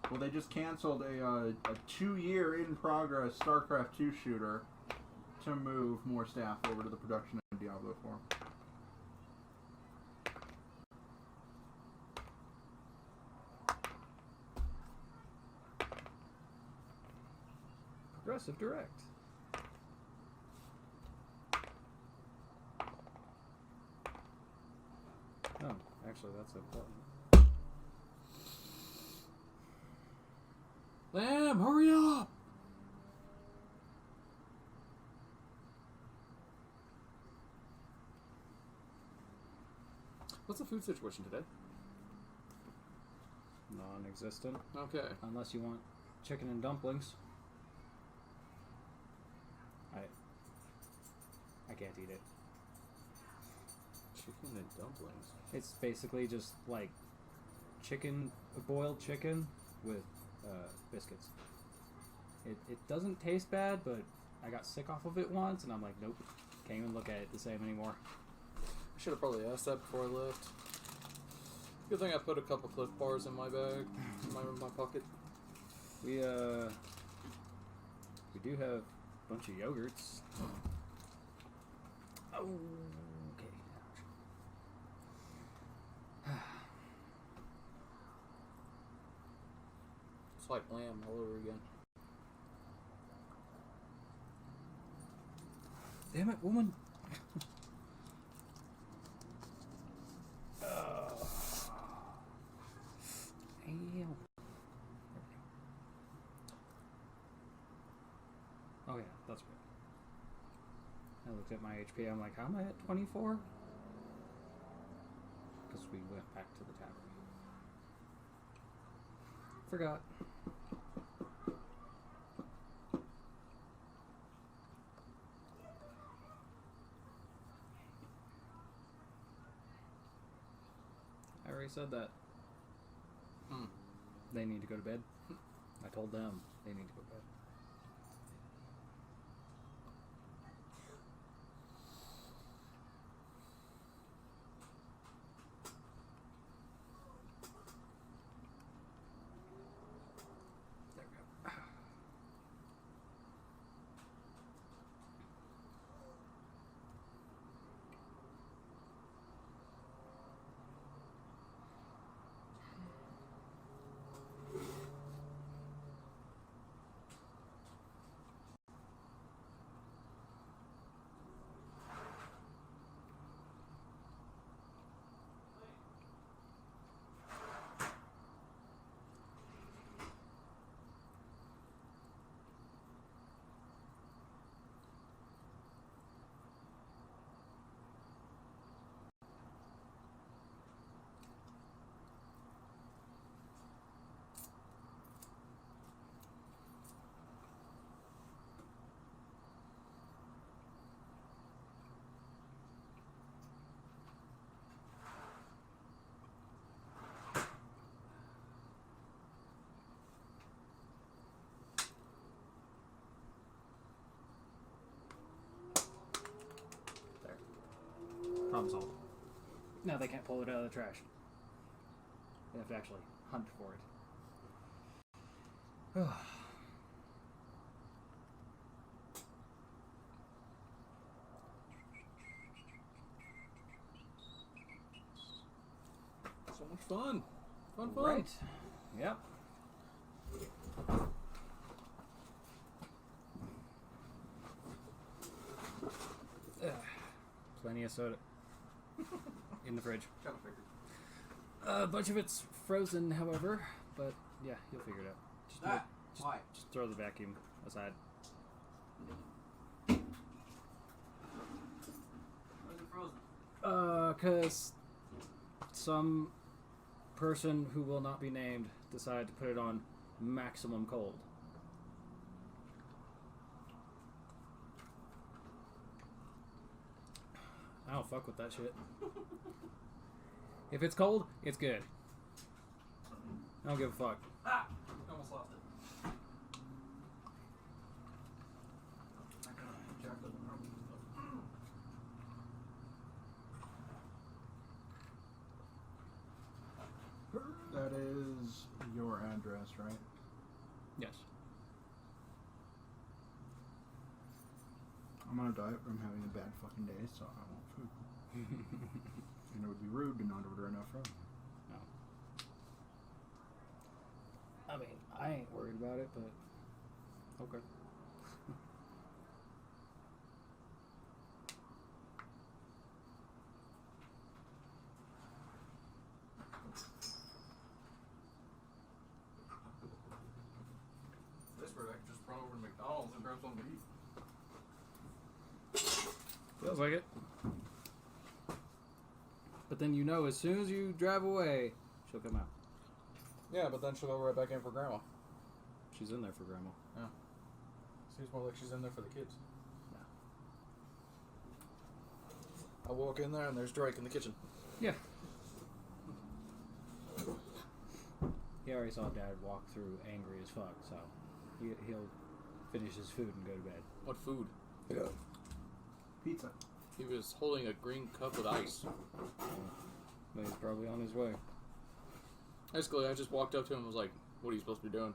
Well, they just canceled a 2-year in progress StarCraft 2 shooter to move more staff over to the production of Diablo 4. Progressive Direct. Oh, actually, that's important. Lamb, hurry up! What's the food situation today? Non-existent. Okay. Unless you want chicken and dumplings. I can't eat it. Chicken and dumplings. It's basically just like boiled chicken with biscuits. It doesn't taste bad, but I got sick off of it once, and I'm like, nope, can't even look at it the same anymore. I should have probably asked that before I left. Good thing I put a couple Cliff Bars in my bag, in my pocket. We do have a bunch of yogurts. Oh, okay. It's like lamb all over again. Damn it, woman. Ew. Oh yeah, that's good. I looked at my HP, I'm like, how am I at 24? Because we went back to the tavern. Forgot. I already said that. They need to go to bed. I told them they need to go to bed. There we go. Problem solved. Now they can't pull it out of the trash. They have to actually hunt for it. So much fun. Fun. Right. Yep. Plenty of soda in the fridge. Kind of figured. A bunch of it's frozen, however, but yeah, you'll figure it out. Why? Just throw the vacuum aside. Why is it frozen? Because some person who will not be named decided to put it on maximum cold. I don't fuck with that shit. If it's cold, it's good. I don't give a fuck. Ah! Almost lost it. That is your address, right? Yes. I'm on a diet where I'm having a bad fucking day, so I want food. And it would be rude to not order enough from. No. I mean, I ain't worried about it, but okay. This bird I could just run over to McDonald's and grab something to eat. Feels like it. But then you know, as soon as you drive away, she'll come out. Yeah, but then she'll go right back in for grandma. She's in there for grandma. Yeah. Seems more like she's in there for the kids. I walk in there and there's Drake in the kitchen. Yeah. He already saw Dad walk through angry as fuck, so he'll finish his food and go to bed. What food? Pizza. He was holding a green cup with ice. But he's probably on his way. Basically, I just walked up to him and was like, what are you supposed to be doing?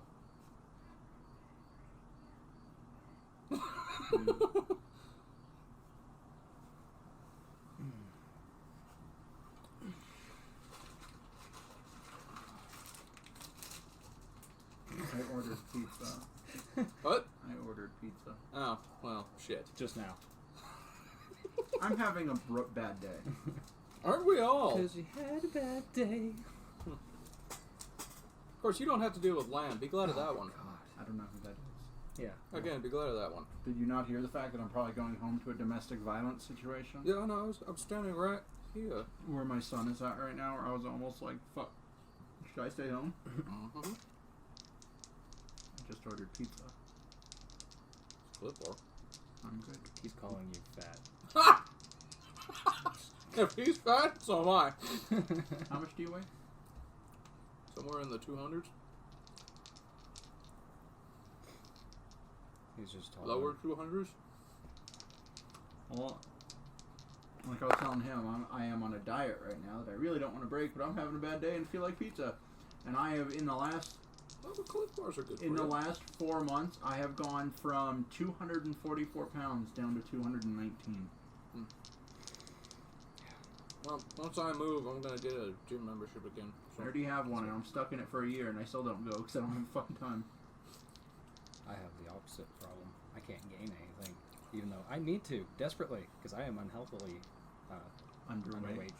I ordered pizza. What? I ordered pizza. Oh, well, shit. Just now. I'm having a bad day. Aren't we all? Because you had a bad day. Of course, you don't have to deal with lamb. Be glad of that one. God, I don't know who that is. Yeah. Again, be glad of that one. Did you not hear the fact that I'm probably going home to a domestic violence situation? Yeah, no, I'm standing right here. Where my son is at right now, where I was almost like, fuck, should I stay home? Mm-hmm. I just ordered pizza. Clipboard. I'm good. He's calling you fat. Ha! If he's fat, so am I. How much do you weigh? Somewhere in the 200s. He's just talking. Lower 200s. Well, like I was telling him, I am on a diet right now that I really don't want to break, but I'm having a bad day and feel like pizza. And I have, in the last Well, the Clif Bars are good in for the you. last 4 months, I have gone from 244 pounds down to 219. Well, once I move, I'm going to get a gym membership again. I already have one, and I'm stuck in it for a year, and I still don't go because I don't have fucking time. I have the opposite problem. I can't gain anything, even though I need to desperately because I am unhealthily underweight.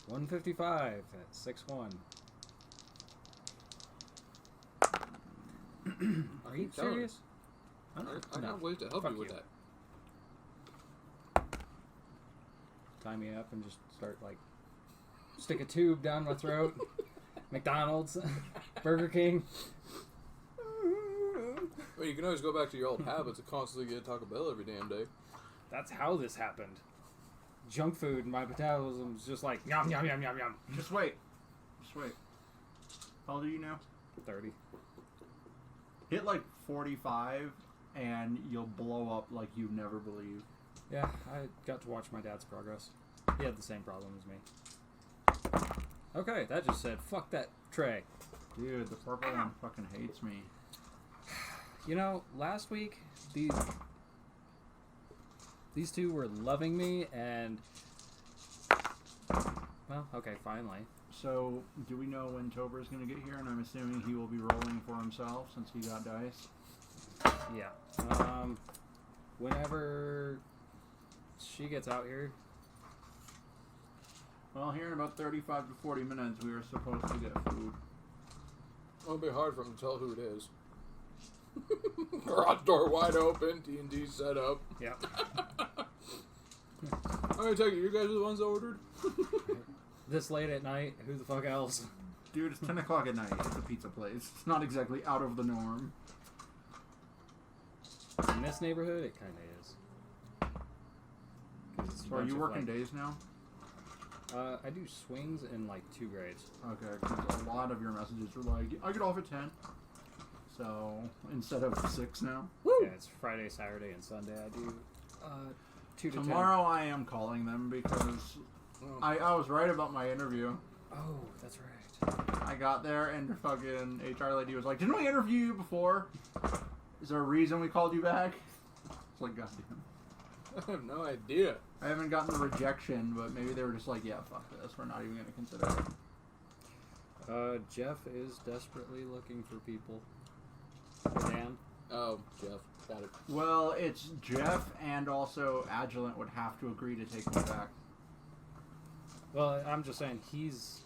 155 at 6'1". Are you serious? I got ways to help Fuck you with you. that. Tie me up and just start like stick a tube down my throat. McDonald's, Burger King. Well, you can always go back to your old habits of constantly get Taco Bell every damn day. That's how this happened. Junk food, my metabolism's just like yum yum yum yum yum. Just wait. Just wait. How old are you now? 30. Hit like 45, and you'll blow up like you never believe. Yeah, I got to watch my dad's progress. He had the same problem as me. Okay, that just said, fuck that tray. Dude, the purple one fucking hates me. You know, last week, these two were loving me, and... Well, okay, finally. So, do we know when Tober's gonna get here? And I'm assuming he will be rolling for himself since he got dice. Yeah. Whenever she gets out here... Well, here in about 35 to 40 minutes, we are supposed to get food. It'll be hard for him to tell who it is. Garage door wide open, T&T set up. Yep. I'm gonna take it, you guys are the ones that ordered? This late at night, who the fuck else? Dude, it's 10 o'clock at night. It's a pizza place. It's not exactly out of the norm. In this neighborhood, it kind of is. 'Cause it's a So are bunch you of, working like- days now? I do swings in like 2 grades. Okay, because a lot of your messages were like, I get off at 10. So, instead of 6 now. Woo! Yeah, it's Friday, Saturday, and Sunday. I do 2 to 10. Tomorrow I am calling them because I was right about my interview. Oh, that's right. I I got there, and the fucking HR lady was like, "Didn't we interview you before? Is there a reason we called you back?" It's like, goddamn. I have no idea. I haven't gotten the rejection, but maybe they were just like, "Yeah, fuck this. We're not even gonna consider it." Jeff is desperately looking for people. Dan. Oh, Jeff. Got it. Well, it's Jeff, and also Agilent would have to agree to take me back. Well, I'm just saying he's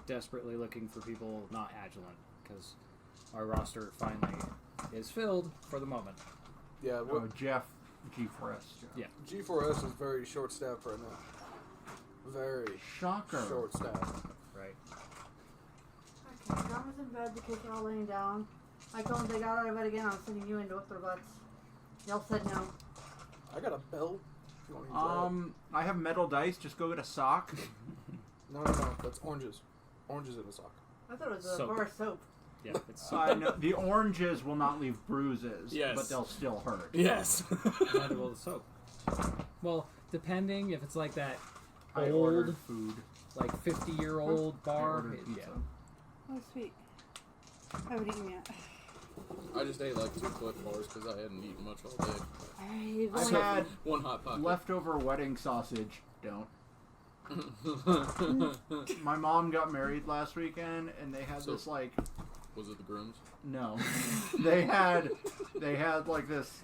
desperately looking for people, not Agilent, because our roster finally is filled for the moment. Yeah. Oh, Jeff, G4S. Yeah. G4S is very short-staffed right now. Very Shocker. short-staffed. Right. Okay, John was in bed because you're all laying down. I told them they got out of bed again. I'm sending you in to whip their butts. Y'all said no. I got a belt. If you want to use that. I have metal dice. Just go get a sock. No. That's oranges. Oranges in a sock. I thought it was a Soap. bar of soap. Yeah, it's No, the oranges will not leave bruises, Yes. but they'll still hurt. Yes. blendable with soap. Well, depending if it's like that I old, ordered food. like 50-year-old I bar. ordered pizza. Oh, sweet. I haven't eaten yet. I just ate like 2 Cliff Bars because I hadn't eaten much all day. I've I've only had 1 Hot Pocket. leftover wedding sausage. Don't. My mom got married last weekend, and they had So- this like Was it the Grooms? no, they had like this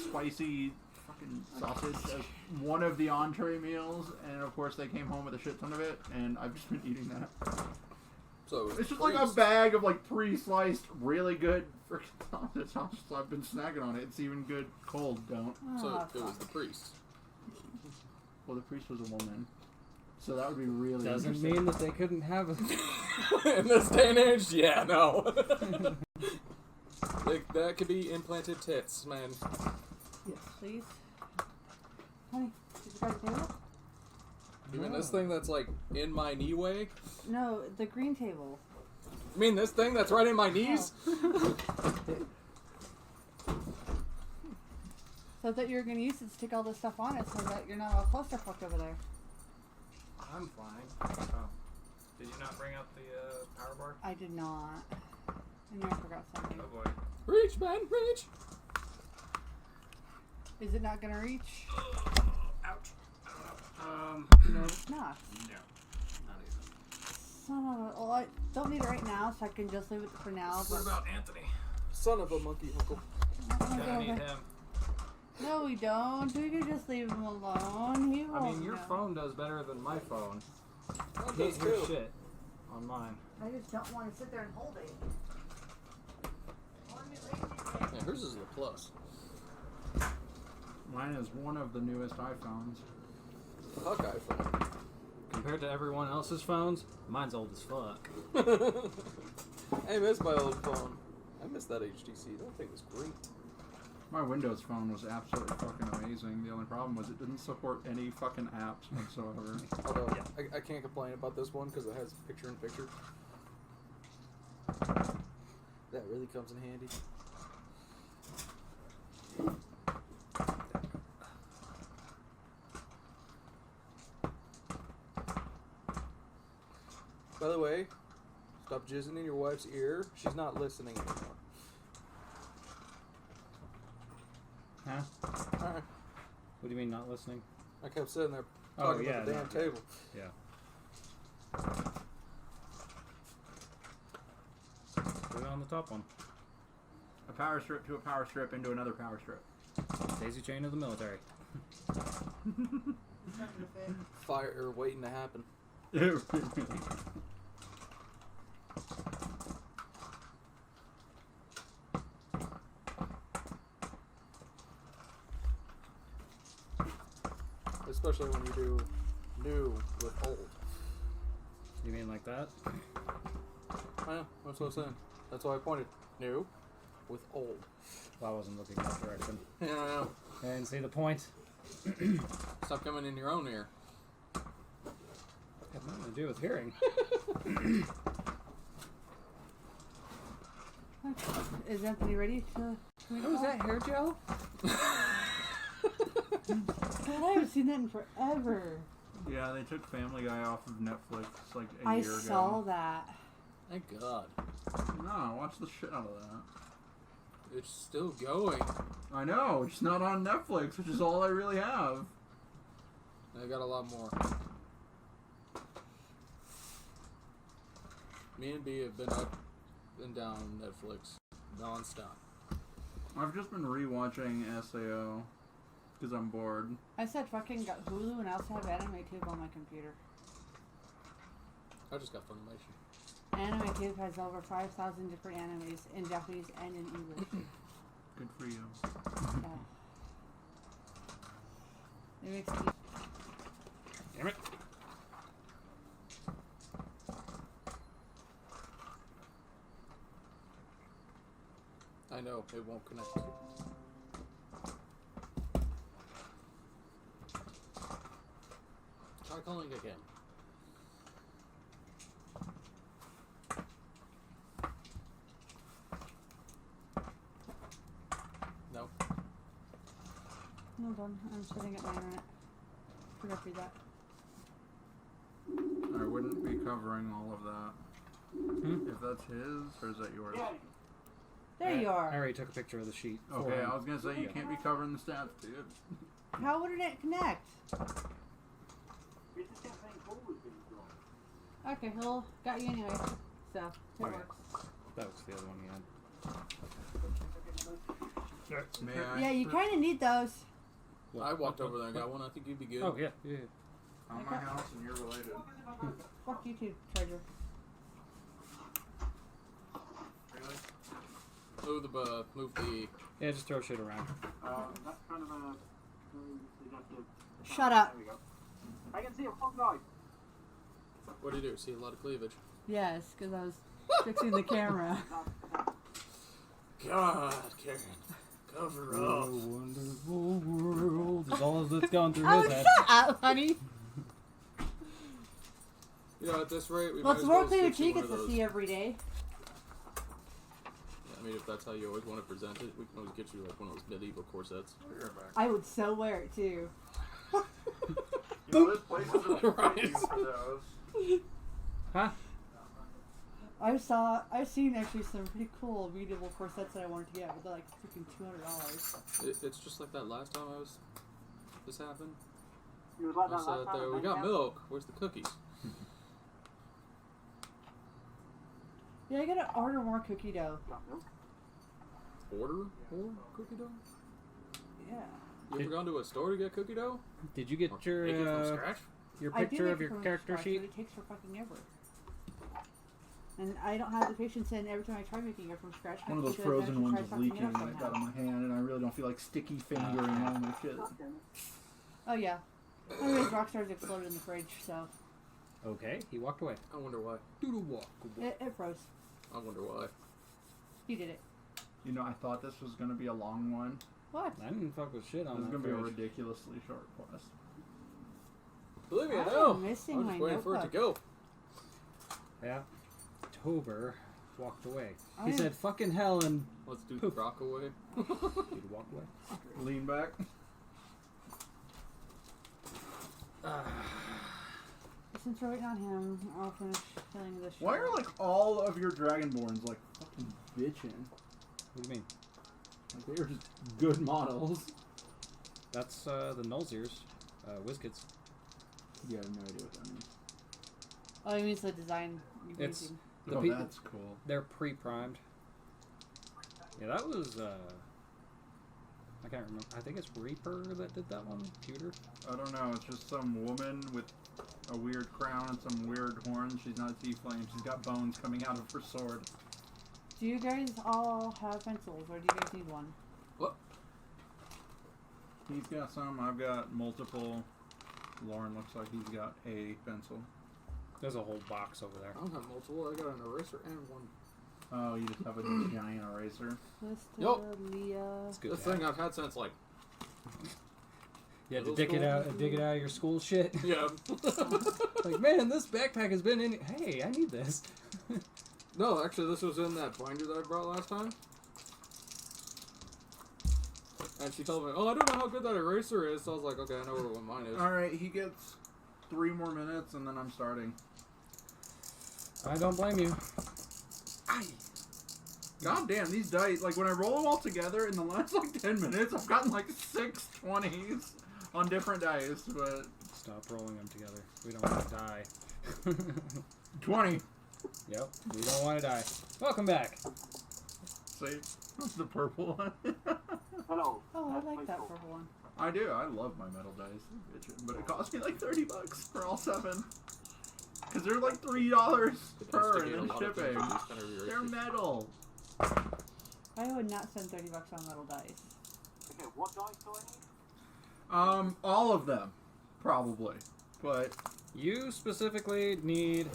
spicy fucking sausage as one of the entree meals, and of course they came home with a shit ton of it, and I've just been eating that. So It's just like a bag of like pre-sliced, really good freaking sausage. I've been snacking on it. It's even good cold. Don't. So it was the priest. Well, the priest was a woman, so that would be really. Doesn't interesting. mean that they couldn't have a... In this day and age, yeah, no. That could be implanted tits, man. Yes, please. Honey, did you guys table? You mean this thing that's like in my knee way? No, the green table. You mean this thing that's right in my knees? So that you're gonna use it to stick all this stuff on it so that you're not all clusterfucked over there. I'm fine. Oh. Did you not bring up the power bar? I did not. I never forgot something. Oh boy. Reach, man, reach! Is it not gonna reach? Ouch. I don't know. No, it's not. No. Not even. Son of a... Well, I don't need it right now, so I can just leave it for now. What about Anthony? Son of a monkey uncle. Gonna need him. No, we don't. We can just leave him alone. He won't I mean, your know. phone does better than my phone. That Can't does hear too. shit on mine. I just don't want to sit there and hold it. Yeah, hers is the plus. Mine is one of the newest iPhones. Fuck iPhone. Compared to everyone else's phones, mine's old as fuck. I miss my old phone. I miss that HTC. That thing was great. My Windows phone was absolutely fucking amazing. The only problem was it didn't support any fucking apps whatsoever. Although, I can't complain about this one because it has picture-in-picture. That really comes in handy. By the way, stop jizzing in your wife's ear. She's not listening anymore. Huh? Alright. What do you mean, not listening? I kept sitting there Oh, talking yeah, about the no, damn table. Yeah. Put it on the top one. A power strip to a power strip into another power strip. Daisy chain of the military. Fire waiting to happen. Especially when you do new with old. You mean like that? I know, that's what I'm saying. That's why I pointed. New with old. Well, I wasn't looking that direction. Yeah, I know. I didn't see the point. Stop coming in your own ear. Had nothing to do with hearing. Is Anthony ready to... Oh, is that hair gel? God, I haven't seen that in forever. Yeah, they took Family Guy off of Netflix like a I year ago. saw that. Thank God. No, watch the shit out of that. It's still going. I know, it's not on Netflix, which is all I really have. I got a lot more. Me and B have been up and down Netflix non-stop. I've just been rewatching SAO because I'm bored. I said fucking got Hulu, and I also have AnimeTube on my computer. I just got Funimation. AnimeTube has over 5,000 different animes in Japanese and in English. Good for you. Yeah. It makes me... Damn it. I know, it won't connect. Try calling again. No. Hold on, I'm setting up my internet. Forgot to do that. I wouldn't be covering all of that. If that's his, or is that yours? There you I are. already took a picture of the sheet. for Okay, him. I was gonna say you can't be covering the stats, dude. How would it connect? Okay, he'll got you anyway. So, it Okay. works. That was the other one he had. May I? Yeah, you kind of need those. I walked over there and got one. I think you'd be good. Oh, yeah, yeah. On my house, and you're related. Fuck you too, Charger. Really? Move the. Yeah, just throw shit around. That's kind of a suggestive. Shut up. There we go. I can see a fuck guy. What do you do? See a lot of cleavage. Yes, because I was fixing the camera. God, Karen, cover Oh, up. wonderful world is all that's gone through Oh, his head. shut up, honey. You know, at this rate, we Well, might it's as more well clear just get she you one gets of to those. see every day. Yeah, I mean, if that's how you always want to present it, we can always get you like one of those medieval corsets. You're back. I would so wear it too. You know, this place is a Right. for those. Huh? I've seen actually some pretty cool medieval corsets that I wanted to get, but they're like freaking $200. It's just like that last time this happened. You was like I that last said, time. there, we got milk. Where's the cookies? Yeah, I gotta order more cookie dough. Order more cookie dough? Yeah. You ever gone to a store to get cookie dough? Did you get Or your make it from scratch? your I do picture make of it your from character scratch, sheet? but it takes for fucking ever. And I don't have the patience, and every time I try making it from scratch, One of those because frozen I ones try was fucking it leaking up when it got somehow. in my hand, and I really don't feel like sticky fingering all my shit. Oh yeah. Anyways, Rockstar's exploded in the fridge, so Okay, he walked away. I wonder why. Doodle walk. it froze. I wonder why. You did it. You know, I thought this was gonna be a long one. What? I didn't fuck with shit This on is that gonna be a fridge. ridiculously short quest. Believe me, I I'm know. missing I'm my just waiting for it to notebook. go. Yeah. Tober walked away. I He am- said, "Fucking hell," and Let's do Poof. the rock away. he'd walk away. Lean back. Since we're waiting on him, I'll finish filling this. Why are like all of your Dragonborns like fucking bitching? What do you mean? Like they are just good models. That's the Nullseers, WizKids. You have no idea what that means. Oh, it means the design. you're It's- using. The Oh, people- that's cool. They're pre-primed. Yeah, that was I can't remember. I think it's Reaper that did that one. Pewter. I don't know. It's just some woman with a weird crown and some weird horns. She's not a tiefling. She's got bones coming out of her sword. Do you guys all have pencils, or do you guys need one? What? He's got some. I've got multiple. Lauren looks like he's got a pencil. There's a whole box over there. I don't have multiple. I got an eraser and one. Oh, you just have a giant eraser. Yup. Leah. It's good. This to have. thing I've had since like You had to middle dig it school? out, dig it out of your school shit. yeah. Like, man, this backpack has been in. Hey, I need this. No, actually, this was in that binder that I brought last time. And she told me, "Oh, I don't know how good that eraser is." So I was like, "Okay, I know what mine is." All right, he gets 3 more minutes, and then I'm starting. I don't blame you. God damn, these dice, like when I roll them all together in the last like 10 minutes, I've gotten like 6 20s on different dice, but... Stop rolling them together. We don't want to die. 20. Yep, we don't want to die. Welcome back. See? That's the purple one. Hello. Oh, I That's like my that fault. purple one. I do. I love my metal dice. But it cost me like $30 for all 7. Because they're like $3 per and then shipping. They're metal. I would not spend $30 on metal dice. Okay, what dice do I need? All of them. Probably. But You specifically need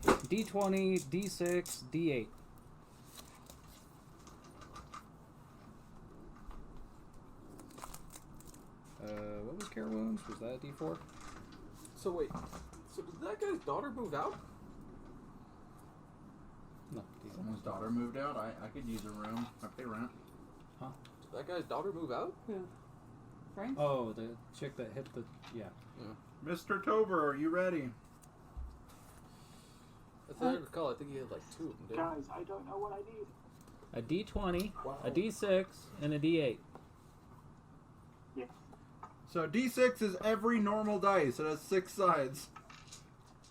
D20, D6, D8. What was Cure Wounds? Was that a D4? So wait, so did that guy's daughter move out? No, someone's daughter moved out. I could use a room. I pay rent. Did that guy's daughter move out? Who? Frank? Oh, the chick that hit the... Yeah. Mr. Tober, are you ready? If I recall, I think he had like 2 of them, didn't Guys, I don't know what I need. A D20, Wow. a D6, and a D8. Yes. So D6 is every normal dice. It has 6 sides.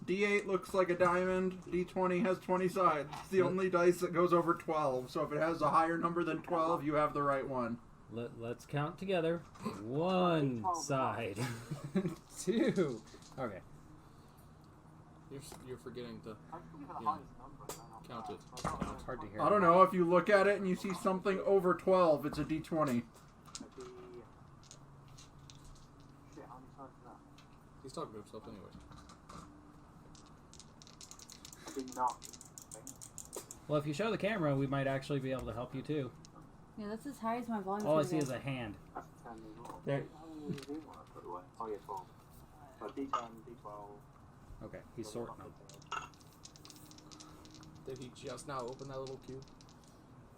D8 looks like a diamond. D20 has 20 sides. It's the only dice that goes over 12. So if it has a higher number than 12, you have the right one. Let's count together. 1 side. 2. Okay. You're forgetting to I'm thinking of the Yeah. highest number. count it. It's hard to hear. I don't know. If you look at it and you see something over 12, it's a D20. Shit, how many sides is that? He's talking to himself anyway. Enough. Well, if you show the camera, we might actually be able to help you too. Yeah, that's as high as my volume. All I see is a hand. That's 10 as well. There. How many do you want to put away? Oh yeah, 12. So D10, D12. Okay, he's sorting them. Did he just now open that little cube?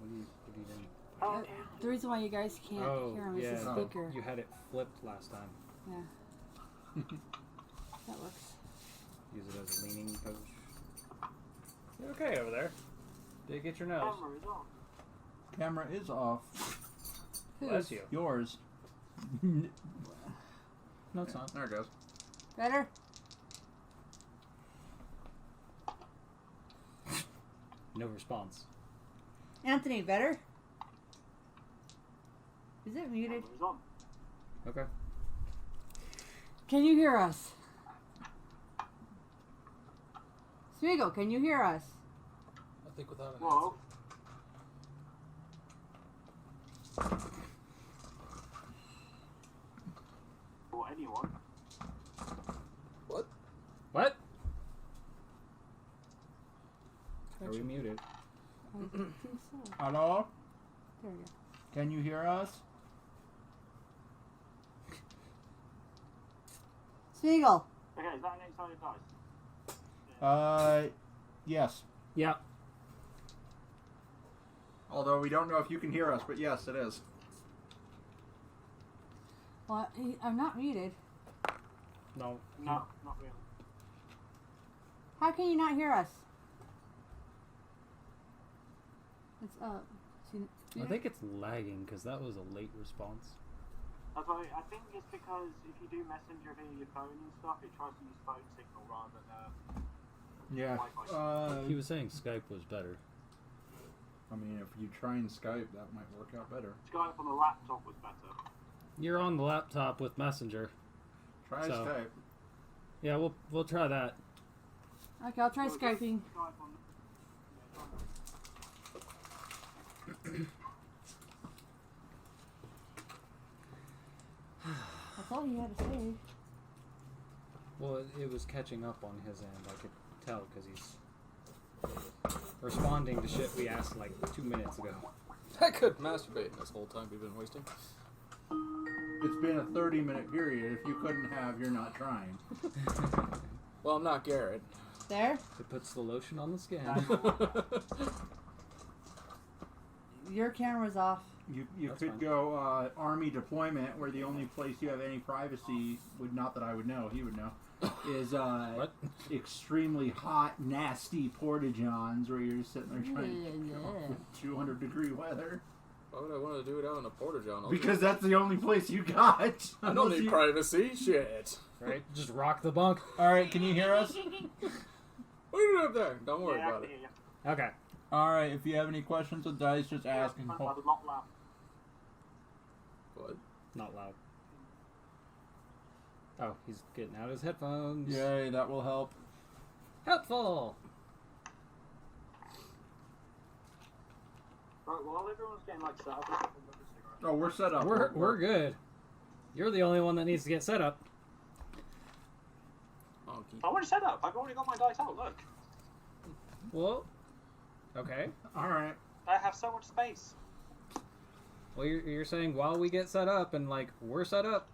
What are you doing? Oh, The reason why you guys can't Oh, hear him is yeah. the speaker. You had it flipped last time. Yeah. That works. Use it as a leaning post. You okay over there? Did you get your nose? camera is on. Camera is off. Bless you. Yours. No, it's not. There it goes. Better? No response. Anthony, better? Is it muted? Camera is on. Okay. Can you hear us? Smeagol, can you hear us? I think without an Whoa. Or anyone. What? What? Are we muted? I think so. Hello? There we go. Can you hear us? Smeagol, Okay, is that an 8-sided dice? Yes. Yeah. Although we don't know if you can hear us, but yes, it is. well, I'm not muted. No. No, not really. How can you not hear us? It's up. I think it's lagging because that was a late response. That's why I think it's because if you do messenger via your phone and stuff, it tries to use phone signal rather than Yeah. Wi-Fi. He was saying Skype was better. I mean, if you try and Skype, that might work out better. Skype on the laptop was better. You're on the laptop with Messenger. Try So- Skype. Yeah, we'll try that. Okay, I'll try Well, Skyping. Skype on That's all he had to say. Well, it was catching up on his end. I could tell because he's responding to shit we asked like 2 minutes ago. I could masturbate this whole time we've been wasting. It's been a 30-minute period. If you couldn't have, you're not trying. Well, I'm not Garrett. There? It puts the lotion on the skin. Your camera's off. You That's could fine. go army deployment, where the only place you have any privacy would, not that I would know, he would know, is What? extremely hot, nasty porta-johns where you're sitting there trying to get off with 200-degree weather. Why would I want to do it out in a porta-john? Because that's the only place you got. I don't need privacy. Shit. Right? Just rock the bunk. Alright, can you hear us? What are you doing up there? Don't worry Yeah, I about can it. hear you. Okay. Alright, if you have any questions with dice, just ask. And I'm not loud. What? Not loud. Oh, he's getting out his headphones. Yay, that will help. Helpful! Right, while everyone's getting like set up, I'll have another cigarette. Oh, we're set up. We're good. You're the only one that needs to get set up. Honky. I already set up. I've already got my dice out. Look, Well, okay. Alright. I have so much space. Well, you're saying while we get set up and, like, we're set up.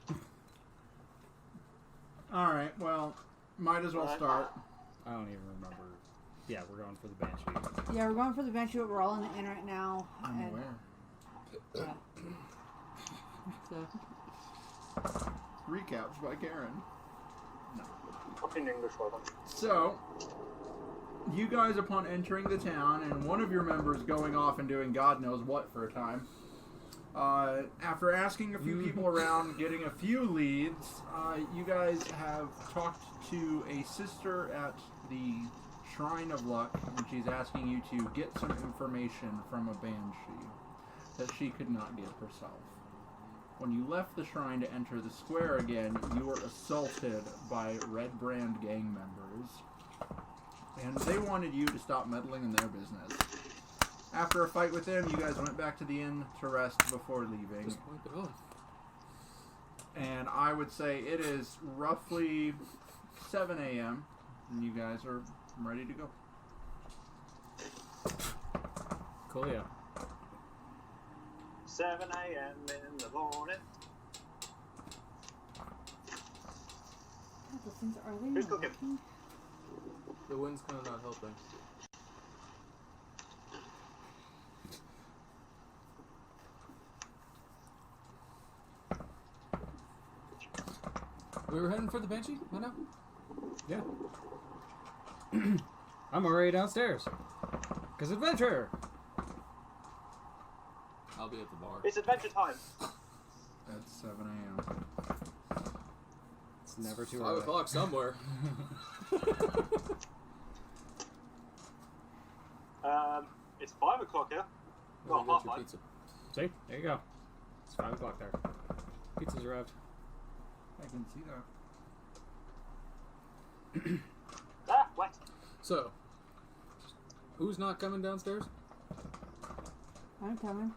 Alright, well, might as well start. I don't even remember. Yeah, we're going for the Banshee. Yeah, we're going for the Banshee, but we're all in the inn right now. I'm and, aware. Yeah. So, Recaps by Karen. Fucking English word. So, you guys, upon entering the town, and one of your members going off and doing God knows what for a time, after asking a few people around, getting a few leads, you guys have talked to a sister at the Shrine of Luck, and she's asking you to get some information from a Banshee that she could not give herself. When you left the shrine to enter the square again, you were assaulted by Red Brand gang members, and they wanted you to stop meddling in their business. After a fight with them, you guys went back to the inn to rest before leaving. Just wipe it off. And I would say it is roughly 7 a.m. and you guys are ready to go. Cool, yeah. 7 a.m. in the morning. God, those things are they Who's not cooking? working? The wind's kind of not helping. We were heading for the Banshee? What now? Yeah. I'm already downstairs. 'Cause adventure! I'll be at the bar. It's adventure time. At 7 a.m. It's never too 5 early. o'clock somewhere. It's 5 o'clock here. Well, Well, you got half your 5. pizza. See? There you go. It's 5 o'clock there. Pizza's arrived. I can see that. Ah, wet. So, who's not coming downstairs? I'm coming.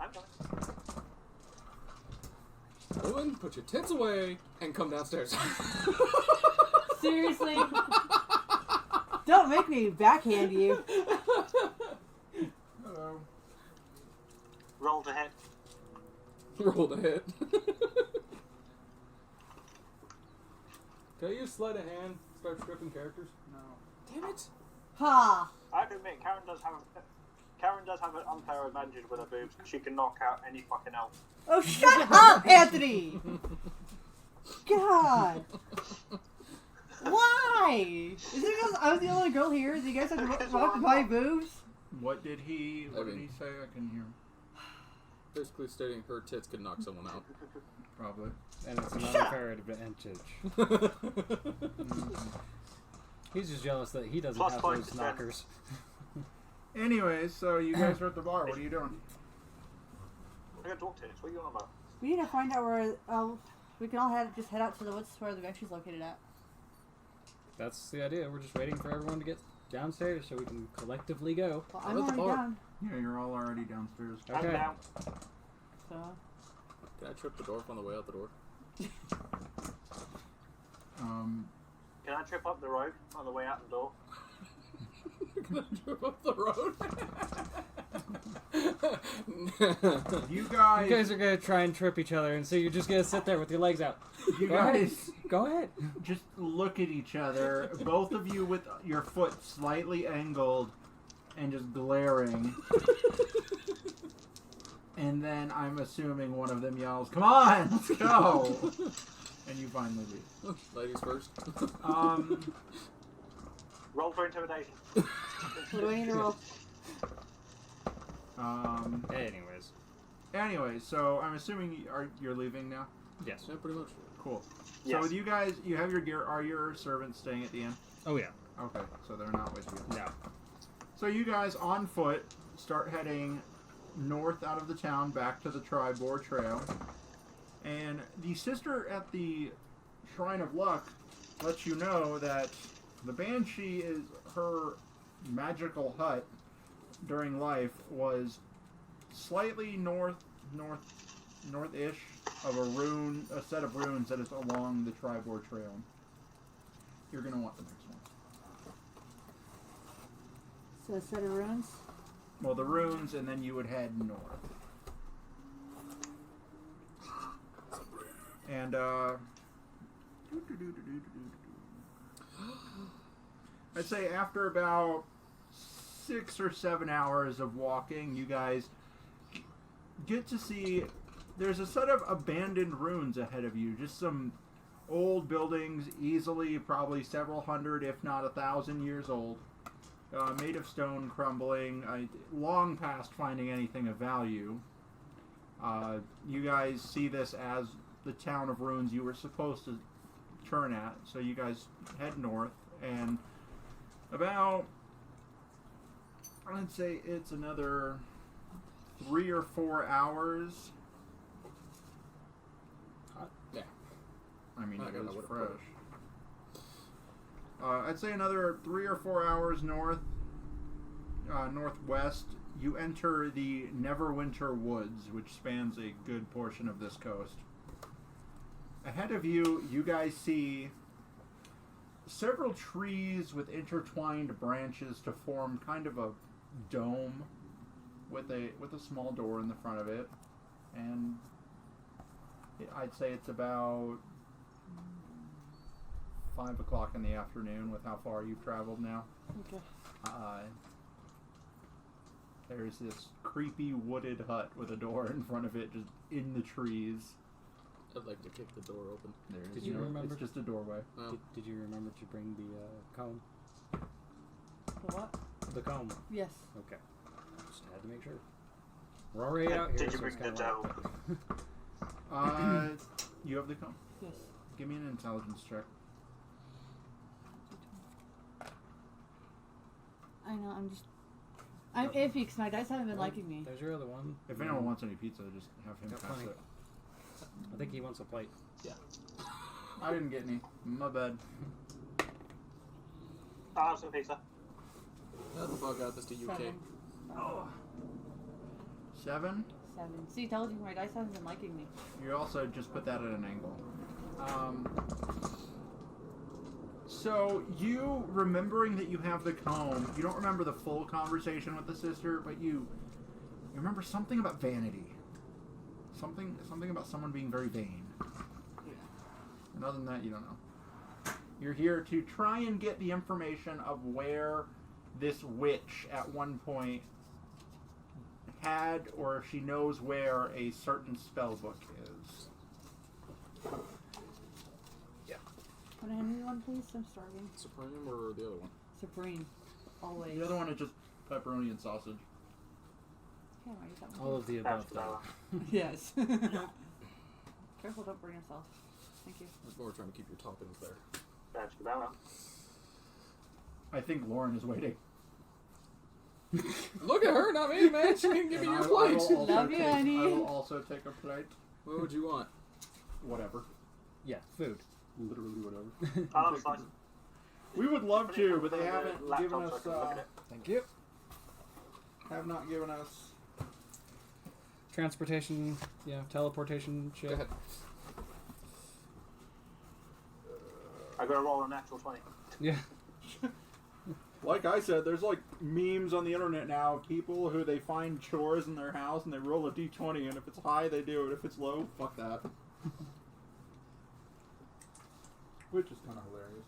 I'm coming. Owen, put your tits away and come downstairs. Seriously? Don't make me backhand you. Hello. Roll to hit. Roll the hit. Can I use sleight of hand? Start scripting characters? No. Damn it! Ha! I have to admit, Karen does have an unfair advantage with her boobs because she can knock out any fucking elf. Oh, shut up, Anthony! God! Why? Is it because I was the only girl here? Do you guys have to rock my boobs? What did he say? I couldn't hear him. Basically stating her tits could knock someone out. Probably. And it's an unfair advantage. He's just jealous that he doesn't Plus have 5%. those knockers. Anyways, so you guys are at the bar. What are you doing? I got dog tits. What are you on about? We need to find out where. We can all just head out to the woods where the Banshee's located at. That's the idea. We're just waiting for everyone to get downstairs so we can collectively go. Well, I'm I'm at the already bar. down. Yeah, you're all already downstairs. I'm Okay. down. So. Can I trip the dwarf on the way out the door? Can I trip up the road on the way out the door? Can I trip up the road? You You guys, guys are gonna try and trip each other, and so you're just gonna sit there with your legs out. you Go ahead. guys Go ahead. just look at each other, both of you with your foot slightly angled and just glaring. And then I'm assuming one of them yells, "Come on, let's go!" and you finally leave. Ladies first. Roll for intimidation. What do I need to roll? Anyways. So I'm assuming you're leaving now? Yes. Yeah, pretty much. Cool. Yes. So with you guys, you have your gear. Are your servants staying at the inn? Oh, yeah. Okay, so they're not with you. No. So you guys, on foot, start heading north out of the town back to the Tribor Trail. And the sister at the Shrine of Luck lets you know that the Banshee is her magical hut during life was slightly northish of a set of ruins that is along the Tribor Trail. You're gonna want the next one. So a set of runes. Well, the ruins, and then you would head north. And, I'd say after about 6 or 7 hours of walking, you guys get to see there's a set of abandoned ruins ahead of you. Just some old buildings, easily probably several hundred, if not 1,000 years old. Made of stone, crumbling, long past finding anything of value. You guys see this as the town of ruins you were supposed to turn at, so you guys head north, and about, I'd say it's another 3 or 4 hours. Hot? Yeah. I mean, I it don't know was what it fresh. I'd say another 3 or 4 hours northwest, you enter the Neverwinter Woods, which spans a good portion of this coast. Ahead of you, you guys see several trees with intertwined branches to form kind of a dome with a small door in the front of it. And I'd say it's about 5 o'clock in the afternoon with how far you've traveled now. Okay. There's this creepy wooded hut with a door in front of it, just in the trees. I'd like to kick the door open. Did you remember? It's just a doorway. Did you remember to bring the comb? The what? The comb. Yes. Okay. Just had to make sure. We're already out here. Did you so bring it's the kinda dough? You have the comb. Yes. Give me an intelligence check. I know. I'm iffy because my dice haven't been liking me. There's your other one. If anyone wants any pizza, just have him Got pass plenty. it. I think he wants a plate. I didn't get any. My bad. I'll have some pizza. How the fuck out this to UK? 7? 7. See, told you my dice haven't been liking me. You also just put that at an angle. So, you remembering that you have the comb, you don't remember the full conversation with the sister, but you remember something about vanity. Something about someone being very vain. And other than that, you don't know. You're here to try and get the information of where this witch at one point had, or if she knows where, a certain spell book is. Can I hand me one, please? I'm starving. Supreme or the other one? Supreme. Always. The other one is just pepperoni and sausage. Can't write that one. All of the above, though. Yes. Careful, don't burn yourself. Thank you. I was more trying to keep your toppings there. That's that. I think Lauren is waiting. Look at her, not me, man. She didn't give me And your I plate. will also Love you, take- honey. I will also take a plate. What would you want? Whatever. Yeah, food. Literally whatever. I'll have a slice. We would love Put it to, in but they front of the haven't laptop given so I us. can look at it. Thank you. Have not given us. Transportation, teleportation shit. Go ahead. I got to roll a natural 20. Yeah. Like I said, there's like memes on the internet now of people who they find chores in their house and they roll a d20, and if it's high, they do it. If it's low, fuck that. Which is kind of hilarious.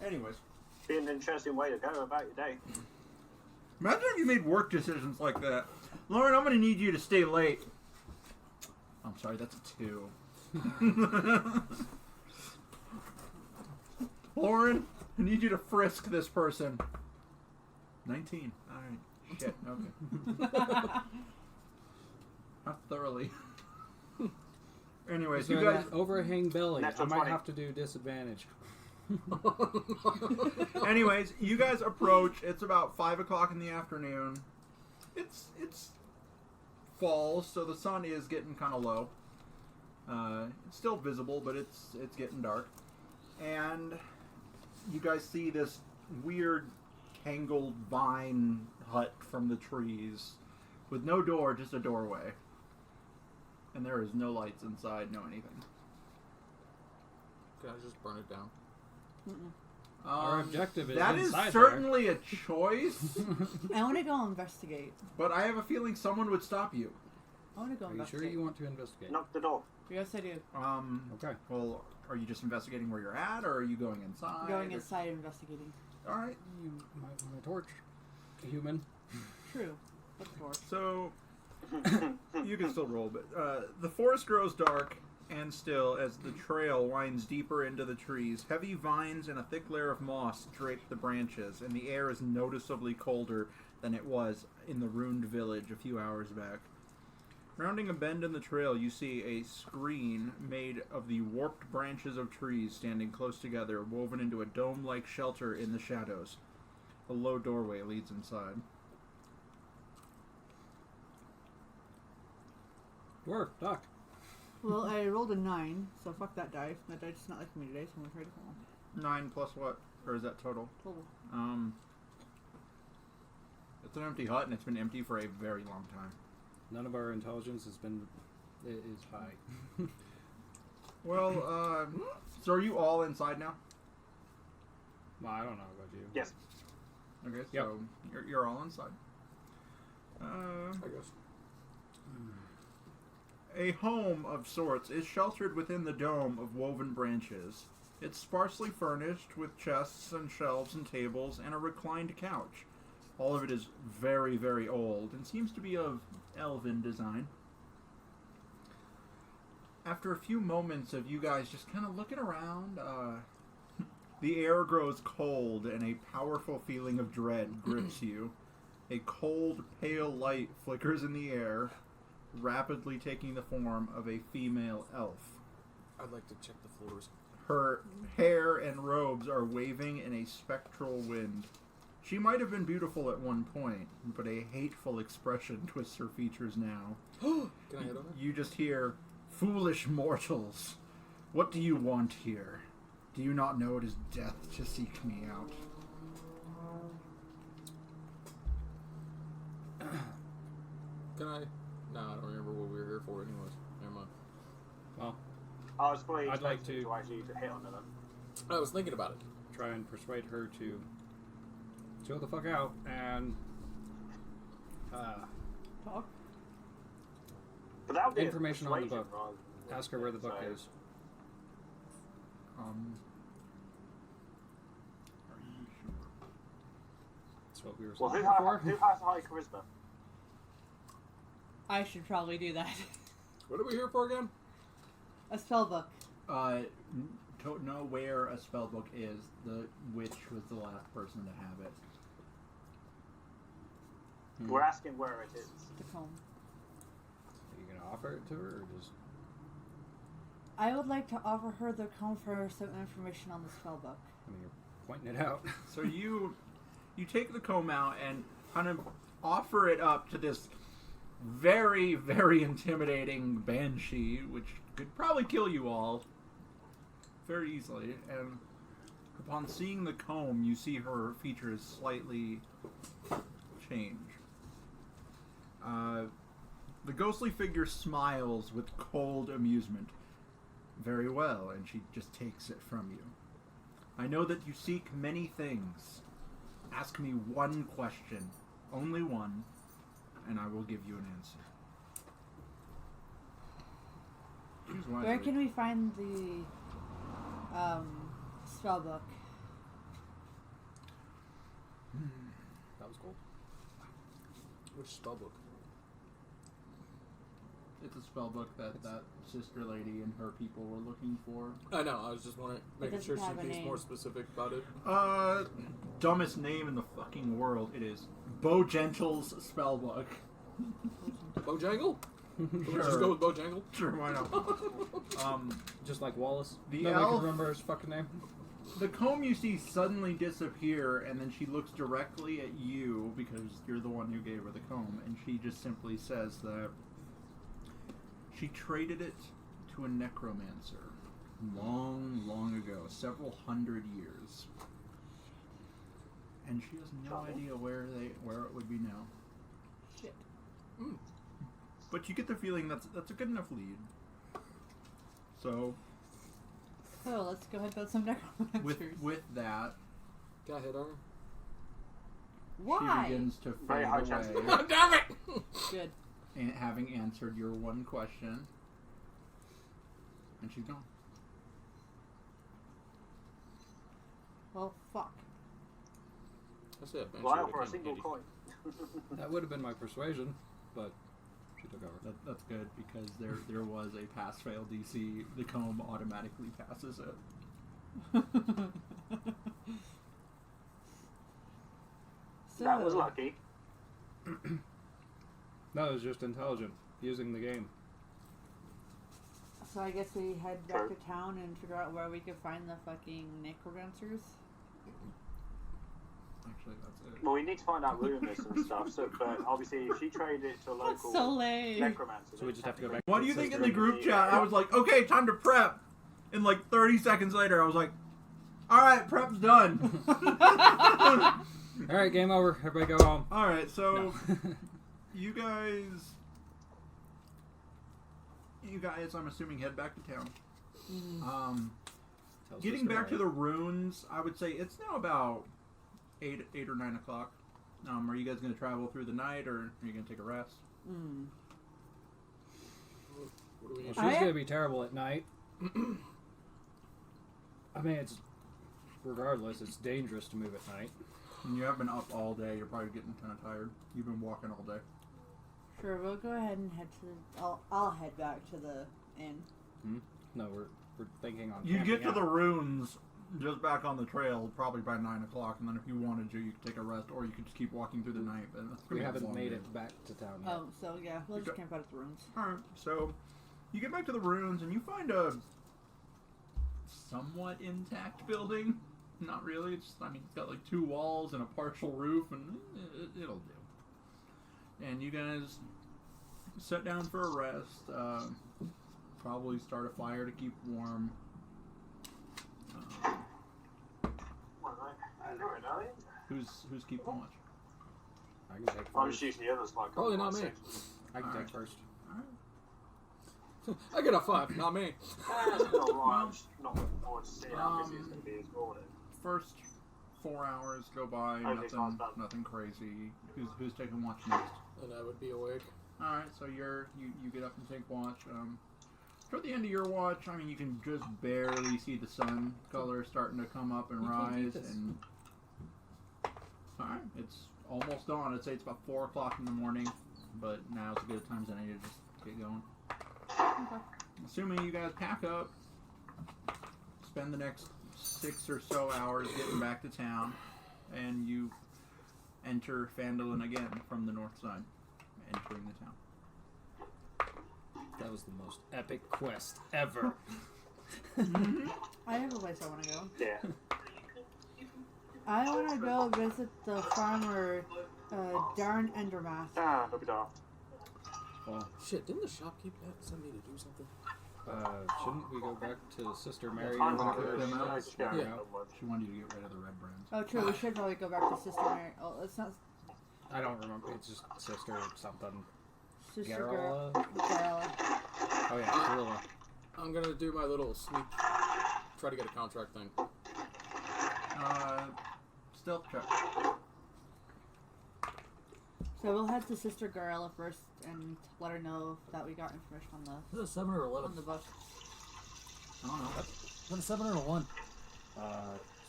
Anyways. Be an interesting way to go about your day. Imagine if you made work decisions like that. Lauren, I'm going to need you to stay late. I'm sorry, that's a 2. Lauren, I need you to frisk this person. 19. Alright. Shit, okay. Not thoroughly. Anyways, you guys... that overhang belly. I Natural might 20. have to do disadvantage. Anyways, you guys approach. It's about 5 o'clock in the afternoon. It's fall, so the sun is getting kind of low. It's still visible, but it's getting dark. And you guys see this weird tangled vine hut from the trees with no door, just a doorway. And there is no lights inside, no anything. Can I just burn it down? Our objective is that is inside certainly a choice, I want to go investigate. but I have a feeling someone would stop you. I want to go Are you sure investigate. you want to investigate? Knock the door. Yes, I do. Okay. Well, are you just investigating where you're at, or are you going inside? I'm going or- inside investigating. All right. You, my torch. Human. True. Of course. So you can still roll, but the forest grows dark and still as the trail winds deeper into the trees. Heavy vines and a thick layer of moss drape the branches, and the air is noticeably colder than it was in the ruined village a few hours back. Rounding a bend in the trail, you see a screen made of the warped branches of trees standing close together, woven into a dome-like shelter in the shadows. A low doorway leads inside. Dwarf, duck. Well, I rolled a 9, so fuck that die. That die just not like me today, so I'm gonna try to call. 9 plus what? Or is that total? Total. It's an empty hut, and it's been empty for a very long time. None of our intelligence is high. Well, so are you all inside now? Well, I don't know about you. Yes. Okay, so Yep. you're all inside. I guess. A home of sorts is sheltered within the dome of woven branches. It's sparsely furnished with chests and shelves and tables and a reclined couch. All of it is very, very old and seems to be of elven design. After a few moments of you guys just kind of looking around, the air grows cold and a powerful feeling of dread grips you. A cold, pale light flickers in the air, rapidly taking the form of a female elf. I'd like to check the floors. Her hair and robes are waving in a spectral wind. She might have been beautiful at one point, but a hateful expression twists her features now. Can I hit on her? You just hear, "Foolish mortals, what do you want here? Do you not know it is death to seek me out?" Can I? No, I don't remember what we were here for anyways. Never mind. Well, I was fully I'd like expecting to- to actually hit on them. I was thinking about it. try and persuade her to chill the fuck out and Talk. But that would be a Information on the persuasion book. rather than- ask her where the book so- is. Are you sure? That's what we were Well, saying who before. has high charisma? I should probably do that. What are we here for again? A spell book. To know where a spell book is, the witch was the last person to have it. We're asking where it is. The comb. Are you gonna offer it to her or just? I would like to offer her the comb for some information on the spell book. I mean, you're pointing it out. So you take the comb out and kind of offer it up to this very, very intimidating banshee, which could probably kill you all very easily. And upon seeing the comb, you see her features slightly change. The ghostly figure smiles with cold amusement. Very well, and she just takes it from you. I know that you seek many things. Ask me one question, only one, and I will give you an answer. Choose wisely. Where can we find the spell book? That was cool. Which spell book? It's a spell book that sister lady and her people were looking for. I know. I was just wondering, making sure doesn't have a she's name. more specific about it. Dumbest name in the fucking world. It is Bojangles spell book. Bojangle? Can we Sure. just go with Bojangle? Sure, why not? Just like Wallace. The Nobody elf- can remember his fucking name. The comb you see suddenly disappear, and then she looks directly at you because you're the one who gave her the comb, and she just simply says that she traded it to a necromancer long, long ago, several hundred years, and she has no idea where it would be now. Shit. But you get the feeling that's a good enough lead. So So let's go ahead and build some necromancers. with that, Got hit on Why? she begins to Very fade high chance. away. her. Damn it! Good. And having answered your one question, and she's gone. Well, fuck. I said, man, Fly for a single coin. That would have been my persuasion, but she took over. That's good because there was a pass-fail DC. The comb automatically passes it. So, That was lucky. No, it was just intelligent, using the game. So I guess we head back Sure. to town and figure out where we can find the fucking necromancers. Actually, that's it. Well, we need to find out rumors and stuff. So, but obviously, if she traded it to a That's local so lame. necromancer, So we just have to go back. What to do you the think in sister. the group chat? I was like, okay, time to prep. And like 30 seconds later, I was like, all right, prep's done. All right, game over. Everybody go home. All right, so No. you guys, I'm assuming head back to town. Tell Getting Sister back to Mary. the ruins, I would say it's now about 8 or 9 o'clock. Are you guys going to travel through the night, or are you going to take a rest? What do we Well, need? she's gonna be terrible at night. I mean, it's regardless. It's dangerous to move at night. And you have been up all day. You're probably getting kind of tired. You've been walking all day. Sure, we'll go ahead and head to. I'll head back to the inn. No, we're thinking on. You camping get to out. the ruins just back on the trail probably by 9 o'clock, and then if you wanted to, you could take a rest, or you could just keep walking through the night. But that's gonna We be a haven't long made day. it back to town yet. Oh, so yeah, we'll just Okay. camp out at the ruins. Alright, so you get back to the ruins and you find a somewhat intact building. Not really. It's got like 2 walls and a partial roof, and it'll do. And you guys sit down for a rest. Probably start a fire to keep warm. Who's keeping watch? I can take I'm first. just using the others like. Probably not me. I can Alright. take first. Alright. I get a 5, not me. That's not right. I'm just not forward to see how busy it's going to be this morning. First 4 hours go by. Okay, sounds bad. Nothing crazy. Who's taking watch next? And I would be awake. Alright, so you get up and take watch. Toward the end of your watch, you can just barely see the sun color starting to come up and You can't eat rise. this. And alright, it's almost dawn. I'd say it's about 4 o'clock in the morning, but now's as good a time as any to just get going. Okay. Assuming you guys pack up, spend the next 6 or so hours getting back to town, and you enter Phandelver again from the north side, entering the town. That was the most epic quest ever. I have a place I want to go. Yeah. I want to go visit the farmer, Darn Endermath. Ah, don't be daft. Well, Shit, didn't the shopkeep send me to do something? shouldn't we go back to Sister Mary? I'm and not look at them her? out. just going Yeah. She wanted you to get rid of the red brands. Oh, true. We should probably go back to Sister Mary. Oh, it's not I don't remember. It's just Sister something. Sister Garla? Garla. Oh yeah, Gorilla. I'm gonna do my little sneak. Try to get a contract thing. Stealth check. So we'll head to Sister Garla first and let her know that we got information on the Is it a 7 or 11? on the book. I don't know. Is it a 7 or a 1?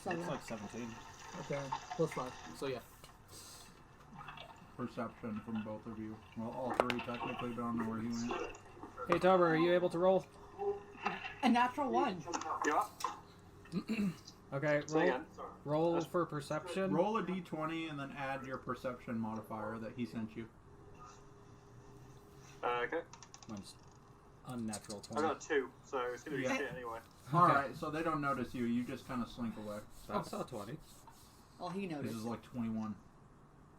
Seven. It's like 17. Okay, plus 5. So yeah. Perception from both of you. Well, all 3 technically, but I don't know where he went. Hey, Tober, are you able to roll? A natural 1. You up? Okay, Say roll, again. Sorry. roll for perception. Roll a d20 and then add your perception modifier that he sent you. Okay. Mine's unnatural I 20. got 2, so it's gonna be Yeah. shit anyway. Alright, so they don't notice you. You just kind of slink away. I saw 20. Well, he This noticed. is like 21.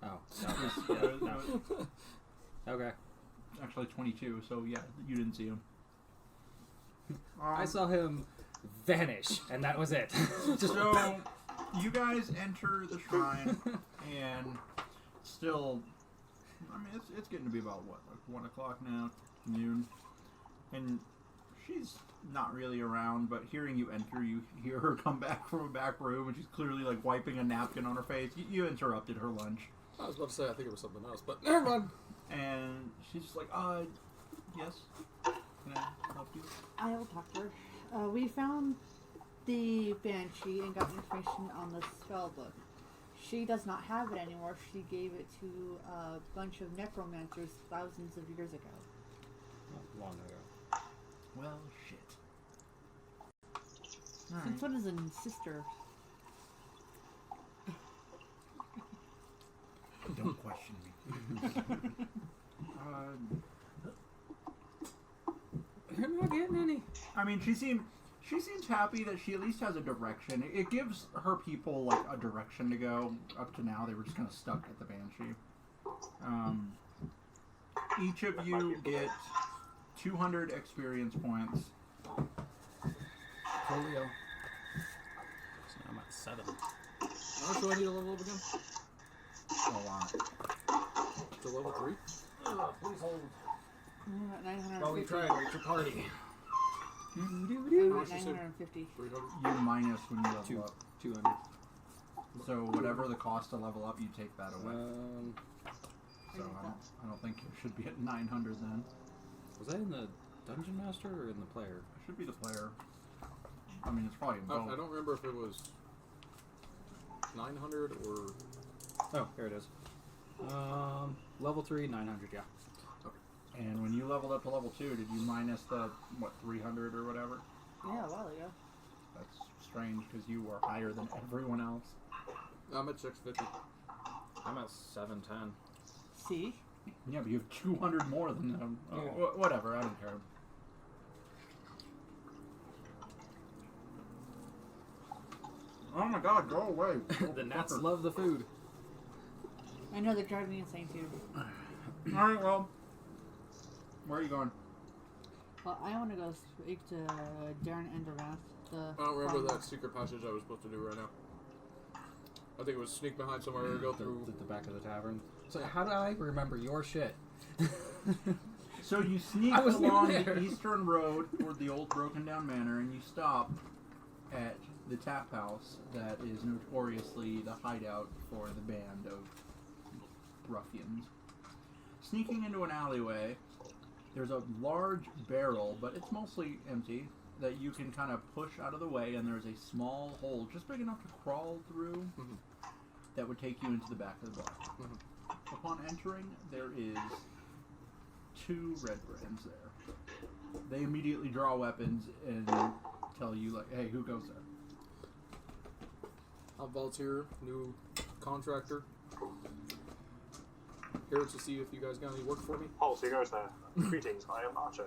Oh, no. Yeah, no. Okay. Actually 22, so yeah, you didn't see him. I saw him vanish, and that was it. Just So, you guys enter the shrine, and still, I mean, it's getting to be about, what, like 1 o'clock now? Noon. And she's not really around, but hearing you enter, you hear her come back from a back room, and she's clearly, like, wiping a napkin on her face. You interrupted her lunch. I was about to say, I think it was something else, but never mind. And she's just like, yes? Can I help you? I will talk to her. We found the Banshee and got information on the spell book. She does not have it anymore. She gave it to a bunch of necromancers thousands of years ago. Not long ago. Well, shit. Since when is a sister? Don't question me. You're not getting any. I mean, she seems happy that she at least has a direction. It gives her people like a direction to go. Up to now, they were just kind of stuck at the Banshee. Each of you get 200 experience points. Polio. So I'm at 7. How much do I need to level up again? A lot. To level 3? Please hold. I'm at 950. While we try and reach your party. I'm How at much you said? 950. 300? You minus when you level up. 200. So whatever the cost to level up, you take that away. So I I don't think it should be at 900 then. Was that in the Dungeon Master or in the player? It should be the player. I mean, it's probably in I both. don't remember if it was 900 or... Oh, here it is. Level 3, 900, yeah. And when you leveled up to level 2, did you minus the, what, 300 or whatever? Yeah, a while ago. That's strange because you were higher than everyone else. I'm at 650. I'm at 710. See? Yeah, but you have 200 more than them. Oh, Yeah. whatever, I don't care. Oh my god, go away. The gnats love the food. I know they're driving me insane too. Alright, well. Where are you going? Well, I want to go speak to Darren Endermath. I don't remember that secret passage I was supposed to do right now. I think it was sneak behind somewhere or go through... The back of the tavern. So how do I remember your shit? So you sneak I wasn't along even the there. eastern road toward the old broken down manor and you stop at the tap house that is notoriously the hideout for the band of ruffians. Sneaking into an alleyway, there's a large barrel, but it's mostly empty, that you can kind of push out of the way, and there's a small hole just big enough to crawl through that would take you into the back of the bar. Upon entering, there is 2 red brands there. They immediately draw weapons and tell you, like, hey, who goes there? I'll volunteer, new contractor. Here to see if you guys got any work for me. Pulse, who goes there? Greetings, I am Archer.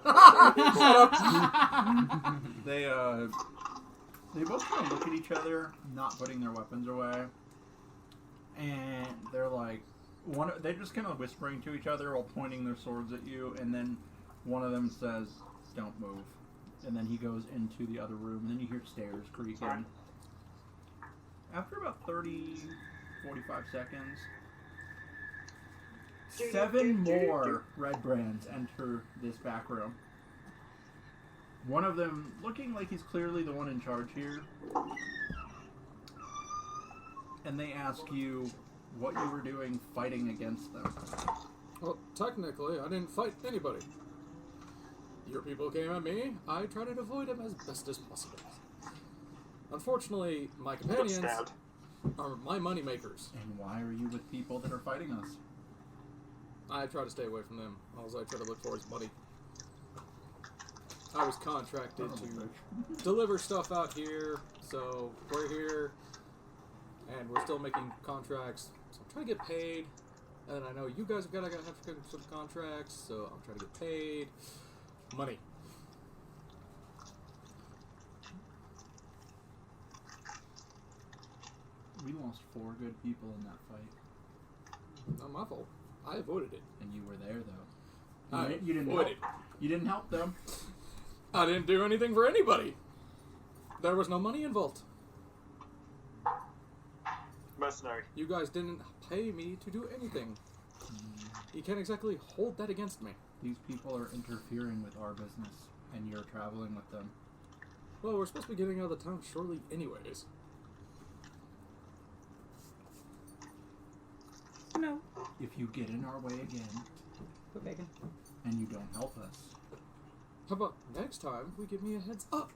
They both kind of look at each other, not putting their weapons away, and they're like, they're just kind of whispering to each other while pointing their swords at you, and then one of them says, "Don't move," and then he goes into the other room, and then you hear stairs creaking. Right. After about 45 seconds, 7 more red brands enter this back room. One of them looking like he's clearly the one in charge here. And they ask you what you were doing fighting against them. Well, technically, I didn't fight anybody. Your people came at me. I tried to avoid them as best as possible. Unfortunately, my Got companions stabbed. are my money makers. And why are you with people that are fighting us? I try to stay away from them. All I try to look for is money. I was contracted to deliver stuff out here, so we're here, and we're still making contracts. So I'm trying to get paid, and then I know you guys have to get some contracts, so I'm trying to get paid. Money. We lost 4 good people in that fight. Not my fault. I avoided it. And you were there, though. I You didn't avoided help. You didn't help them. I didn't do anything for anybody. There was no money involved. Mercenary. You guys didn't pay me to do anything. You can't exactly hold that against me. These people are interfering with our business, and you're traveling with them. Well, we're supposed to be getting out of the town shortly anyways. No. If you get in our way again, Put bacon. and you don't help us, How about next time we give me a heads up?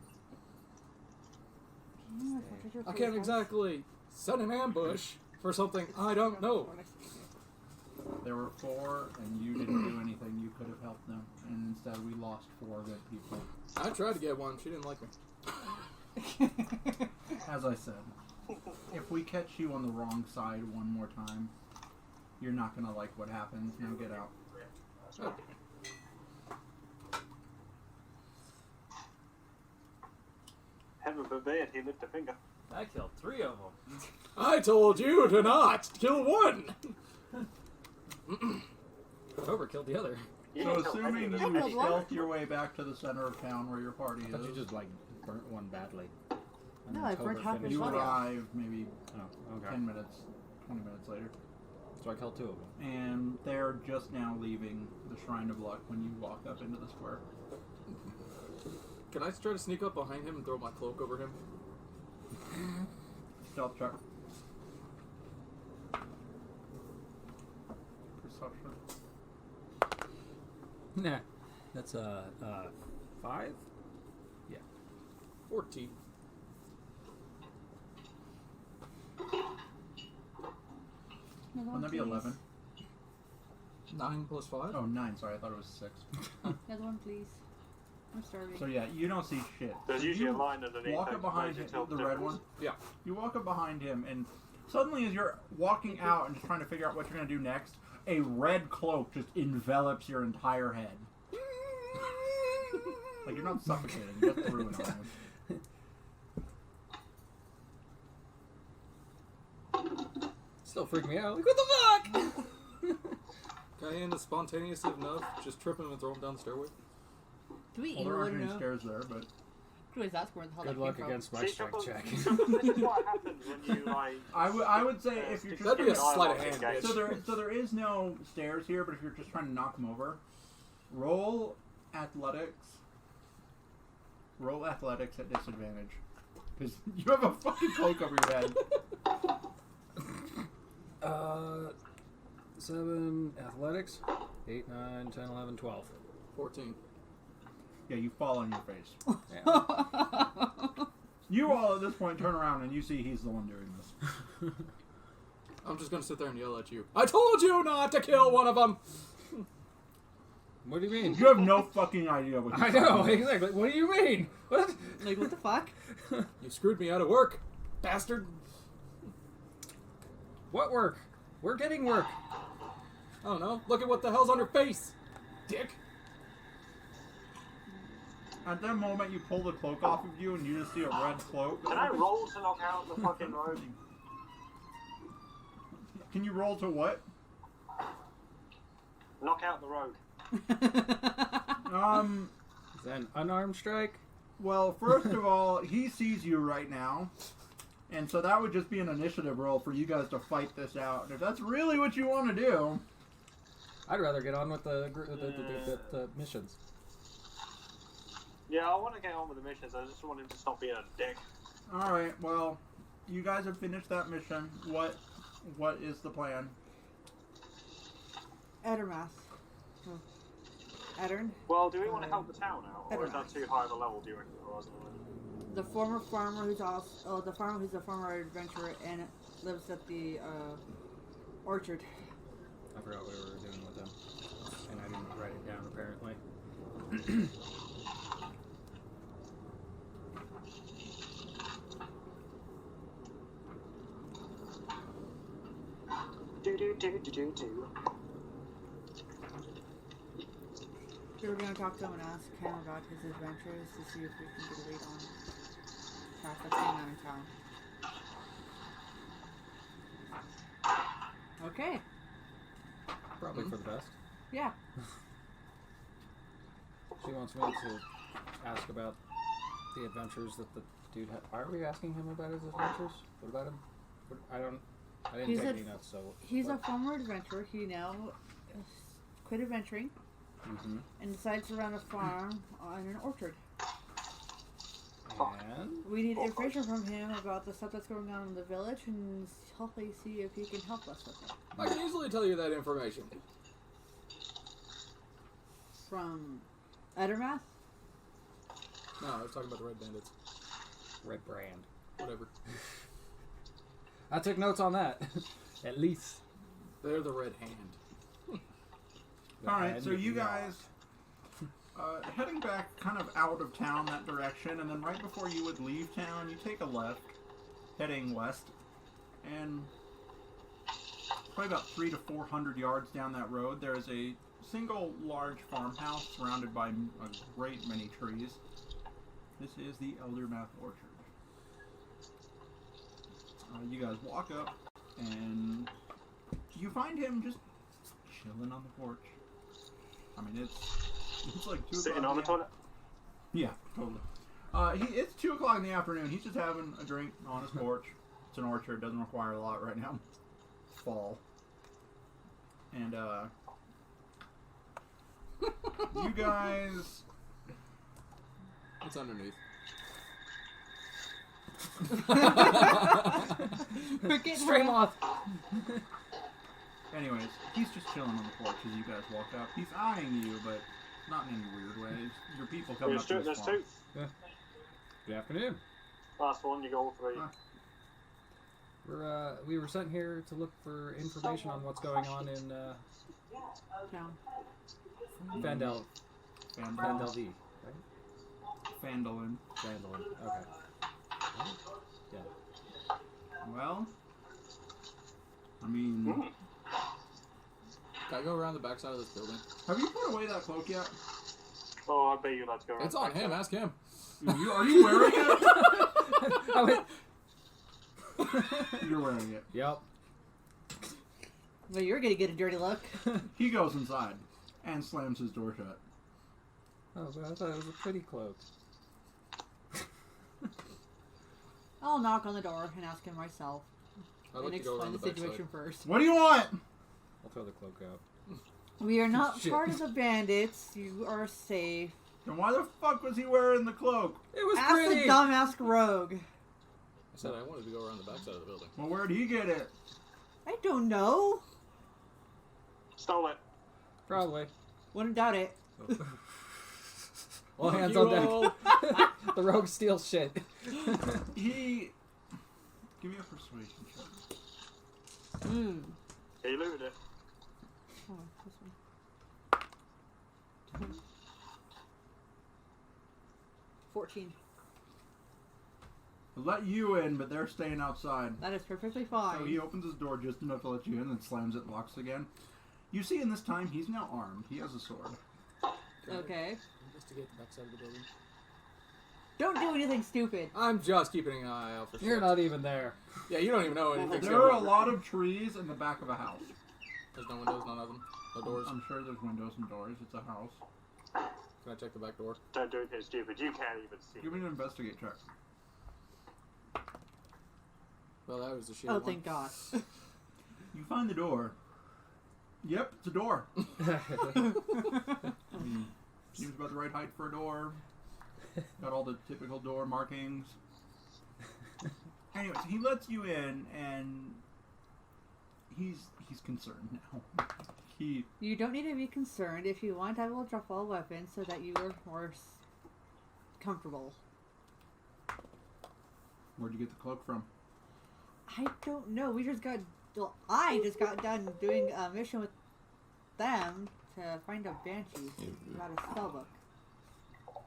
Mm, I can't exactly set an ambush for something I don't know. there were 4, and you didn't do anything. You could have helped them, and instead we lost 4 good people. I tried to get one. She didn't like me. As I said, if we catch you on the wrong side one more time, you're not gonna like what happens. Now get out. Oh. Heaven forbid he lift a finger. I killed 3 of them. I told you to not kill one. Over killed the other. You So didn't kill any assuming of you them. stealth your way back to the center of town where your party I thought you is, just like burnt one badly. And No, then I burnt Tober half his finished you body it. off. arrive maybe Oh, okay. 10 minutes, 20 minutes later. So I killed 2 of them. And they're just now leaving the Shrine of Luck when you walk up into the square. Can I try to sneak up behind him and throw my cloak over him? Stealth check. Perception. Nah. That's 5? 14. Wouldn't that be 11? 9 plus 5? Oh, 9. Sorry, I thought it was 6. Another one, please. I'm starving. So yeah, you don't see shit. There's So usually a you line underneath. walk that up behind explains him, it till the red one. Yeah. You walk up behind him, and suddenly, as you're walking out and just trying to figure out what you're gonna do next, a red cloak just envelops your entire head. Like you're not suffocating, you just threw it on him. Still freak me out. Like, what the fuck? Cayenne is spontaneous enough. Just trip him and throw him down the stairway. Do we Well, even there want aren't to any know? stairs there, but Anyways, that's where the hell Good that luck came from. against my See, strength Chuckles, check. this is what happens when you like. I would say if you're just That'd be a gonna- sleight of hand, bitch. so there is no stairs here, but if you're just trying to knock them over, roll athletics. Roll athletics at disadvantage, because you have a fucking cloak over your head. 7 athletics. 8, 9, 10, 11, 12. 14. Yeah, you fall on your face. Yeah. You all at this point turn around and you see he's the one doing this. I'm just gonna sit there and yell at you. I told you not to kill one of them! What do you mean? You have no fucking idea what I you're know, talking about. exactly. What do you mean? What? Like, what the fuck? You screwed me out of work, bastard! What work? We're getting work. I don't know. Look at what the hell's on your face, dick! At that moment, you pull the cloak off of you and you just see a red cloak. Can I roll to knock out the fucking road? Can you roll to what? Knock out the road. Is that an unarmed strike? Well, first of all, he sees you right now. And so that would just be an initiative roll for you guys to fight this out. And if that's really what you want to do... I'd rather get on with the missions. Yeah, I want to get on with the missions. I just want him to stop being a dick. Alright, well, you guys have finished that mission. What is the plan? Edermath. Oh. Edern. Well, do we want to help the town out, or is that Edermath. too high of a level? Do you reckon? Or is it- The former farmer who's also the farmer who's a former adventurer and lives at the orchard. I forgot what we were doing with them. And I didn't write it down, apparently. We were going to talk to him and ask him about his adventures to see if we can get a lead on traffic going on in town. Okay. Probably for the best. Yeah. She wants me to ask about the adventures that the dude had. Why are we asking him about his adventures? What about him? I didn't He's take a- any notes, so. He's what? a former adventurer. He now quit adventuring Mm-hmm. and decides to run a farm on an orchard. And We need information from him about the stuff that's going on in the village and hopefully see if he can help us with it. I can easily tell you that information. From Edermath? No, I was talking about the Red Bandits. Red Brand. Whatever. I took notes on that. At least. They're the Red Hand. Alright, so you guys heading back kind of out of town that direction, and then right before you would leave town, you take a left, heading west, and probably about 300 to 400 yards down that road, there is a single large farmhouse surrounded by a great many trees. This is the Eldermath Orchard. You guys walk up, and you find him just chilling on the porch. I mean, it's like 2 o'clock. Sitting on the toilet. Yeah, totally. It's 2 o'clock in the afternoon. He's just having a drink on his porch. It's an orchard. Doesn't require a lot right now. It's fall. And, you guys... What's underneath? We're getting Stray real. moth. Anyways, he's just chilling on the porch as you guys walk up. He's eyeing you, but not in any weird way. Your people coming up to There's his farm. two. Good afternoon. Last one, you go all three. Huh. We were sent here to look for information on what's going on in Town. Phandelver, right? Phandelver. Phandelver. Okay. Yeah. Well, I mean, Can I go around the backside of this building? have you put away that cloak yet? Oh, I bet you let's go around. It's on him. Ask him. Are you wearing it? I went, You're wearing it. yep. Well, you're gonna get a dirty look. He goes inside and slams his door shut. Oh, but I thought it was a pretty cloak. I'll knock on the door and ask him myself. I'd like And to go explain around the the backside. situation first. What do you want? I'll throw the cloak out. We are not Shit. part of the bandits. You are safe. Then why the fuck was he wearing the cloak? It was Ask pretty. the dumbass rogue. I said I wanted to go around the backside of the building. Well, where'd he get it? I don't know. Stole it. Probably. Wouldn't doubt it. All Fuck hands you on deck. all. The rogue steals shit. He... Give me a persuasion check. Hmm. He looted it. Oh, this one. 14. They'll let you in, but they're staying outside. That is perfectly fine. So he opens his door just enough to let you in and slams it and locks again. You see in this time, he's now armed. He has a sword. Okay. Investigate the backside of the building. Don't do anything stupid. I'm just keeping an eye out for shit. You're not even there. Yeah, you don't even know anything's There are going a on. lot of trees in the back of a house. There's no windows, none of them. No doors. I'm sure there's windows and doors. It's a house. Can I check the back door? Don't do anything stupid. You can't even see. Give me an investigate check. Well, that was a shitty Oh, one. thank God. You find the door. Yep, it's a door. Seems about the right height for a door. Got all the typical door markings. Anyways, he lets you in, and he's concerned now. You don't need to be concerned. If you want, I will drop all weapons so that you are more comfortable. Where'd you get the cloak from? I don't know. I just got done doing a mission with them to find a banshee. Got a spellbook.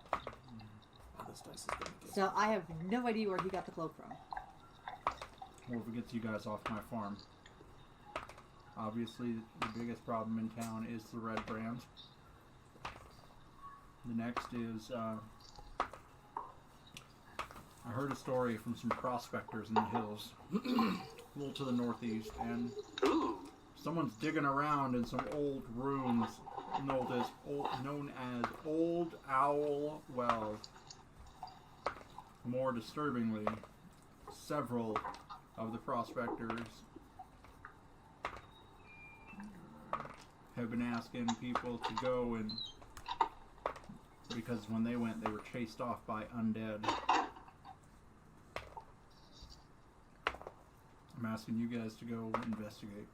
Oh, this dice is gonna get So I have no idea where he got the cloak from. Well, if it gets you guys off my farm. Obviously, the biggest problem in town is the red brand. The next is, I heard a story from some prospectors in the hills, a little to the northeast, and someone's digging around in some old ruins known as Old Owl Well. More disturbingly, several of the prospectors have been asking people to go, and because when they went, they were chased off by undead. I'm asking you guys to go investigate,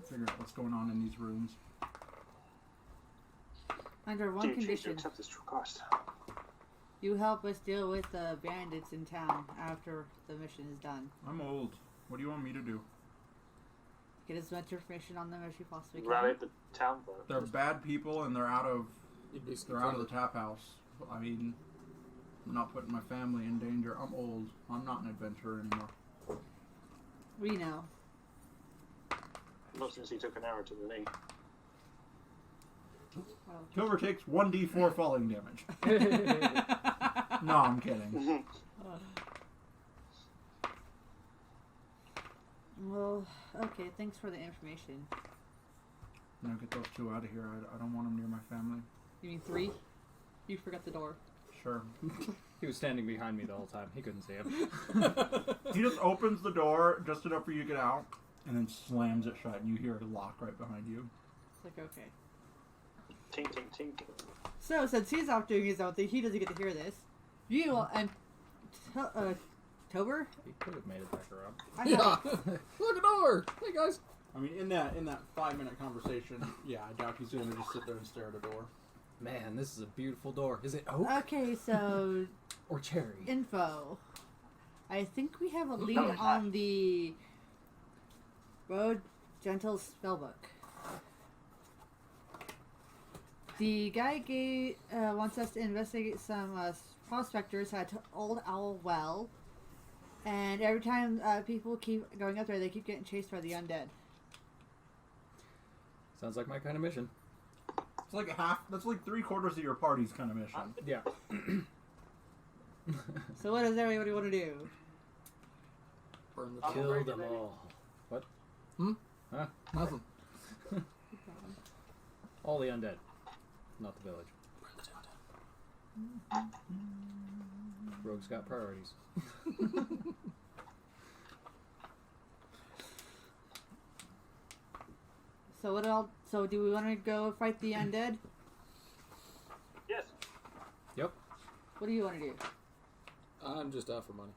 figure out what's going on in these rooms. Under one Do you choose to condition, accept this true cost? you help us deal with the bandits in town after the mission is done. I'm old. What do you want me to do? Get as much information on them as you possibly can. Rally the town vote. They're bad people, and they're out of You'd basically the tap house. I mean, I'm not putting my family in danger. I'm old. I'm not an adventurer anymore. We know. Not since he took an arrow to the knee. Silver takes 1d4 falling damage. No, I'm kidding. Well, okay, thanks for the information. Now get those two out of here. I don't want them near my family. You mean 3? You forgot the door. Sure. He was standing behind me the whole time. He couldn't see him. He just opens the door just enough for you to get out, and then slams it shut, and you hear it lock right behind you. It's like, okay. Tink, tink, tink. So, since he's off doing his own thing, he doesn't get to hear this. You and Tober? He could have made it back around. I Yeah. know. Look at door. Hey guys. I mean, in that 5-minute conversation, yeah, I doubt he's gonna just sit there and stare at a door. Man, this is a beautiful door. Is it oak Okay, so or cherry? info. I think we have a lead on the Road Gentle spellbook. The guy wants us to investigate some prospectors at Old Owl Well, and every time people keep going up there, they keep getting chased by the undead. Sounds like my kind of mission. It's like that's like 3/4 of your party's kind of mission. Yeah. So what does everybody want to do? Burn the I'm Kill ready, them baby. all. What? Huh? Nothing. All the undead. Not the village. Rogue's got priorities. So what else? So do we want to go fight the undead? Yes. Yep. What do you want to do? I'm just out for money.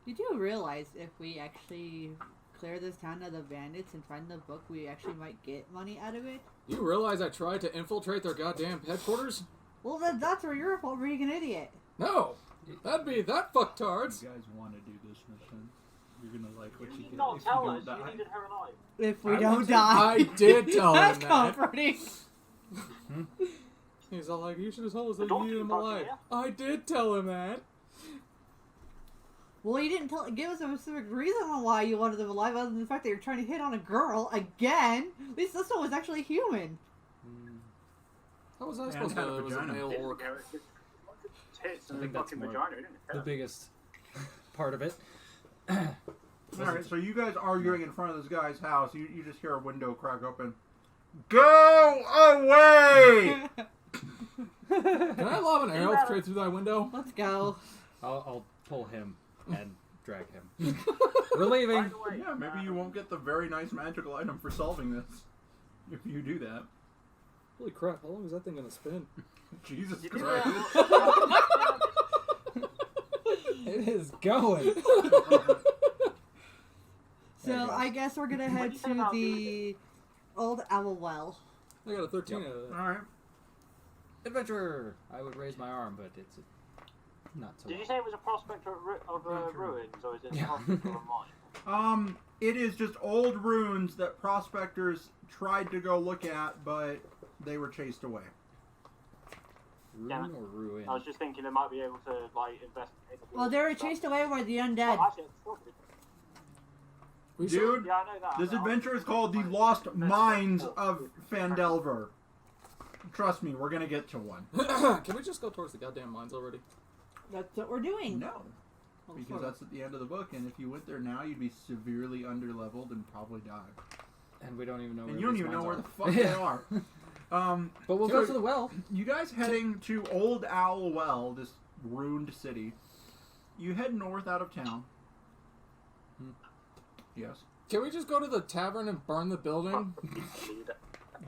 You do realize if we actually clear this town of the bandits and find the book, we actually might get money out of it? You realize I tried to infiltrate their goddamn headquarters? Well, that's where you're fault for being an idiot. No! That'd be that fucktards! You guys want to do this mission? You're gonna like what You you did get not if you tell don't us die. you needed her alive. If we I don't want to. die. I did tell him That's that. comforting. He's all like, you should have told us that you Don't needed you him fucking alive. hear? I did tell him that. Well, you didn't give us a specific reason on why you wanted them alive, other than the fact that you're trying to hit on a girl again. At least this one was actually human. How was I And supposed had to a know it was a vagina. male orc? Tits I and think a that's fucking more vagina, didn't it? The biggest part of it. Alright, so you guys arguing in front of this guy's house, you just hear a window crack open. Go away! Can I lob an arrow straight through that window? Let's go. I'll pull him and drag him. We're leaving. By the way, Yeah, maybe you won't get the very nice magical item for solving this. If you do that. Holy crap, how long is that thing gonna spin? Jesus You did Christ. It is going. So I guess we're gonna head to the Old Owl Well. I got a 13 out of that. Alright. Adventurer. I would raise my arm, but it's not so. Did you well. say it was a prospector of ruins, or is it a Yeah. prospector of mine? It is just old ruins that prospectors tried to go look at, but they were chased away. Ruin or ruin? I was just thinking they might be able to, like, investigate the Well, they were chased away by the undead. Oh, actually, it's still good. We Dude, Yeah, I know that. this but adventure is obviously called The my- Lost best Mines support of is- Phandelver. Trust me, we're gonna get to one. Can we just go towards the goddamn mines already? That's what we're doing. No, because that's at the end of the book, and if you went there now, you'd be severely underleveled and probably die. And we don't even know And where you don't these even know mines where are. the fuck they are. But we'll So- go to the well. You guys heading to Old Owl Well, this ruined city. You head north out of town. Yes. Can we just go to the tavern and burn the building?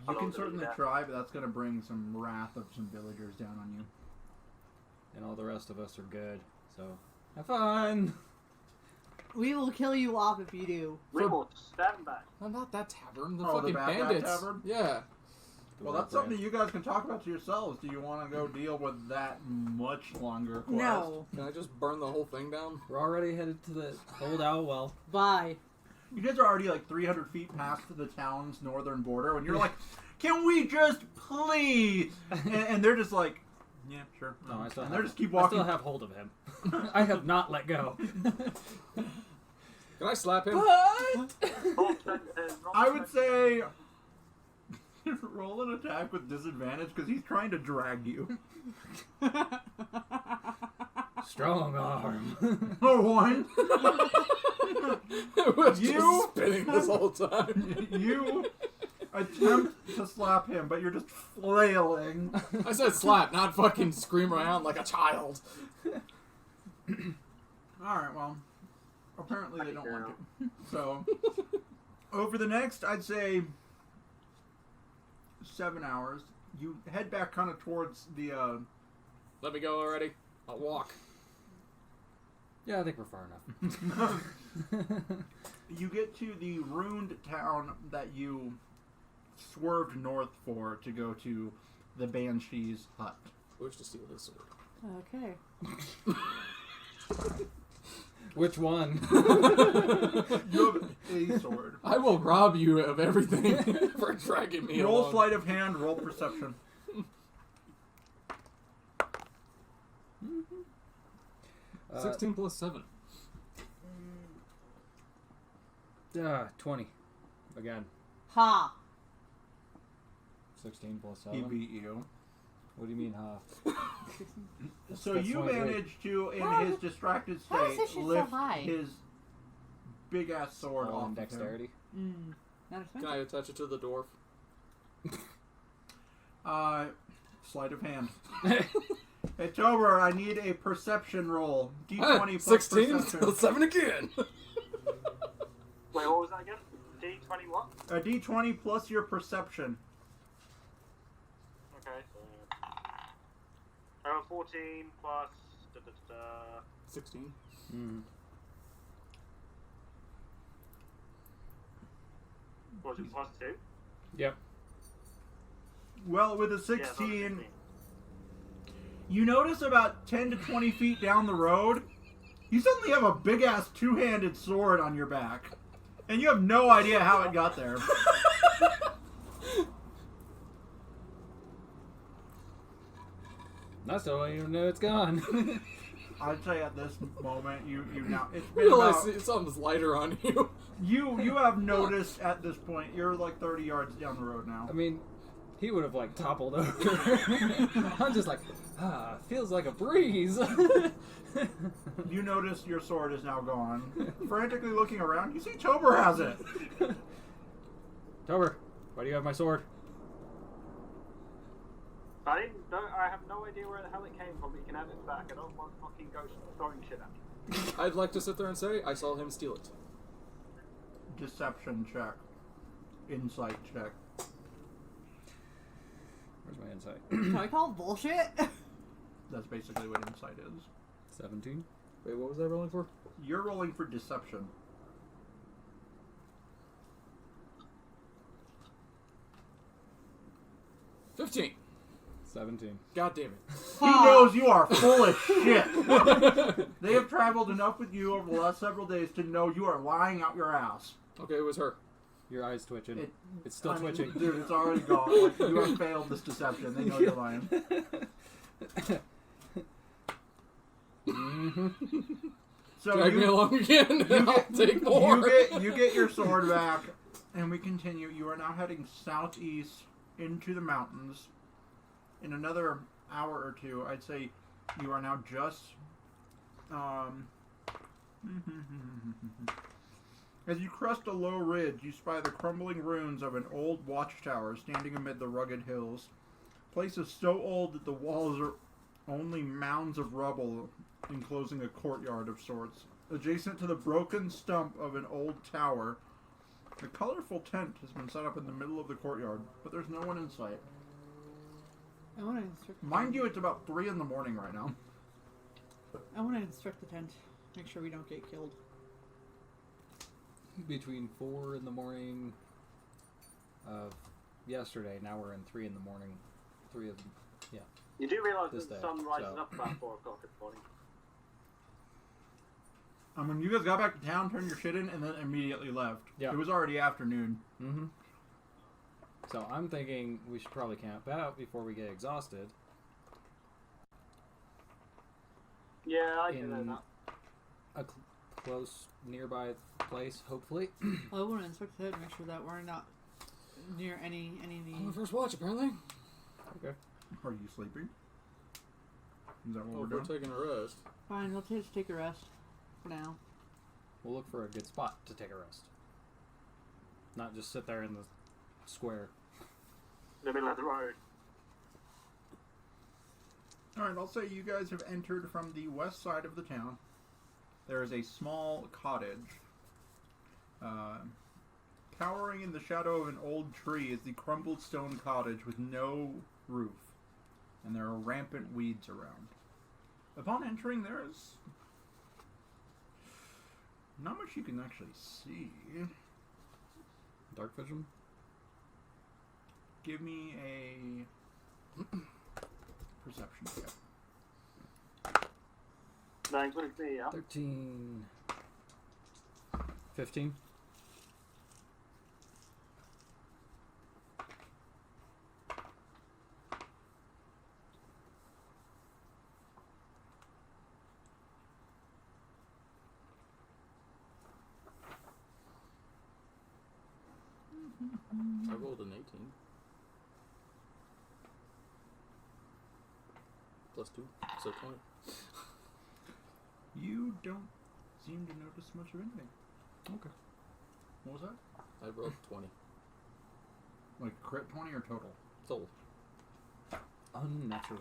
You can certainly try, but that's going to bring some wrath of some villagers down on you. And all the rest of us are good. So, have fun. We will kill you off if you do. We will stand back. No, not that tavern. The Oh, the fucking bad guy bandits. tavern? Yeah. Well, that's something you guys can talk about to yourselves. Do you want to go deal with that much longer quest? No. Can I just burn the whole thing down? We're already headed to the Old Owl Well. Bye. You guys are already like 300 feet past the town's northern border, and you're like, can we just please? And they're just like, yeah, sure. No, I still and have, they just keep I walking. still have hold of him. I have not let go. Can I slap him? I would say roll an attack with disadvantage because he's trying to drag you. Strong arm. Oh, one. It was You- just spinning this whole time. You attempt to slap him, but you're just flailing. I said slap, not fucking scream around like a child. Alright, well, apparently they don't want to. So, over the next, I'd say, 7 hours, you head back kind of towards the, Let me go already. I'll walk. Yeah, I think we're far enough. you get to the ruined town that you swerved north for to go to the Banshee's hut. Wish to steal his sword. Okay. Which one? You have a sword. I will rob you of everything for dragging me Roll along. sleight of hand, roll perception. 16 plus 7. 20. Again. Ha. 16 plus He 7. beat you. What do you mean, huh? So That's you 23. managed to, in How- his distracted how is state, this shit so lift high? his big ass sword All off in of him. dexterity. Not Can I attach it to the dwarf? Sleight of hand. Hey, Tober, I need a perception roll. D20 plus 16 perception. plus 7 again. Wait, what was that again? D20 what? A D20 plus your perception. Okay, so 14 plus 16. Mm. was it plus 2? Yep. Well, with a Yeah, so 16, you notice about 10 to 20 feet down the road, you suddenly have a big ass two-handed sword on your back. And you have no idea how it got there. I still don't even know it's gone. I'd say at this moment, you now it's I been realize about, something's lighter on you. you have noticed at this point you're like 30 yards down the road now. I mean, he would have like toppled over. I'm just like, feels like a breeze. You notice your sword is now gone. Frantically looking around, you see Tober has it. Tober, why do you have my sword? I have no idea where the hell it came from, but you can have it back. I don't want fucking ghosts throwing shit at me. I'd like to sit there and say I saw him steal it. Deception check. Insight check. Where's my insight? Can we call bullshit? That's basically what insight is. 17. Wait, what was I rolling for? You're rolling for deception. — 15. 17. God damn it. He knows you are full of shit. They have traveled enough with you over the last several days to know you are lying out your ass. Okay, it was her. Your eye's twitching. It- It's still I mean, twitching. dude, it's already gone. Like, you have failed this deception. They know you're lying. So Drag me along again, and I'll take more. You get your sword back, and we continue. You are now heading southeast into the mountains. In another hour or two, I'd say you are now just as you crest a low ridge, you spy the crumbling ruins of an old watchtower standing amid the rugged hills. Places so old that the walls are only mounds of rubble enclosing a courtyard of sorts. Adjacent to the broken stump of an old tower, a colorful tent has been set up in the middle of the courtyard, but there's no one in sight. I want to instruct. Mind you, it's about 3 in the morning right now. I want to instruct the tent. Make sure we don't get killed. Between 4 in the morning of yesterday, now we're in 3 in the morning. 3 of them. Yeah. You do realise This that the day, sun rises so. up about 4 o'clock in the morning. I mean, you guys got back to town, turned your shit in, and then immediately left. Yeah. It was already afternoon. Mm-hmm. So I'm thinking we should probably camp out before we get exhausted. Yeah, I can know In that. a close nearby place, hopefully. I want to inspect the tent and make sure that we're not near any On the first watch, apparently. Okay. Are you sleeping? Is that what Oh, we're if doing? we're taking a rest. Fine, let's just take a rest for now. We'll look for a good spot to take a rest. Not just sit there in the square. In the middle of the road. Alright, I'll say you guys have entered from the west side of the town. There is a small cottage. Cowering in the shadow of an old tree is the crumbled stone cottage with no roof. And there are rampant weeds around. Upon entering, there is not much you can actually see. Dark vision? Give me a perception check. That includes me, yeah? 13. 15. I rolled an 18. Plus 2, so 20. You don't seem to notice much of anything. Okay. What was that? I rolled 20. Like crit 20 or total? Sold. Unnatural.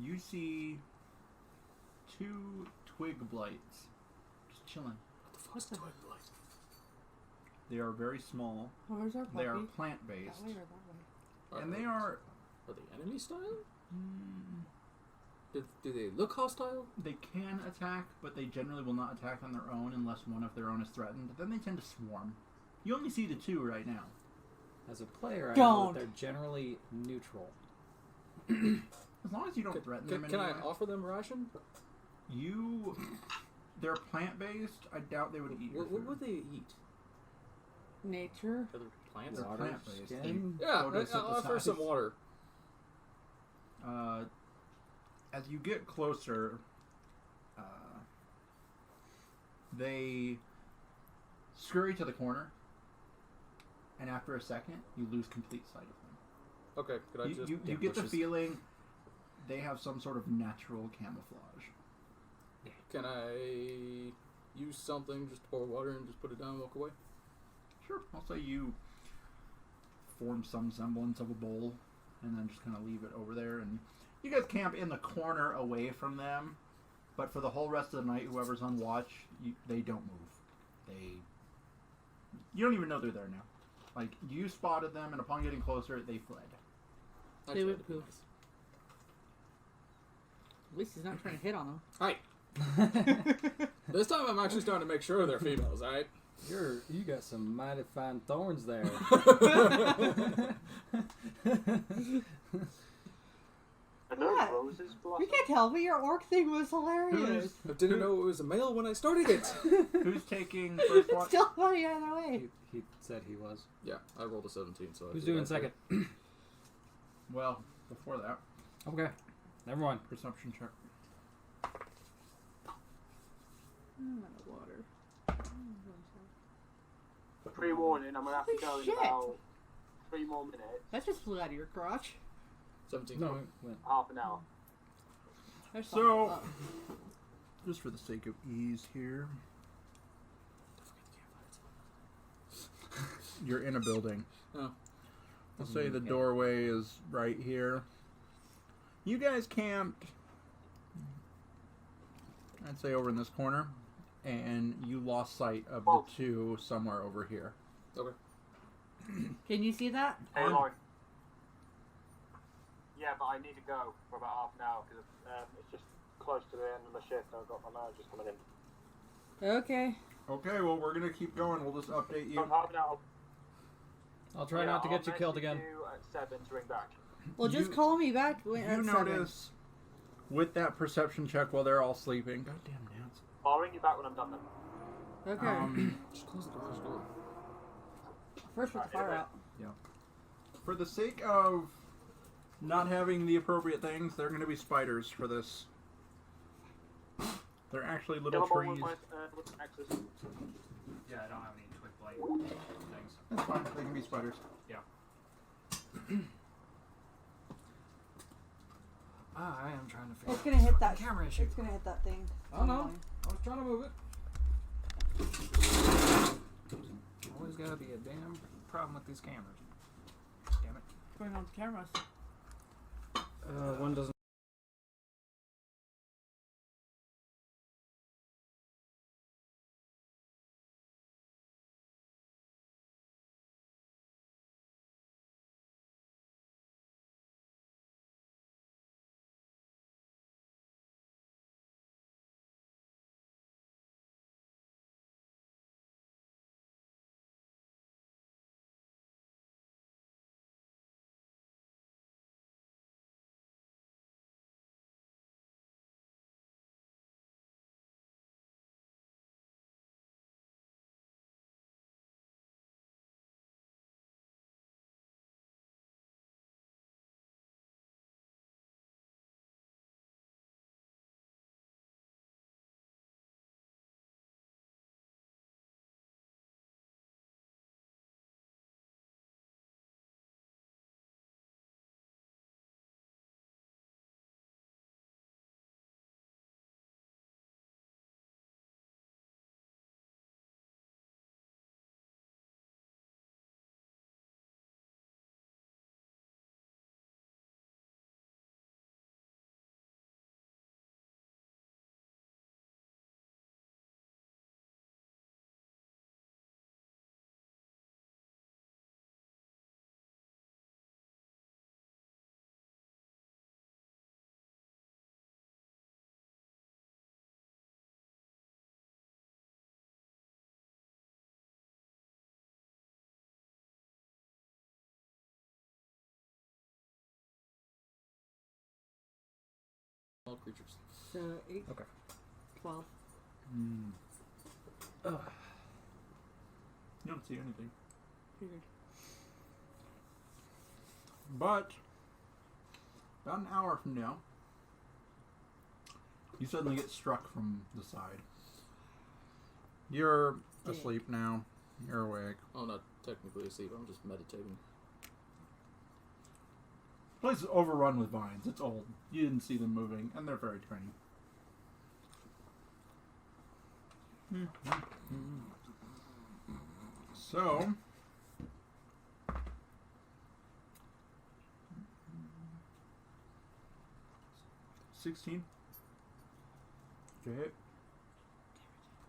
You see 2 twig blights just chilling. What the fuck's twig blight? They are very small. Where's our puppy? They are plant-based. That way or that way? And they are... Are they enemy style? Mm, Do they look hostile? they can attack, but they generally will not attack on their own unless one of their own is threatened. Then they tend to swarm. You only see the 2 right now. As a player, I know Don't. that they're generally neutral. As long as you don't threaten them in Can any I way. offer them ration? They're plant-based. I doubt they would eat your What food. would they eat? Nature. Other plants? They're Water, plant-based. skin. Yeah, I'll offer Photosynthesize. some water. As you get closer, they scurry to the corner, and after a second, you lose complete sight of them. Okay, could I just... You get the feeling they have some sort of natural camouflage. Can I use something just to pour water and just put it down and walk away? Sure, I'll say you form some semblance of a bowl, and then just kind of leave it over there, and you guys camp in the corner away from them, but for the whole rest of the night, whoever's on watch, they don't move. You don't even know they're there now. Like, you spotted them, and upon getting closer, they fled. They would Actually, poof. At least he's not trying to hit on them. Alright, this time I'm actually starting to make sure they're females, alright? You got some mighty fine thorns there. And those What? roses blossom. You can't tell me your orc thing was hilarious. I didn't know it was a male when I started it. Who's taking first watch? Still funny either way. he said he was. Yeah, I rolled a 17, so... I Who's feel doing bad. second? Well, before that, Okay. Never mind. perception check. I'm out of water. Pre-warning, I'm gonna have to Holy go in shit. about 3 more minutes. That just flew out of your crotch. 17. No, it went. Half an hour. There's So- something up. Just for the sake of ease here, you're in a building. Oh. Let's say the doorway is right here. You guys camped, I'd say, over in this corner, and you lost sight of the two somewhere over here. Okay. Can you see that? Hey, Lauren. Yeah, but I need to go for about half an hour because it's just close to the end of my shift. I've got my managers coming in. Okay. Okay, well, we're going to keep going. We'll just update you. Half an hour. I'll try not to get you killed again. You at 7 to ring back. Well, just You- call me back when You at 7. notice with that perception check while they're all sleeping. Goddamn Nance. I'll ring you back when I'm done then. Okay. Just close the garage door. First, put the fire out. For the sake of not having the appropriate things, they're going to be spiders for this. They're actually little Kill 'em all trees. with axes. Yeah, I don't have any twig blade things. That's fine. They can be spiders. Yeah. I am trying to figure It's gonna hit that camera issue. It's gonna hit that thing. Oh no. I was trying to move it. Always gotta be a damn problem with these cameras. Damn it. What's going on with the cameras? One doesn't. All creatures. So 8. Okay. 12. You don't see anything. Figured. But about an hour from now, you suddenly get struck from the side. You're asleep now. You're awake. Oh, not technically asleep. I'm just meditating. The place is overrun with vines. It's old. You didn't see them moving, and they're very tiny. So, $16. Hit.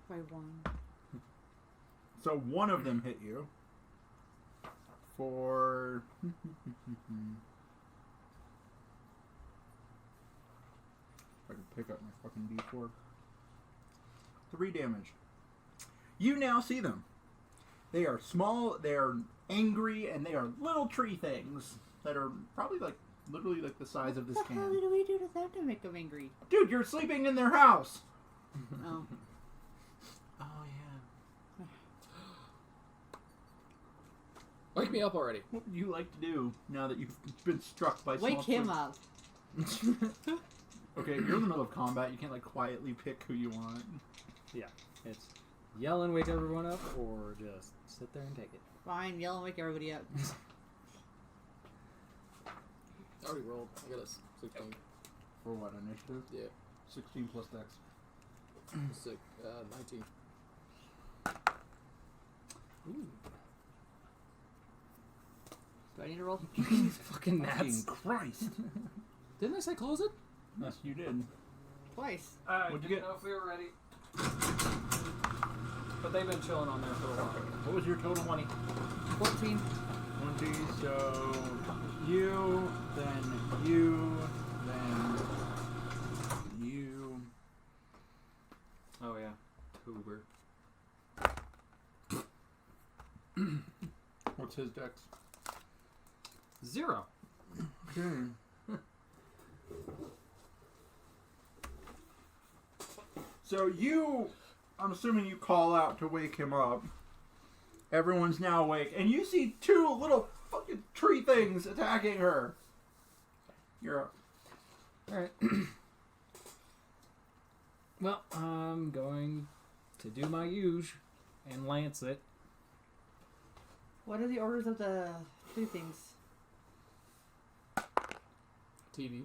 By 1. So one of them hit you for if I can pick up my fucking D4. 3 damage. You now see them. They are small, they are angry, and they are little tree things that are probably like literally like the size of this What the hell can. did we do to them to make them angry? Dude, you're sleeping in their house. Oh. Oh yeah. Wake me up already. What would you like to do now that you've been struck by Wake small him twigs? up. Okay, you're in the middle of combat. You can't like quietly pick who you want. Yeah, it's yell and wake everyone up, or just sit there and take it. Fine, yell and wake everybody up. I already rolled. I got a 16. For what, initiative? Yeah. 16 plus dex. 19. Ooh. Do I need to roll? Fucking gnats. Christ. Didn't I say close it? Yes, you did. Twice. What'd Didn't you get? know if we were ready. But they've been chilling on there for a while. What was your total money? 14. 20, so you, then you, then you. Oh yeah, Tuber. What's his dex? 0. Okay. So you, I'm assuming you call out to wake him up. Everyone's now awake, and you see 2 little fucking tree things attacking her. You're up. Alright. Well, I'm going to do my usual and lance it. What are the orders of the 3 things? TV.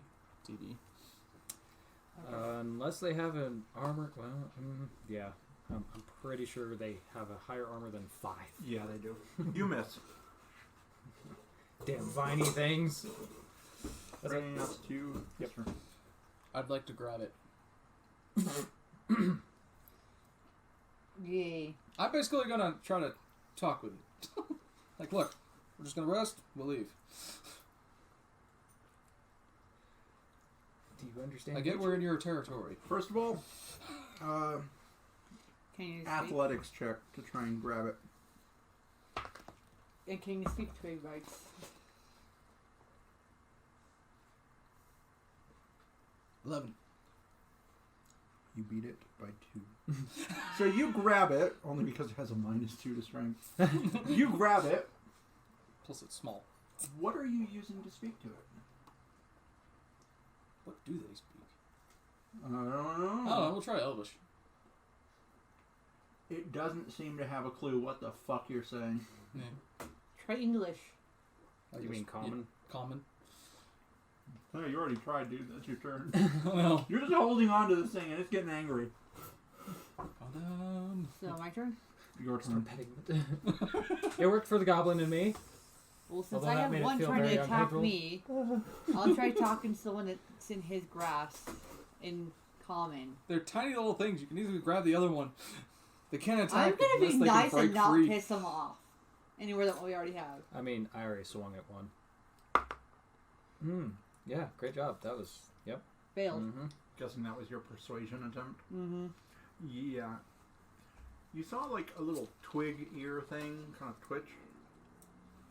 Unless they have an armor. Well, yeah. I'm pretty sure they have a higher armor than 5. Yeah, they do. You miss. Damn viney things. That's it. Bringing us to... Yep. I'd like to grab it. Yay. I'm basically gonna try to talk with it. Like, look, we're just gonna rest. We'll leave. Do you understand? I get we're in your territory. First of all, Can you speak? athletics check to try and grab it. And can you speak to a rights? $11. You beat it by 2. So you grab it, only because it has a -2 to strength. You grab it. Plus it's small. What are you using to speak to it? What do they speak? I don't know. I don't know. We'll try Elvish. It doesn't seem to have a clue what the fuck you're saying. Yeah. Try English. You mean common? Yeah, common. No, you already tried, dude. That's your turn. Well. You're just holding on to this thing, and it's getting angry. So my turn? Your turn. It worked for the goblin and me. Well, since Although I that have made it one feel trying very to attack uncomfortable. me, I'll try talking to the one that's in his grasp in common. They're tiny little things. You can easily grab the other one. They can't attack I'm gonna be unless they nice can break and not free. piss him off. Anywhere that we already have. I mean, I already swung at one. Yeah, great job. That was, yep. Failed. Mm-hmm. Guessing that was your persuasion attempt? Mm-hmm. Yeah. You saw, like, a little twig ear thing kind of twitch.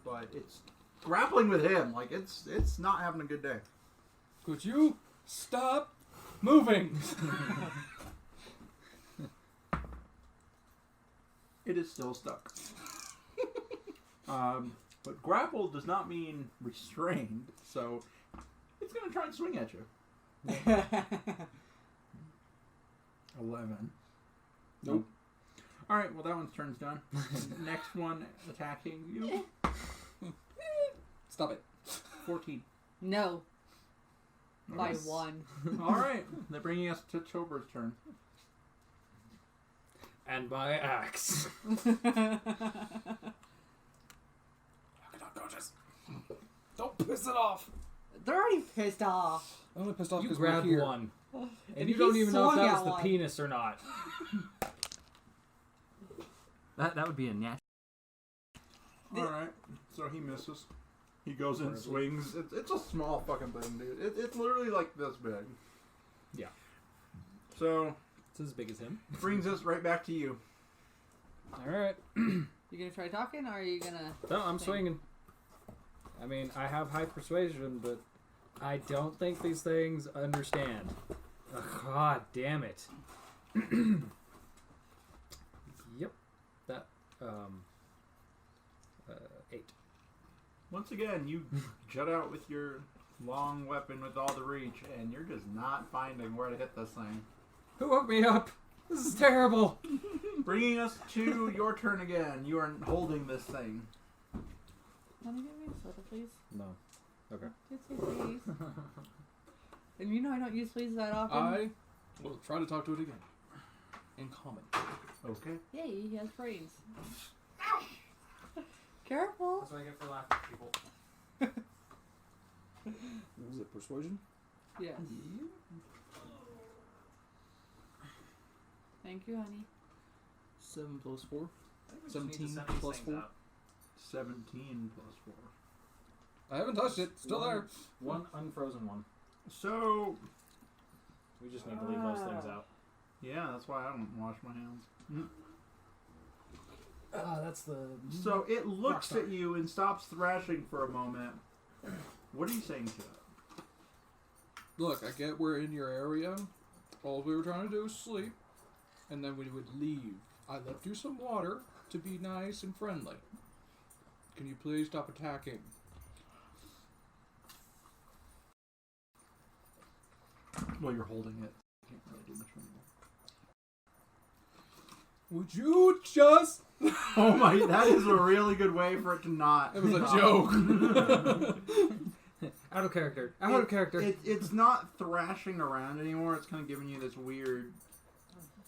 But it's grappling with him. Like, it's not having a good day. Could you stop moving? It is still stuck. But grapple does not mean restrained, so it's going to try and swing at you. 11. Nope. Alright, well that one's turn's done. Next one attacking you. Stop it. 14. No. By Yes. 1. Alright, they're bringing us to Chober's turn. And my axe. Don't piss it off. They're already pissed off. I'm only pissed off You because we're grabbed here. one. And And you he don't even know if swung that at was the one. penis or not. That would be a natural. Alright, so he misses. He goes and swings. It's a small fucking thing, dude. It's literally like this big. Yeah. So, It's as big as him. brings us right back to you. Alright. You gonna try talking, or are you gonna... No, I'm swinging. I mean, I have high persuasion, but I don't think these things understand. Ugh, God damn it. Yep. That, 8. Once again, you jut out with your long weapon with all the reach, and you're just not finding where to hit this thing. Who woke me up? This is terrible. Bringing us to your turn again. You are holding this thing. Want to get me a soda, please? No. Okay. Just say please. And you know I don't use please that often. I will try to talk to it again. In common. Okay. Yay, he has brains. Careful. That's what I get for laughing at people. Was it persuasion? Yes. Thank you, honey. 7 plus 4. I think we just need to 17 send these plus things 4. out. 17 plus 4. I haven't touched it. Still there. One unfrozen one. So, We just need to leave those things out. yeah, that's why I don't wash my hands. That's the... So it looks Rockstar. at you and stops thrashing for a moment. What are you saying to it? Look, I get we're in your area. All we were trying to do is sleep. And then we would leave. I left you some water to be nice and friendly. Can you please stop attacking? Well, you're holding it. Can't really do much anymore. Would you just... Oh my, that is a really good way for it to not. It was a joke. Out of character. Out of character. It's not thrashing around anymore. It's kind of giving you this weird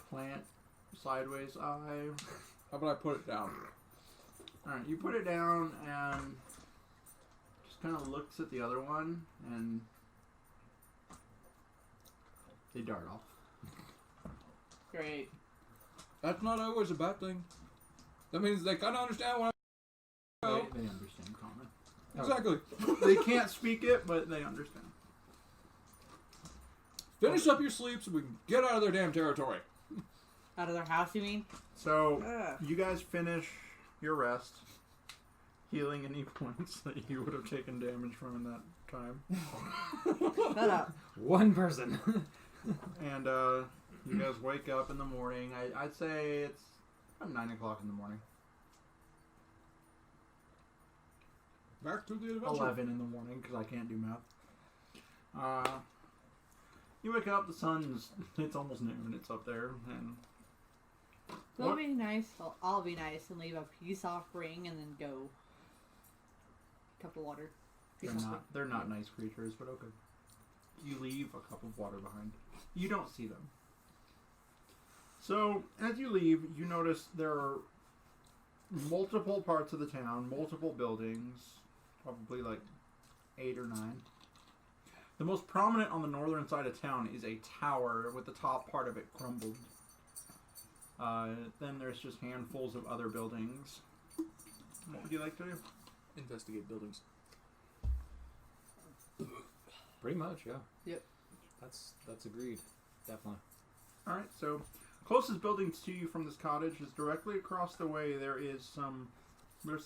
plant sideways eye. How about I put it down? Alright, you put it down and just kind of looks at the other one and they dart off. Great. That's not always a bad thing. That means they kind of understand what They, I'm... they understand common. Exactly. They can't speak it, but they understand. Finish up your sleep so we can get out of their damn territory. Out of their house, you mean? So, Ugh. you guys finish your rest, healing any points that you would have taken damage from in that time. Shut up. One person. And you guys wake up in the morning. I'd say it's about 9 o'clock in the morning. Back to the adventure. 11 in the morning, because I can't do math. You wake up, the sun's, it's almost noon, it's up there, and... We'll What? be nice. I'll be nice and leave a peace offering and then go. Cup of water. Peace offering. They're not nice creatures, but okay. You leave a cup of water behind. You don't see them. So, as you leave, you notice there are multiple parts of the town, multiple buildings, probably like 8 or 9. The most prominent on the northern side of town is a tower with the top part of it crumbled. Then there's just handfuls of other buildings. What would you like to do? Investigate buildings. Pretty much, yeah. Yep. That's agreed. Definitely. Alright, so closest buildings to you from this cottage is directly across the way. There's some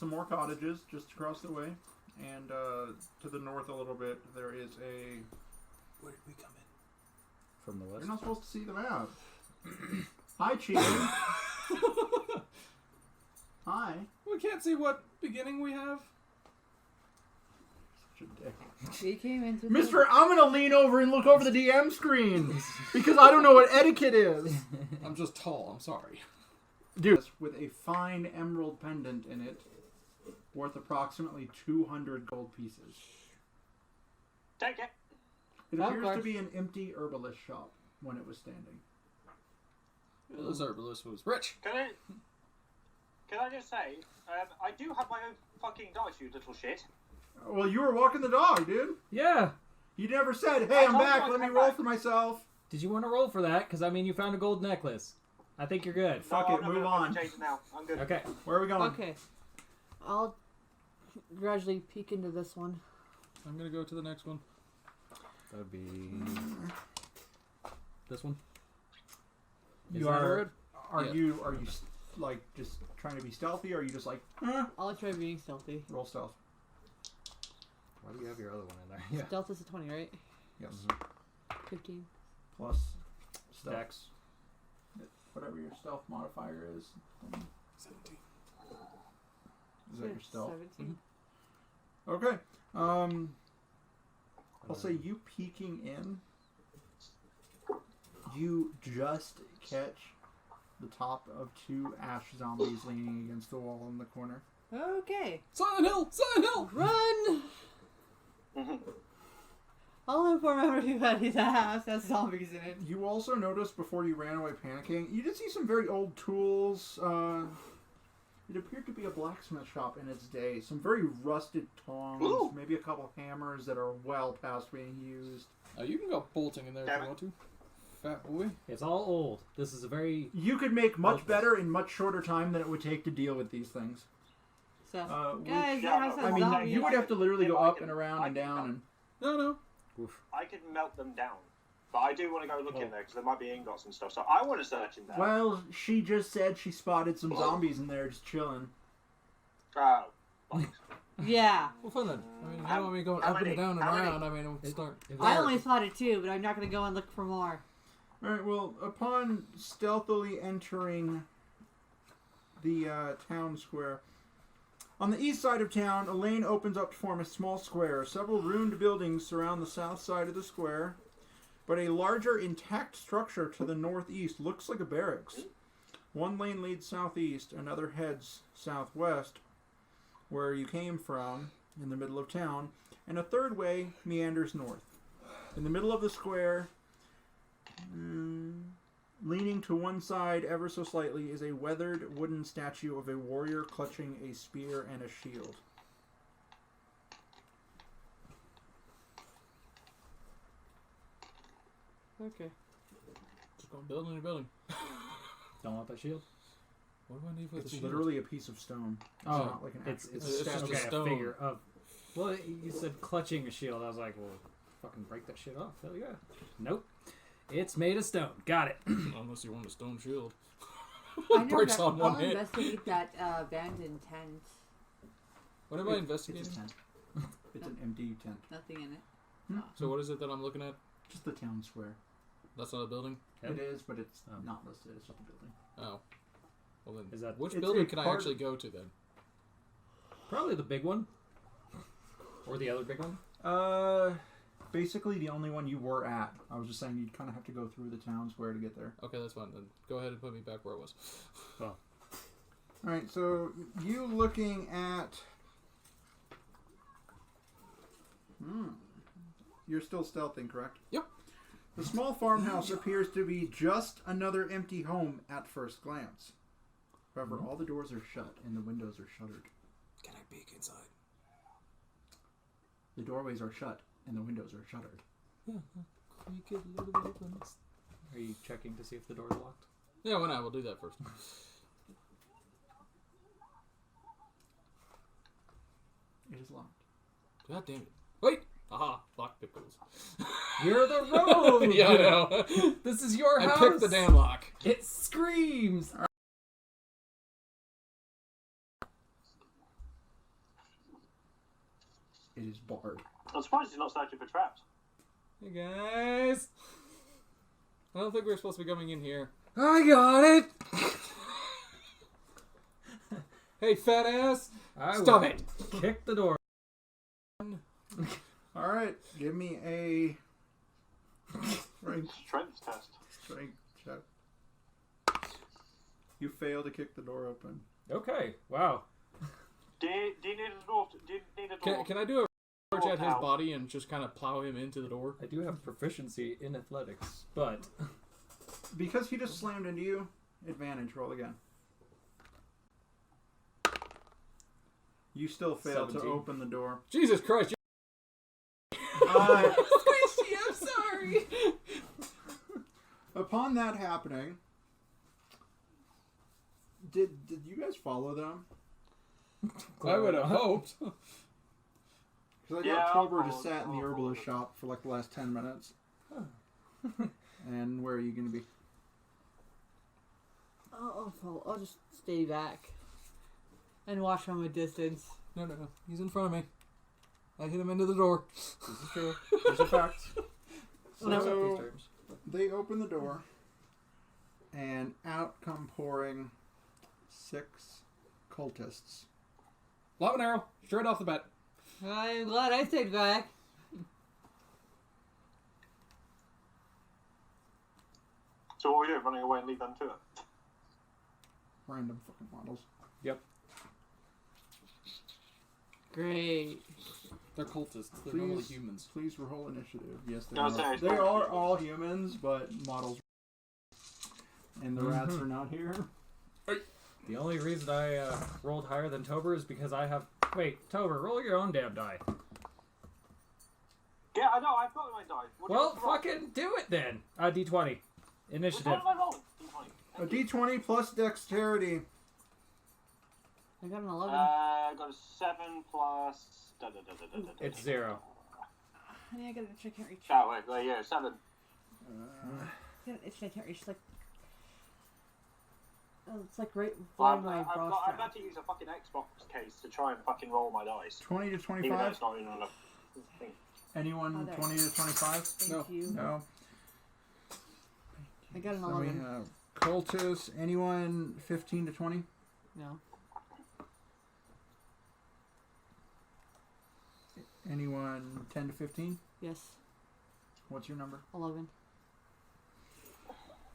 more cottages just across the way. And to the north a little bit, there is a... Where did we come in? From the west. You're not supposed to see the map. Hi, Chief. Hi. We can't see what beginning we have. Such a dick. We came into Mister, I'm going to lean over and look over the DM screen. Because I don't know what etiquette is. I'm just tall. I'm sorry. Dude, with a fine emerald pendant in it, worth approximately 200 gold pieces. Take it. It Of appears to course. be an empty herbalist shop when it was standing. This herbalist was rich. Can I just say, I do have my own fucking dice, you little shit. Well, you were walking the dog, dude. Yeah. You never said, hey, I I'm told you back, I'd let me come roll back. for myself. Did you want to roll for that? Because, I mean, you found a gold necklace. I think you're good. Fuck No, it, I'm not move gonna on. fucking change it now. I'm good. Okay. Where are we going? Okay. I'll gradually peek into this one. I'm gonna go to the next one. That would be... this one? Is You that a are, road? are Yeah. you, like, just trying to be stealthy, or are you just like, I'll try being stealthy. roll stealth? Why do you have your other one in there? Yeah. Stealth is a 20, right? Yes. 15. Plus stealth. Dex. Whatever your stealth modifier is. 17. Is that your stealth? 17. Okay. I'll say you peeking in, you just catch the top of 2 ash zombies leaning against the wall in the corner. Okay. Silent Hill! Silent Hill! Run! I'll inform everybody that house has zombies in it. You also noticed before you ran away panicking, you did see some very old tools. It appeared to be a blacksmith shop in its day. Some very rusted tongs, Ooh. maybe a couple hammers that are well past being used. Oh, you can go bolting in there if Damn you it. want to. Fat boy. It's all old. This is a very... You could make much better in much shorter time than it would take to deal with these things. So, Which- guys, yeah, that house no, has I mean, zombies. you would have to literally go If I up can- and around I and can down. help. And No. I could melt them down. But I do want to go look Oh. in there because there might be ingots and stuff. So I want to search in there. well, she just said she spotted some zombies in there just chilling. Oh. Yeah. Well, fun then. I mean, you How- don't want me going how up and many- down and how many- around. I mean, we'll start. I only spotted 2, but I'm not going to go and look for more. Alright, well, upon stealthily entering the town square, on the east side of town, a lane opens up to form a small square. Several ruined buildings surround the south side of the square, but a larger intact structure to the northeast looks like a barracks. One lane leads southeast, another heads southwest, where you came from, in the middle of town, and a third way meanders north. In the middle of the square, leaning to one side ever so slightly, is a weathered wooden statue of a warrior clutching a spear and a shield. Okay. Just go building and building. Don't want that shield? What do I need for It's the shield? literally a piece of stone. It's Oh, not like an It's actual... It's just okay, a stone. figure of... Well, you said clutching a shield. I was like, well, fucking break that shit off. Hell yeah. Nope. It's made of stone. Got it. Unless you want a stone shield. I never Breaks got- on one I'll hit. investigate that abandoned tent. What am I It's investigating? a tent. It's an empty tent. Nothing in it. So what is it that I'm looking at? Just the town square. That's not a building? Yep. It is, but it's Oh. not listed. It's just a building. Oh. Well then, Is that- which It's building a can I part- actually go to then? Probably the big one. Or the other big one. Basically the only one you were at. I was just saying you'd kind of have to go through the town square to get there. Okay, that's fine. Then go ahead and put me back where I was. Alright, so you looking at... You're still stealthing, correct? Yep. The small farmhouse appears to be just another empty home at first glance. However, all the doors are shut and the windows are shuttered. Can I peek inside? The doorways are shut and the windows are shuttered. Creak it a little bit open. Are you checking to see if the door's locked? Yeah, why not? We'll do that first. It is locked. God damn it. Wait! Aha! Lock pickles. You're the rogue! Yeah, I know. This is your I house! picked the damn lock. It screams! It is barred. I'm surprised he's not searching for traps. Hey guys! I don't think we were supposed to be coming in here. I got it! Hey, fat ass! I Stop will it! Kick the door. Alright, give me a strength Strength test. check. You fail to kick the door open. Okay, wow. Do you need a door? Do you need a door? Can I do a charge at his Ow. body and just kind of plow him into the door? I do have proficiency in athletics, but Because he just slammed into you, advantage, roll again. You still fail to 17. open the door. Jesus Christ! Squishy, I'm sorry. Upon that happening, did you guys follow them? I would have hoped. Because I Yeah, know October I'll just follow- sat in the I'll herbalist follow. shop for like the last 10 minutes. And where are you going to be? I'll just stay back and watch from a distance. No. He's in front of me. I hit him into the door. This is true. These are facts. So Accept these terms. they open the door, and out come pouring 6 cultists. Lob an arrow. Straight off the bat. I'm glad I stayed back. So what we do? Running away and leave them to it? random fucking models. Yep. Great. They're cultists. They're normally humans. Please roll initiative. Yes, they No, are. sorry, They sorry. are all humans, but models. And the rats are not here. The only reason I rolled higher than Tober is because I have... Wait, Tober, roll your own damn die. Yeah, I know. I've got my dice. What do you Well, want to roll? fucking do it then. D20. Which Initiative. one am I rolling? D20. A D20 plus dexterity. I got an 11. I got a 7 plus. Da, da, da, da, da, da, da, It's da. 0. I gotta check. I can't reach. Oh, wait, yeah, 7. I can't reach. Like, oh, it's like right I've, below my I've, bra got, I've strap. had to use a fucking Xbox case to try and fucking roll my dice. 20 to Even though 25? it's not even on a thing. Anyone Oh, there. 20 to 25? Thank you. No. I got an Then we 11. have cultists. Anyone 15 to 20? No. Anyone 10 to 15? Yes. What's your number? 11.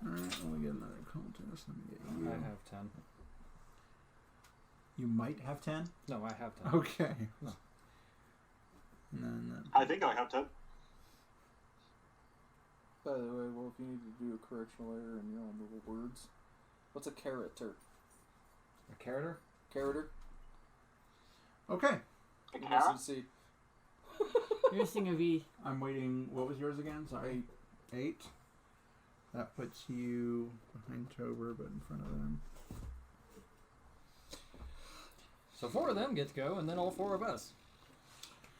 Alright, let me get another cultist. Let me get you. I have 10. You might have 10? No, I have 10. Okay. No. And then I think I have 10. By the way, well, if you need to do a correctional error in your own little words, what's a character? A character? Character? okay. A You carrot? must see. You're missing a V. I'm waiting. What was yours again? Sorry. 8. That puts you behind Tober, but in front of them. So 4 of them get to go, and then all 4 of us.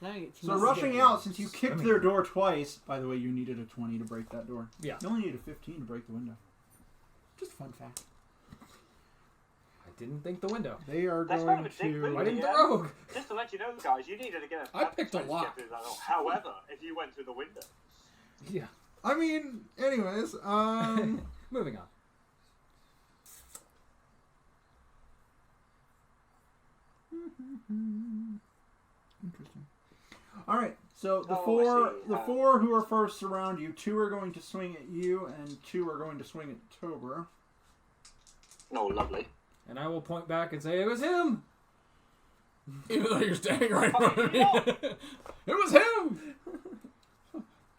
Now I get two So misses. rushing out, since you kicked their door twice. By the way, you needed a 20 to break that door. Yeah. You only needed a 15 to break the window. Just a fun fact. I didn't think the window. They are That's going kind of a dick to. move. Why didn't the Yeah. rogue? Just to let you know, guys, you needed to get a. I picked a to lock. get through that door. However, if you went through the window. Yeah. I mean, anyways, Moving on. Interesting. All right, so the Oh, I four, see. the 4 who are first surround you. 2 are going to swing at you, and 2 are going to swing at Tober. Oh, lovely. And I will point back and say, it was him! Even though you're standing right in front of me. Fucking It was him!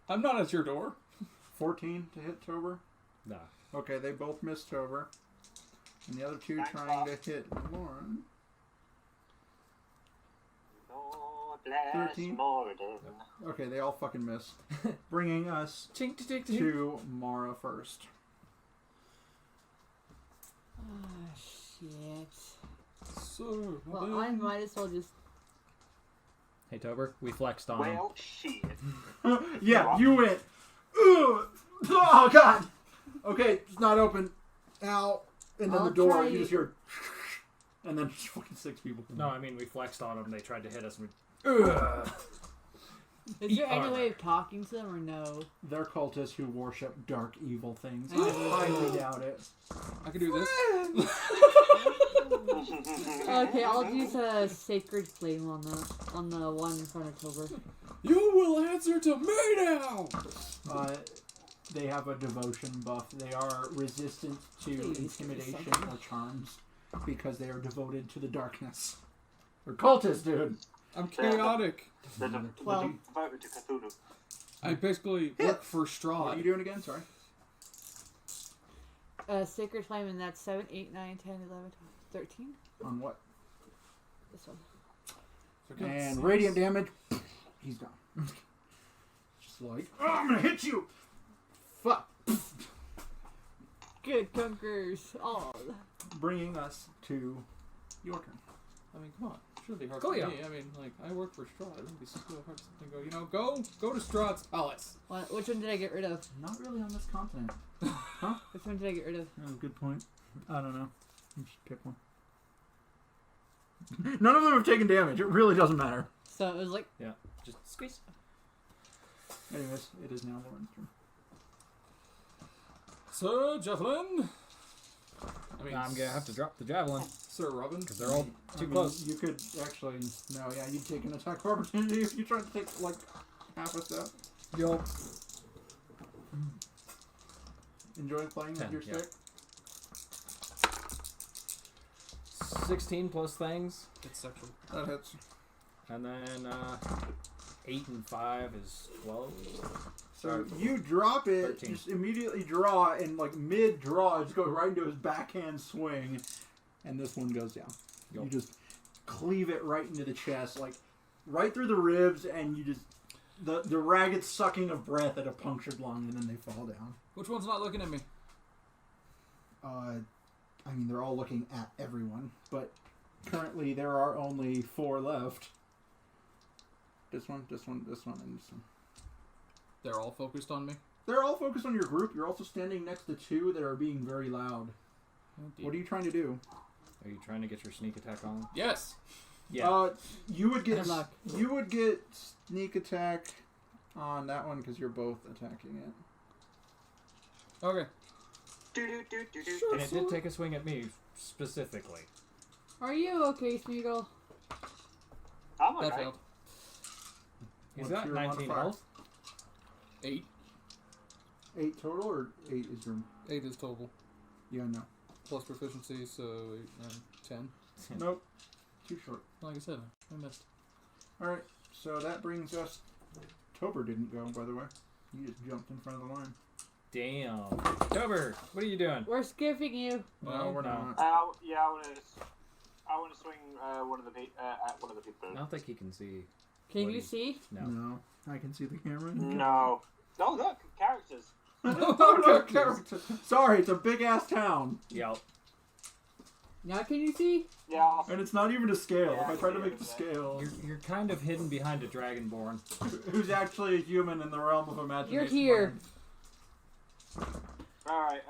I'm not at your door. 14 to hit Tober. Nah. Okay, they both missed Tober, and the other 2 Thanks, trying Bob. to hit Lauren. Lord bless 13. Morden. Okay, they all fucking missed, bringing us Chink, chink, chink. to Mara first. Ah, shit. So, Well, I might as well just. Hey, Tober, we flexed on him. Well, shit. Yeah, you went. Ugh! Oh god. Okay, it's not open. Ow! And then I'll the door, try- you just hear, and then just fucking 6 people. No, I mean, we flexed on them. They tried to hit us. And Is there any armor. way of talking to them or no? They're cultists who worship dark, evil things. I Oh. highly doubt it. I can do this. Okay, I'll use a sacred flame on the one in front of Tober. You will answer to me now! They have a devotion buff. They are resistant to Please, intimidation something. or charms because they are devoted to the darkness. They're cultists, dude. I'm chaotic. They're Well- devoted to Cthulhu. I basically work for What Strahd. are you doing again? Sorry. Sacred flame, and that's 7, 8, 9, 10, 11, 12, 13. On what? This one. And radiant damage. He's gone. Just like, oh, I'm gonna hit you. Fuck. Good conquerors. Oh. Bringing us to your turn. I mean, come on. It shouldn't be hard Cool, for yeah. me. I mean, like, I work for Strahd. It wouldn't be so hard to go, you know, go to Strahd's palace. Which one did I get rid of? Not really on this continent. Which one did I get rid of? Oh, good point. I don't know. You should pick one. None of them have taken damage. It really doesn't matter. So it was like, Yeah, just squeeze. Anyways, it is now Lauren's turn. Sir Javelin. I mean, I'm gonna have to drop the javelin Sir Robin. because they're all I too mean, close. You could actually, no, yeah, you'd take an attack of opportunity if you tried to take like half a step. Yo. Enjoying playing with 10, your yeah. stick. 16 plus things. It's sexual. That hits. And then 8 and 5 is 12. So you drop it, 13. just immediately draw, and like mid-draw, it just goes right into his backhand swing, and this one goes down. Yep. You just cleave it right into the chest, like right through the ribs, and you just the ragged sucking of breath at a punctured lung, and then they fall down. Which one's not looking at me? I mean, they're all looking at everyone, but currently there are only 4 left. This one, this one, this one, and this one. They're all focused on me. They're all focused on your group. You're also standing next to 2 that are being very loud. What are you trying to do? Are you trying to get your sneak attack on? Yes. Yeah. You would get Good luck. you would get sneak attack on that one because you're both attacking it. Okay. And it did take a swing at me specifically. Are you okay, Smeagol? I'm That okay. failed. He's What's got your 19 modifier? health. 8. 8 total or 8 is your? 8 is total. Yeah, no. Plus proficiency, so 8, 9, 10. Nope. Too short. Like I said, I missed. All right. So that brings us. Tober didn't go, by the way. He just jumped in front of the line. Damn. Tober, what are you doing? We're skipping you. No, we're no. not. Yeah, I want to swing one of the at one of the people. I don't think he can see. Can What you do see? No. No, I can see the camera. No. Oh look, characters. Oh, no, character. Sorry, it's a big ass town, Yep. Now can you see? Yeah. I'll, and it's not even to scale. Yeah, If I try to I make the see scale, You're kind of hidden behind a dragonborn. who's actually a human in the realm of imagination? You're here. all right.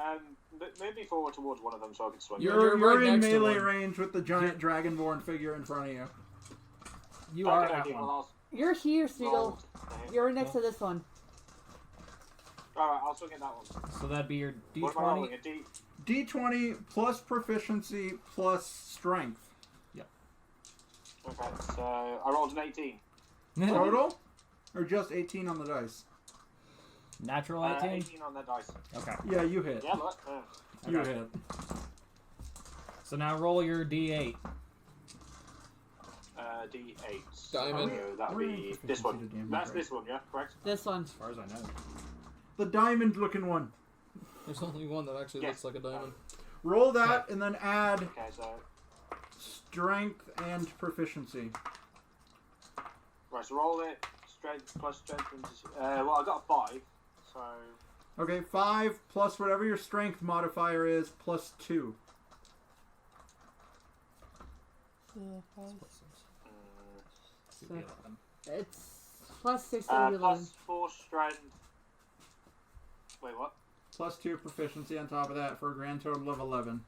Move me forward towards one of them so I can swing. You're right in next to melee one. range with the giant dragonborn figure in front of you. You are Okay, at well, one. I'll You're here, roll Smeagol. to hit. You're next to this one. All right, I'll swing at that one. So that'd be your What am I rolling? D20. A D. D20 plus proficiency plus strength. Okay, so I rolled an 18. Total? Or just 18 on the dice? Natural 18? 18 on that dice. Okay. Yeah, you hit. Yeah, look. You Okay. hit. So now roll your D8. D8. Diamond. So that would Where be is this proficiency one. to damage, That's right? this one, yeah, correct? This one. As far as I know. The diamond looking one. There's only one that actually Yes. looks like a diamond. Roll that and then add Okay, so strength and proficiency. right, so roll it. Strength plus strength. Well, I got a 5. So Okay, 5 plus whatever your strength modifier is plus 2. Should be 11. It's plus 6 to 11. plus 4 strength. Wait, what? Plus 2 proficiency on top of that for a grand total of 11.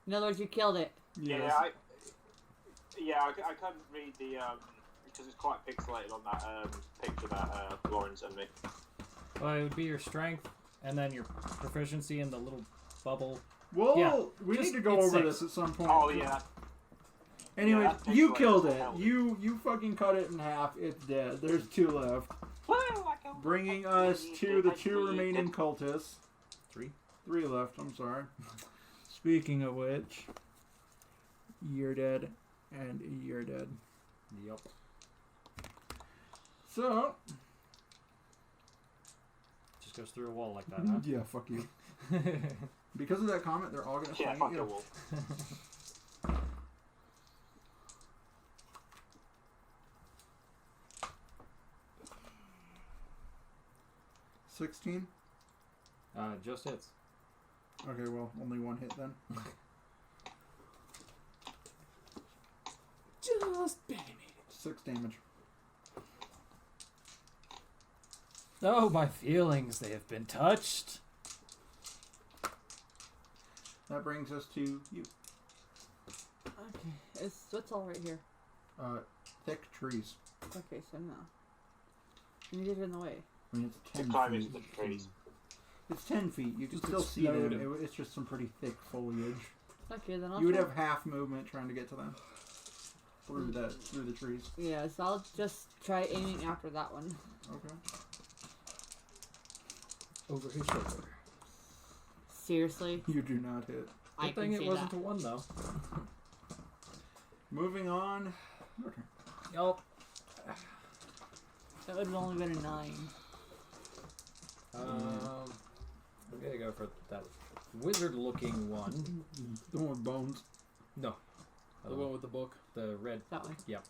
In other words, you killed it. Yes. I couldn't read the because it's quite pixelated on that picture that Lauren sent me. Well, it would be your strength, and then your proficiency in the little bubble. Well, Yeah, we just- need to go it's over 6. this at some point. Oh yeah. Anyway, Yeah, that's you pixelated killed as it. hell. You fucking cut it in half. It's dead. There's 2 left. Woo, I killed Bringing it. us to the 2 I remaining did. cultists. 3. 3 left, I'm sorry. Speaking of which, you're dead, and you're dead. Yep. So, Just goes through a wall like that, huh? yeah, fuck you. Because of that comment, they're all gonna Yeah, swing fuck at your you. wall. 16? Just hits. Okay, well, only 1 hit then. Just barely made it. 6 damage. Oh, my feelings, they have been touched. That brings us to you. Okay. It's all right here. Thick trees. Okay, so no. You get in the way. I mean, it's 10 climb feet. into the trees. It's 10 feet. You can Just still see them. explode 'em. It's just some pretty thick foliage. Okay, then I'll You would try- have half movement trying to get to them. Through the trees. Yeah, so I'll just try aiming after that one. Okay. Over his shoulder. Seriously? You do not hit. I Good thing can it see wasn't that. a 1 though. Moving on. Your turn. Yup. That would have only been a 9. I'm gonna go for that wizard-looking one. The one with bones. No. The one with the book. The red. That one. Yep.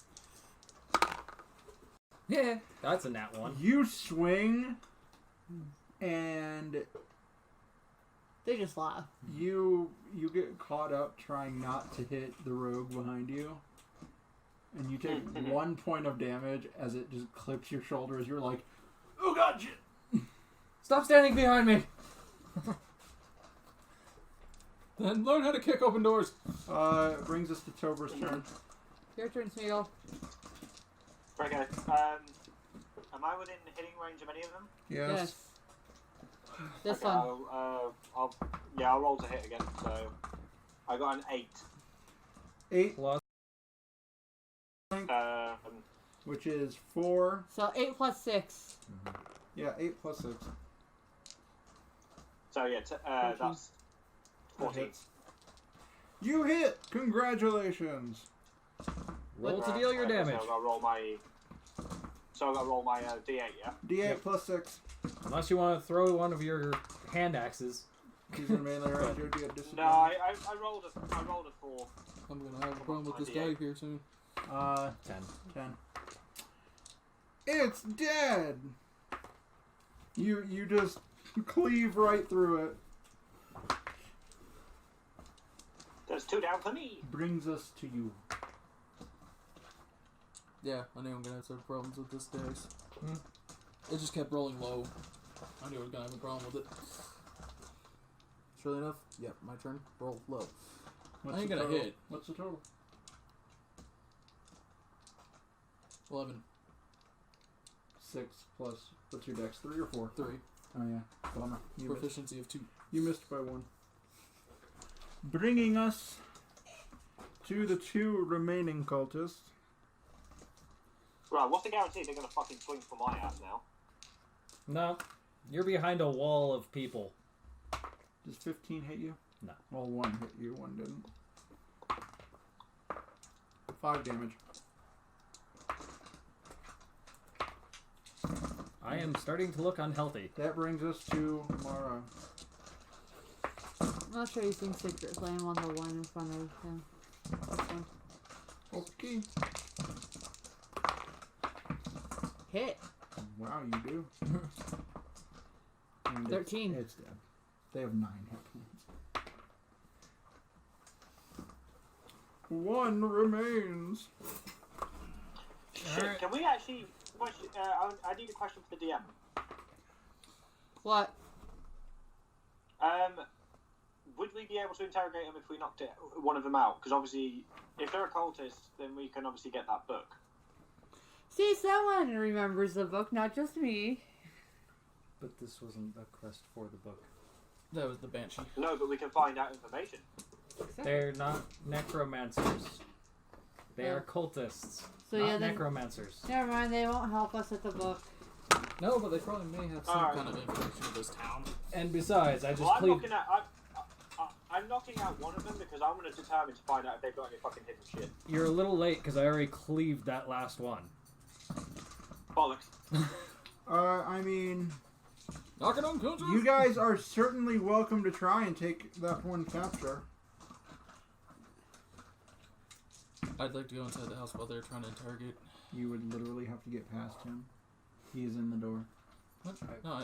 Yeah, that's a nat 1. You swing, and They just laugh. you get caught up trying not to hit the rogue behind you, and you take 1 point of damage as it just clips your shoulder as you're like, "Oh God, shit!" Stop standing behind me! Then learn how to kick open doors. It brings us to Tober's turn. Your turn, Smeagol. Okay. Am I within hitting range of any of them? Yes. This Okay, one. I'll roll to hit again. So I got an 8. 8, Plus. which is 4. So 8 plus 6. Yeah, 8 plus 6. So yeah, that's That 14. hits. You hit! Congratulations! Roll to deal your damage. So I got to roll my D8, yeah. D8 Yep. plus 6. Unless you want to throw one of your hand axes. He's gonna melee around you. Do you have disadvantage? No, I rolled a 4. I'm gonna have a problem with this guy here soon. 10. 10. It's dead! You just cleave right through it. There's 2 down for me. Brings us to you. Yeah, I knew I'm gonna have some problems with this dice. It just kept rolling low. I knew I was gonna have a problem with it. Surely enough, yep, my turn. Roll low. What's I ain't the gonna total? hit. What's the total? 11. 6 plus, what's your dex? 3 or 4? 3. Oh yeah, bummer. You missed. Proficiency of 2. You missed by 1. Bringing us to the 2 remaining cultists. Right, what's the guarantee they're gonna fucking swing for my ass now? No. You're behind a wall of people. Does 15 hit you? No. Well, 1 hit you, 1 didn't. 5 damage. I am starting to look unhealthy. That brings us to Mara. I'm not sure using Secret Flame on the one in front of him. This one. Okay. Hit. Wow, you do. And 13. It's dead. They have 9 hit points. 1 remains. Shit, Alright. can we actually... I need a question for the DM. What? Would we be able to interrogate them if we knocked one of them out? Because obviously, if they're a cultist, then we can obviously get that book. See, someone remembers the book, not just me. But this wasn't a quest for the book. That was the Banshee. No, but we can find out information. They're not necromancers. They are cultists. So not yeah, then necromancers. never mind. They won't help us at the book. No, but they probably may have some Alright. kind of information of this town. And besides, I just Well, cleaved. I'm knocking out one of them because I'm going to determine to find out if they've got any fucking hidden shit. You're a little late because I already cleaved that last one. Bollocks. I mean, Knock it on, culture! you guys are certainly welcome to try and take that one capture. I'd like to go inside the house while they're trying to interrogate. You would literally have to get past him. He is in the door. What? No,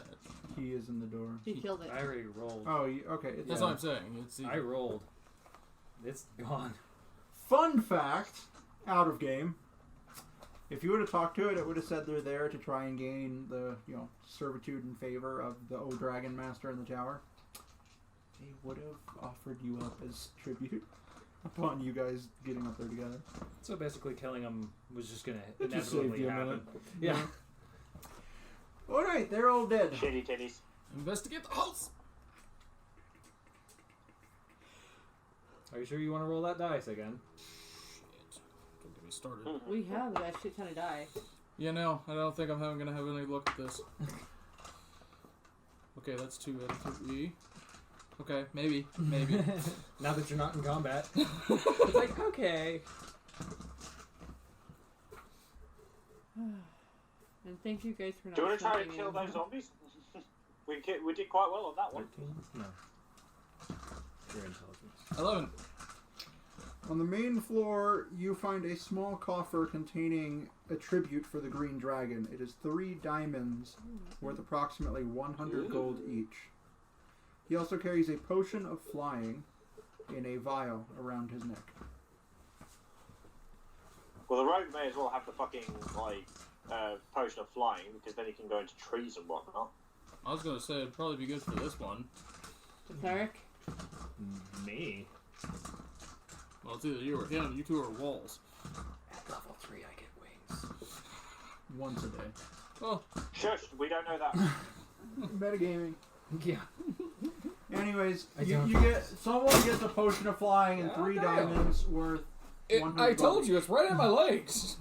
He is in the door. He killed it. I already rolled. Oh, okay. It's that's what I'm saying. It's I rolled. It's gone. Fun fact, out of game. If you would have talked to it, it would have said they're there to try and gain the, servitude and favor of the old dragon master in the tower. They would have offered you up as tribute upon you guys getting up there together. So basically, killing him was just gonna It just saved inevitably you a happen. minute. Yeah. Alright, they're all dead. Shitty titties. investigate the house! Are you sure you want to roll that dice again? Shit. Don't get me started. We have that shit ton of die. Yeah, no, I don't think I'm gonna have any luck at this. Okay, that's 2 out of 3. Okay, maybe. Now that you're not in combat. It's like, okay. And thank you guys for not Do you want to try to shooting kill me. those zombies? we did quite well on that one. 13? No. Your intelligence. 11. On the main floor, you find a small coffer containing a tribute for the green dragon. It is 3 diamonds worth approximately 100 gold each. He also carries a potion of flying in a vial around his neck. Well, the rogue may as well have the fucking, potion of flying, because then he can go into trees and whatnot. I was going to say it'd probably be good for this one. The cleric? Me? Well, it's either you or him. You two are walls. At level 3, I get wings. Once a day. Oh, Shush, we don't know that. Metagaming. Yeah. Anyways, I you don't- get someone gets a potion of flying and Yeah, 3 damn. diamonds worth 100 I told gold you, it's right at my legs.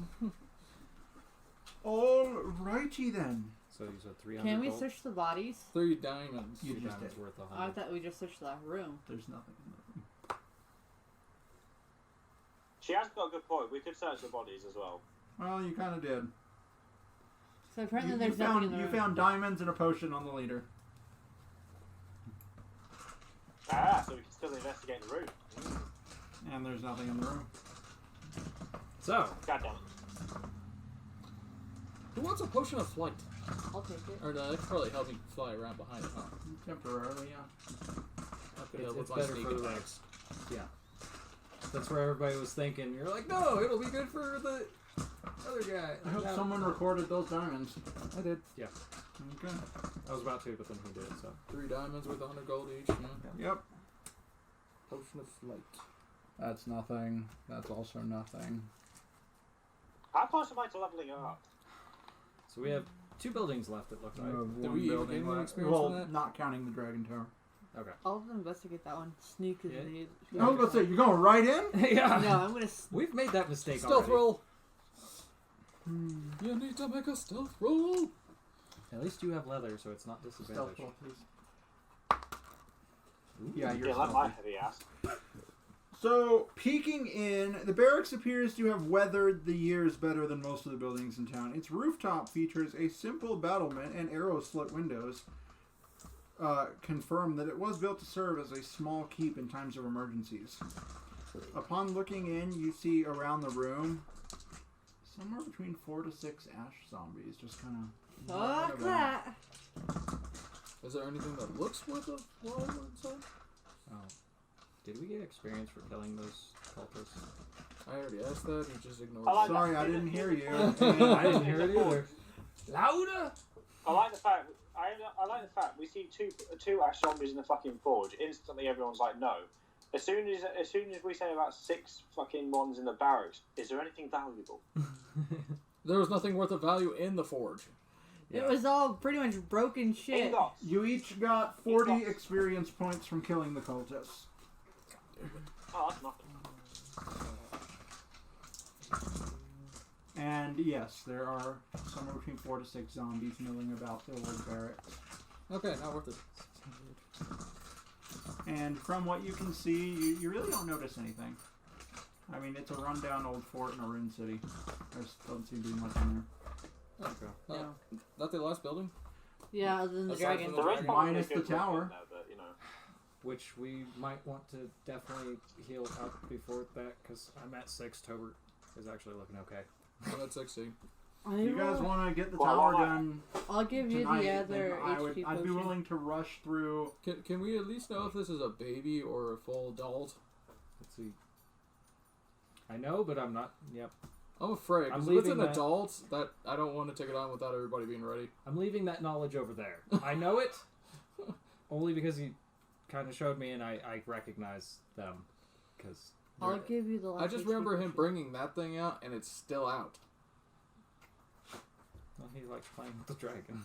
Alrighty then. So you said 300 Can we gold? search the bodies? 3 diamonds. You 2 just diamonds did. worth I 100. thought we just searched that room. There's nothing in there. She has got a good point. We could search the bodies as well. Well, you kind of did. So apparently You there's nothing in the you room. found diamonds and a potion on the leader. Ah, so we can still investigate the room. And there's nothing in the room. So, God damn it. Who wants a potion of flight? I'll take it. Or that could probably help me fly around behind it, huh? Temporarily, yeah. That could help it's with my better sneak for the attacks. yeah. That's where everybody was thinking. You're like, no, it'll be good for the other guy. I hope No. someone recorded those diamonds. I did. Yeah. Okay. I was about to, but then he did, so. 3 diamonds worth 100 gold each. Yeah. Yep. Potion of flight. That's nothing. That's also nothing. How close am I to leveling up? So we have 2 buildings left, it looks like. Did we even gain any experience well, from that? not counting the dragon tower. Okay. I'll investigate that one. Sneak is Yeah. the I was about to say, you're going right in? yeah. No, I'm gonna. We've made that mistake Stealth already. roll! You need to make a stealth roll! At least you have leather, so it's not Stealth disadvantage. roll, please. Ooh. Yeah, you're Yeah, like my stealthy. heavy ass. So, peeking in, the barracks appears to have weathered the years better than most of the buildings in town. Its rooftop features a simple battlement and arrow-slit windows. Confirm that it was built to serve as a small keep in times of emergencies. Upon looking in, you see around the room somewhere between 4 to 6 ash zombies, just kind of. Fuck that. Is there anything that looks worth a while we're inside? Oh. Did we get experience for killing those cultists? I already asked that, you just ignored I like it. Sorry, that. I didn't hear you. I didn't hear it either. Louder! I like the fact. I like the fact we see two ash zombies in the fucking forge. Instantly, everyone's like, no. As soon as we say about 6 fucking ones in the barracks, is there anything valuable? There was nothing worth of value in the forge. It was all pretty much broken shit. Ingots. You each got 40 experience points from killing the cultists. Oh, that's nothing. And yes, there are somewhere between 4 to 6 zombies milling about the old barracks. Okay, not worth it. And from what you can see, you really don't notice anything. I mean, it's a rundown old fort in a ruined city. There doesn't seem to be much in there. Okay. Oh, that the last building? Yeah, other than the Aside dragon. from There is probably Minus a good the tower. weapon there, but, you know. Which we might want to definitely heal up before that, because I'm at 6. Tobert is actually looking okay. I'm at 16. You guys want to get the Well, tower well, done I'll give you tonight? the then other HP I'd be potion. willing to rush through. Can we at least know if this is a baby or a full adult? Let's see. I know, but I'm not. Yep. I'm afraid, I'm because if it's leaving an that- adult, that I don't want to take it on without everybody being ready. I'm leaving that knowledge over there. I know it, only because he kind of showed me and I recognize them. Because I'll give you the last I just HP remember him potion. bringing that thing out, and it's still out. well, he likes playing with the dragon.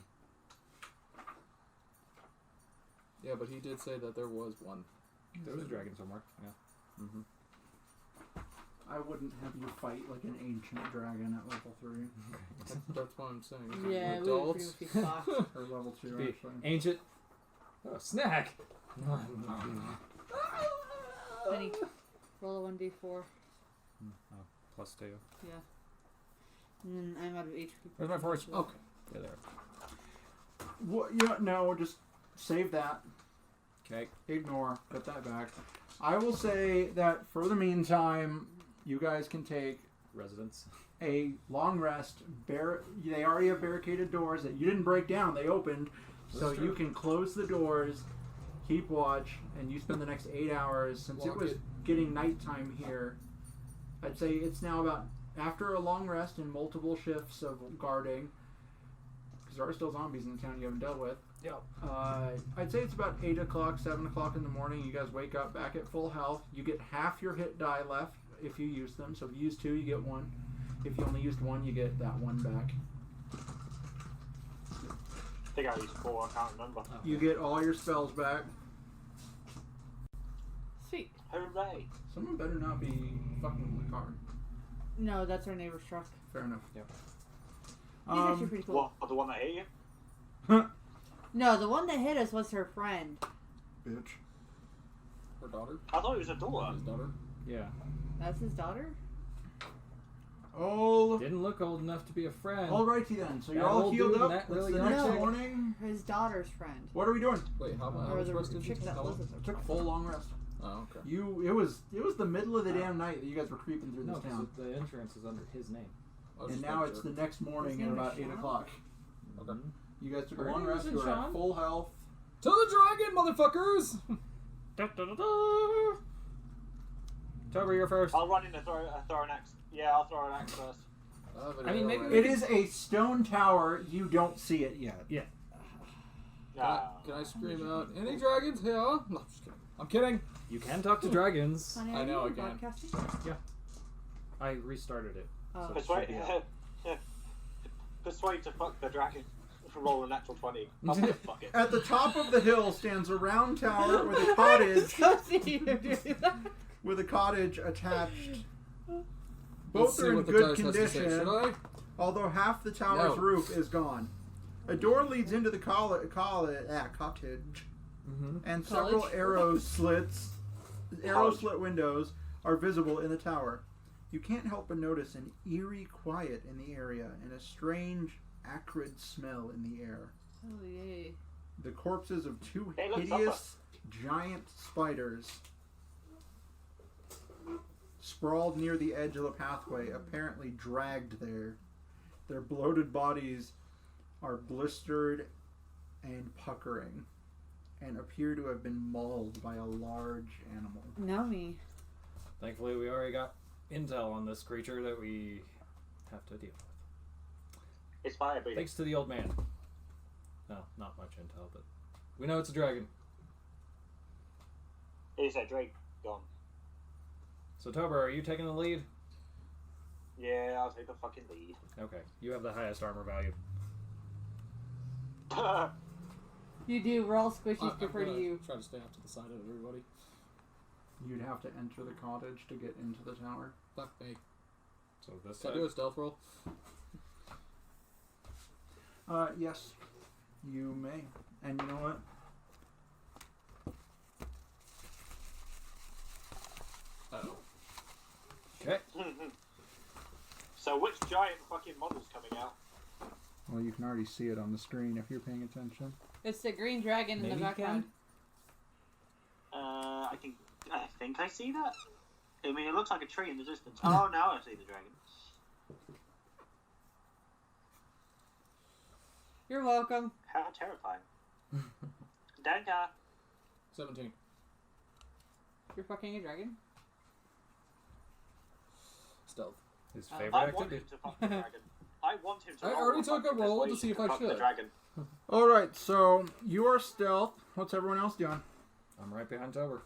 Yeah, but he did say that there was one. There was a dragon somewhere. Yeah. Mm-hmm. I wouldn't have you fight like an ancient dragon at level 3. That's what I'm saying. Is it Yeah, we would adults? be fucked. Or level 2, Be actually. ancient. Oh, snack. Honey, roll a 1d4. Oh, +2. Yeah. And then I'm out of HP. Where's my force? Okay. Yeah, there. What? Yeah, no, just save that. Okay. Ignore. Put that back. I will say that for the meantime, you guys can take Residence. a long rest. They already have barricaded doors that you didn't break down. They opened. So That's you true. can close the doors, keep watch, and you spend the next 8 hours. Since it Lock was it. getting nighttime here, I'd say it's now about, after a long rest and multiple shifts of guarding, because there are still zombies in the town you haven't dealt with. Yep. I'd say it's about 8 o'clock, 7 o'clock in the morning. You guys wake up back at full health. You get half your hit die left if you use them. So if you use 2, you get 1. If you only used 1, you get that 1 back. I think I used 4. I can't remember. You get all your spells back. Sweet. Hooray! Someone better not be fucking with the car. No, that's our neighbor's truck. Fair enough. Yep. He's actually pretty cool. What? The one that hit you? No, the one that hit us was her friend. Bitch. Her daughter? I thought it was a daughter. His daughter? Yeah. That's his daughter? Oh. Didn't look old enough to be a friend. Alrighty then. So you're That all old healed dude up. and that It's really the young next chick? morning. His daughter's friend. What are we doing? Wait, how Or much the rest did you chick take? that How lives long? with her. Took full long rest. Oh, okay. It was the middle of the damn night that you guys were creeping through No, this 'cause town. the insurance is under his name. I was And just now making it's sure. the next morning His at name about is 8 Sean? o'clock. Okay. You guys took a Are long you rest. using You were at Sean? full health. To the dragon, motherfuckers! Tober, you're first. I'll run in and throw an axe. Yeah, I'll throw an axe first. I mean, maybe It is a stone tower. You don't see it yet. Can I scream out, any dragons here? No, I'm just kidding. I'm kidding. You can talk to dragons. Honey, I are know you I can. broadcasting? I restarted it. Oh. So it should Persuade, be out. persuade to fuck the dragon for roll a natural 20. I'll say fuck it. At the top of the hill stands a round tower with a cottage attached. Let's Both see are in what the good dice has to say. condition, Should I? although half the tower's No. roof is gone. A door leads into the cottage, and several College? arrow slit windows are visible in the tower. You can't help but notice an eerie quiet in the area and a strange, acrid smell in the air. Oh, yay. The corpses of 2 Hey, look, hideous giant spiders sprawled near the edge of the pathway, apparently dragged there. Their bloated bodies are blistered and puckering and appear to have been mauled by a large animal. Nummy. Thankfully, we already got intel on this creature that we have to deal with. It's fire breathing. Thanks to the old man. No, not much intel, but we know it's a dragon. It is a drake gone. So, Tober, are you taking the lead? Yeah, I'll take the fucking lead. Okay, you have the highest armor value. You do. We're all squishy I'm prefer to gonna you. try to stay off to the side of everybody. You'd have to enter the cottage to get into the tower. Fuck me. So this Can I side. do a stealth roll? Yes, you may. And you know what? Oh. Okay. So which giant fucking model's coming out? Well, you can already see it on the screen if you're paying attention. It's the green dragon in Maybe the you background. I think I see that. I mean, it looks like a tree in the distance. Oh, now I see the dragon. You're welcome. How terrifying. Danka. 17. You're fucking a dragon. Stealth. His Oh. favorite I want activity. him to fuck the dragon. I want him to. I roll already a took a fucking roll to persuasion see if I fuck the should. dragon. Alright, so you are stealth. What's everyone else doing? I'm right behind Tober.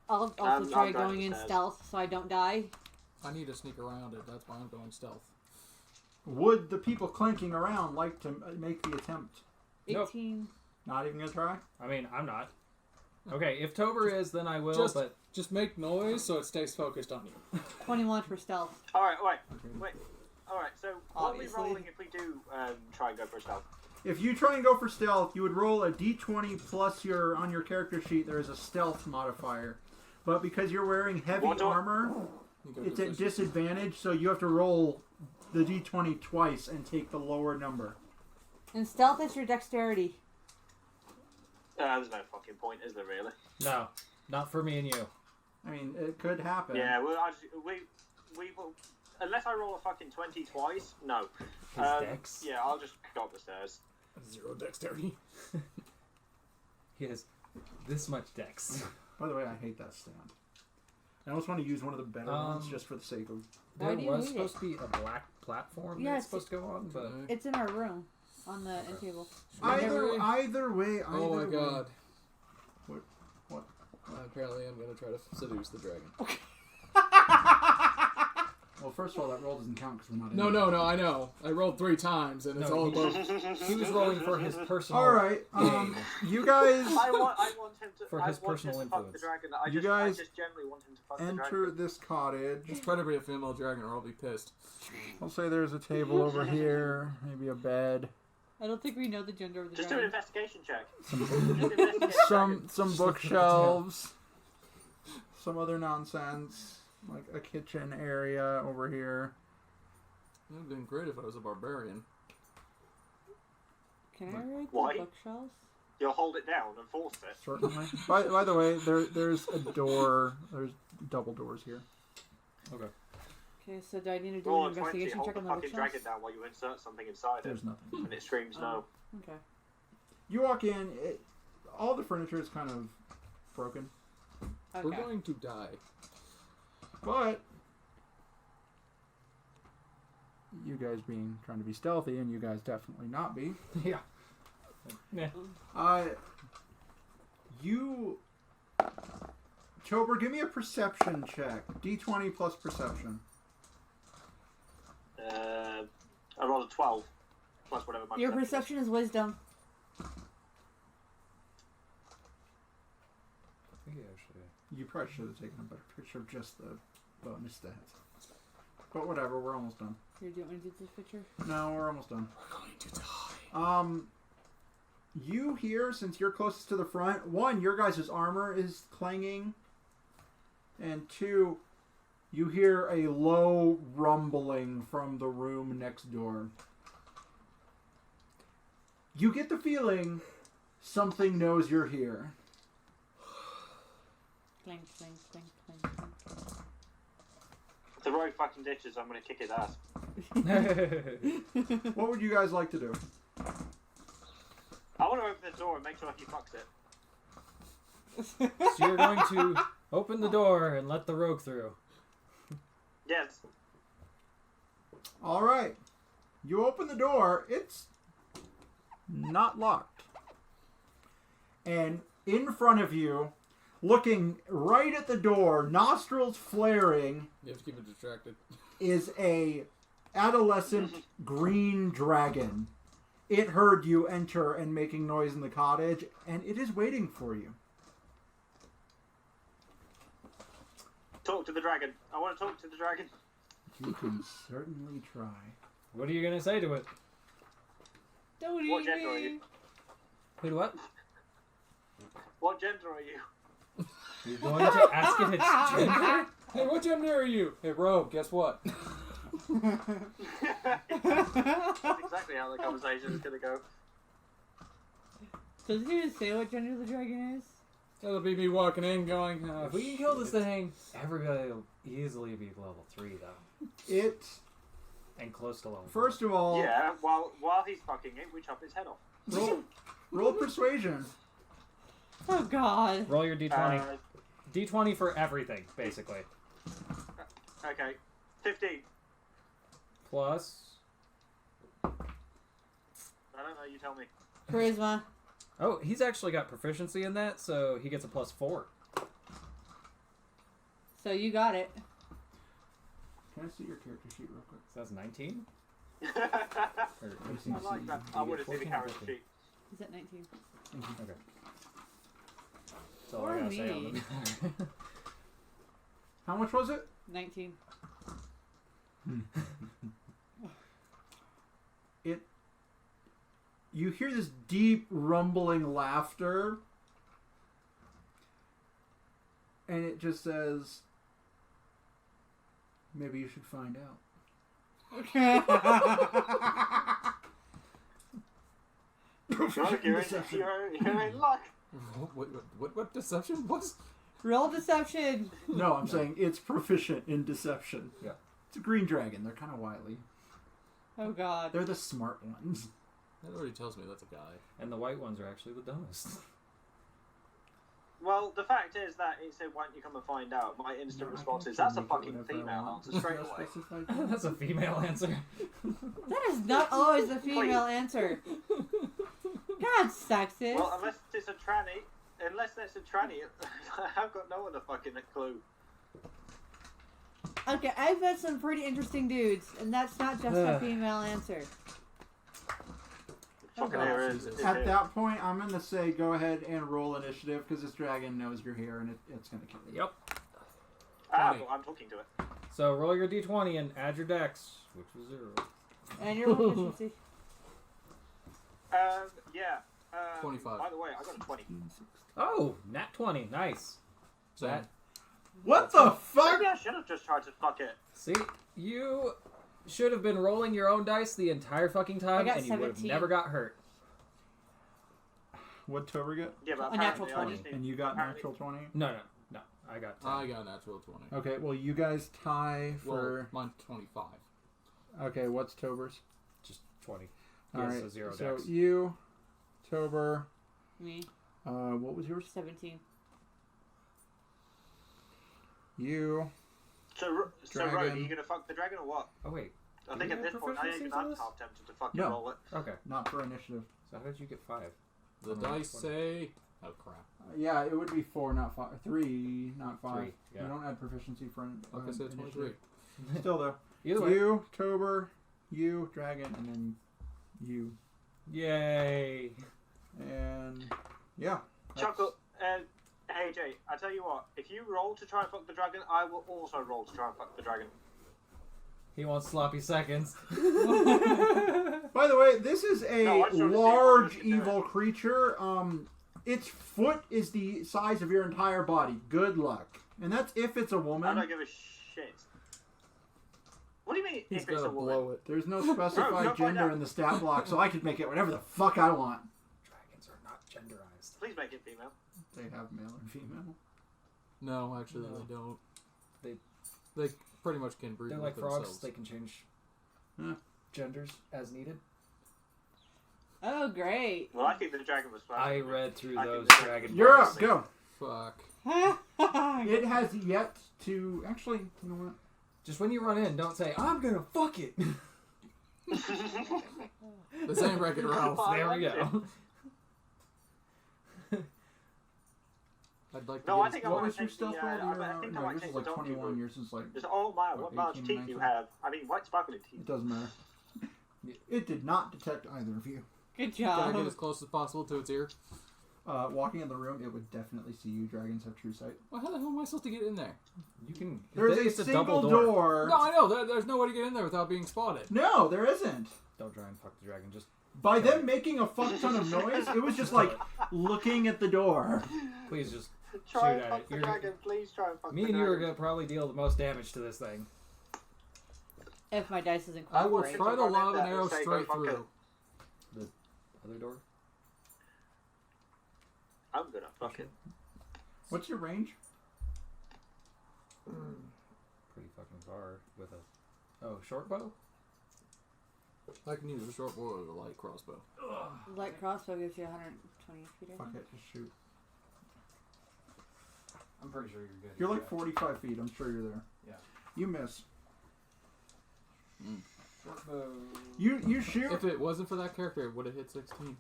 I'll also I'll try drive going in upstairs. stealth so I don't die. I need to sneak around it. That's why I'm going stealth. Would the people clanking around like to make the attempt? Nope. 18. Not even gonna try? I mean, I'm not. Okay, if Tober is, then I will, Just- but... Just make noise so it stays focused on you. 21 for stealth. Alright, wait. Alright, so what are we Obviously. rolling if we do try and go for a stealth? if you try and go for stealth, you would roll a d20 plus on your character sheet. There is a stealth modifier, but because you're wearing heavy armor, it's at disadvantage. So you have to roll the d20 twice and take the lower number. And stealth is your dexterity. There's no fucking point, is there really? No, not for me and you. I mean, it could happen. Yeah, well, we will. Unless I roll a fucking 20 twice, no. His dex? Yeah, I'll just go up the stairs. 0 dexterity. He has this much dex. By the way, I hate that stand. I almost want to use one of the better ones just for the sake of... There Why do you was need supposed it? to be a black platform Yeah, that's it's- supposed to go on, but... It's in our room on the end table. Either way. Oh my god. What? Apparently I'm going to try to seduce the dragon. Well, first of all, that roll doesn't count because we're not in No, it. no, I know. I rolled 3 times and it's No, all he- above. He was rolling for his personal... All right, you guys I want him to. For I his want personal him to fuck the influence. dragon. You I guys just generally want him to fuck the enter dragon. this cottage. It's better to be a female dragon or I'll be pissed. I'll say there's a table over here, maybe a bed, I don't think we know the gender of the Just do an dragon. investigation check. Just investigate some bookshelves, some other nonsense, like a kitchen area over here. It would have been great if I was a barbarian. Can I read Why? the bookshelves? You'll hold it down and force it. Certainly. by the way, there's a door. There's double doors here. Okay. Okay, so do I need to do Roll an a 20, investigation hold check the on the fucking bookshelves? dragon down while you insert something inside it. There's nothing. And it screams no. Okay. You walk in. All the furniture is kind of broken, Okay. We're going to die. but you guys being trying to be stealthy, and you guys definitely not be. Yeah. Yeah. You, Chober, give me a perception check. D20 plus perception. I rolled a 12 plus whatever my Your perception perception is wisdom. I think he actually... You probably should have taken a better picture of just the bonus stats. But whatever, we're almost done. Here, do you want me to do this picture? No, we're almost done. We're going to die. You hear, since you're closest to the front, 1, your guys' armor is clanging, and 2, you hear a low rumbling from the room next door. You get the feeling something knows you're here. Clink, clink, clink, clink, clink. If the rogue fucking ditches, I'm gonna kick his ass. What would you guys like to do? I want to open the door and make sure he fucks it. So you're going to open the door and let the rogue through. Yes. All right. You open the door. It's not locked. And in front of you, looking right at the door, nostrils flaring, You have to keep it distracted. is a adolescent green dragon. It heard you enter and making noise in the cottage, and it is waiting for you. Talk to the dragon. I want to talk to the dragon. You can certainly try. What are you going to say to it? Don't What eat gender are me. you? Wait, what? What gender are you? You're going to ask it its gender? Hey, what gender are you? Hey, rogue, guess what? That's exactly how the conversation is gonna go. Does he just say what gender the dragon is? That'll be me walking in going, If we can kill this thing, everybody will easily be level 3, though. It, And close to level first of all, Yeah, while he's fucking it, we chop his head off. roll persuasion. Oh God. 4. Roll your d20. Uh, D20 for everything, basically. okay, 15. Plus... I don't know. You tell me. Charisma. Oh, he's actually got proficiency in that, so he gets a +4. So you got it. Can I see your character sheet real quick? So that's 19? I Or, like that. I want to see the 14 or character 15? sheet. He's at 19. Okay. That's all Or I gotta say on me. the matter. How much was it? 19. you hear this deep rumbling laughter, and it just says, maybe you should find out. You're in luck. What deception was? Roll deception. No, I'm saying it's proficient in deception. Yeah. It's a green dragon. They're kind of wily. Oh God. They're the smart ones. That already tells me that's a guy. And the white ones are actually the dumbest. Well, the fact is that it said, "Why don't you come and find out?" My instant response is, "That's a fucking female answer straight away." That's a female answer. That is not always a female answer. God, sexist. Well, unless it's a tranny, I've got no other fucking clue. Okay, I've met some pretty interesting dudes, and that's not just a female answer. Fucking Oh, here Jesus. is At here. that point, I'm going to say go ahead and roll initiative because this dragon knows you're here and it's going to kill you. Yep. Well, I'm talking to it. So roll your d20 and add your dex, which was 0. And your proficiency. Yeah. 25. By the way, I got a 20. Oh, nat 20. Nice. So That, What the fuck? Maybe I should have just tried to fuck it. see, you should have been rolling your own dice the entire fucking time, got and you would have 17. never got hurt. What'd Tober get? Yeah, but A natural apparently I 20. just need- And you got apparently- natural 20? No, I got 10. I got a natural 20. Okay, well, you guys tie for... Well, mine's 25. Okay, what's Tober's? Just 20. All Yes, right, a 0 so dex. you, Tober, Me. what was yours? 17. You, So Rogue, Dragon. are you gonna fuck the dragon or what? Oh, wait. I Do think we at have this point, I proficiency even for I'm this? half tempted to fucking No. roll it. Okay. not for initiative. So how did you get 5? The Oh, dice 20. say... Oh, crap. Yeah, it would be 4, not 5. 3, not 5. 3, yeah. You don't add proficiency for Okay, so 23. initiative. Still, though. Either way. You, Tober, you, Dragon, and then you. Yay. And, yeah. Chuckle, hey Jay, I tell you what, if you roll to try and fuck the dragon, I will also roll to try and fuck the dragon. He wants sloppy seconds. By the way, this is a No, I just wanted to see large if you could do evil creature. Its foot is the size of your entire body. Good luck. And that's if it's a I woman. don't give a shit. What do you mean He's if it's gonna a woman? blow it. There's no specified No, find gender out. in the stat block, so I could make it whatever the fuck I want. Dragons are not genderized. Please make it female. They have male and female. No, actually, No. they don't. They- They pretty much can breed They're with like frogs. themselves. They can change Huh. genders as needed. Oh, great. Well, I think the dragon was fast. I read through I think those the dragon You're books. up. Go. Fuck. It has yet to... Actually, you know what? Just when you run in, don't say, I'm gonna fuck it. This ain't Wreck-It Ralph. There we go. I'd like to No, get I his- think I What might was your take stealth the, roll? I Your, think I no, might yours take is the like donkey 21. route. Yours is like... Just, oh my, What, what large 18, teeth you 19? have. I mean, white sparkling teeth. It doesn't matter. It did not detect either of you. Good Can I job. get as close as possible to its ear? Walking in the room, it would definitely see you. Dragons have true sight. Well, how the hell am I supposed to get in there? You can. There's it's a double single door. No, I know. There's no way to get in there without being spotted. No, there isn't. Don't try and fuck the dragon. Just By them making a fuck ton of noise, it was just like looking at the door. please just Try shoot and at fuck it. the You're- dragon, please try and fuck Me the and you are dragon. gonna probably deal the most damage to this thing. If my dice isn't I will cooperate. try to Run in lob there an arrow and say, straight "Go fuck through. Other door. I'm gonna fuck it. What's your range? Pretty fucking far with a short bow. I can use a short bow or a light crossbow. Light crossbow gives you 120 feet. I Fuck think. it, just shoot. I'm pretty sure you're good. You're like 45 feet. I'm sure you're there. Yeah. You miss. Short bow. You shoot. If it wasn't for that character, it would have hit 16.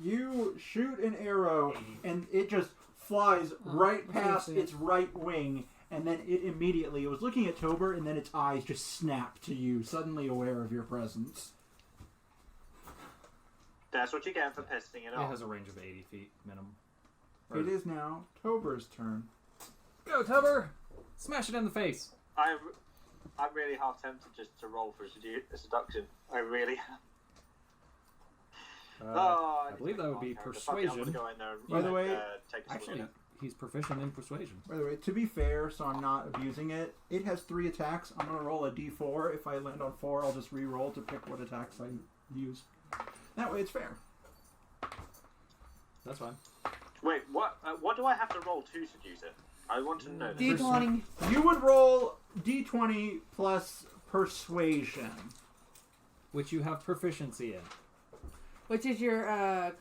You shoot an arrow, and it just flies right I can't past see it. its right wing, and then it was looking at Tober, and then its eyes just snapped to you, suddenly aware of your presence. That's what you get for pissing it It off. has a range of 80 feet minimum. It is now Tober's turn. Go, Tubber! Smash it in the face. I'm really half tempted just to roll for a seduction. I really am. I believe that would be I'm gonna persuasion. go in there and, By the way, take a Actually, swing. he's proficient in persuasion. By the way, to be fair, so I'm not abusing it, it has 3 attacks. I'm going to roll a d4. If I land on 4, I'll just re-roll to pick what attacks I use. That way it's fair. That's fine. Wait, what do I have to roll to seduce it? I want to know. This. D20. You would roll d20 plus persuasion. Which you have proficiency in. Which is your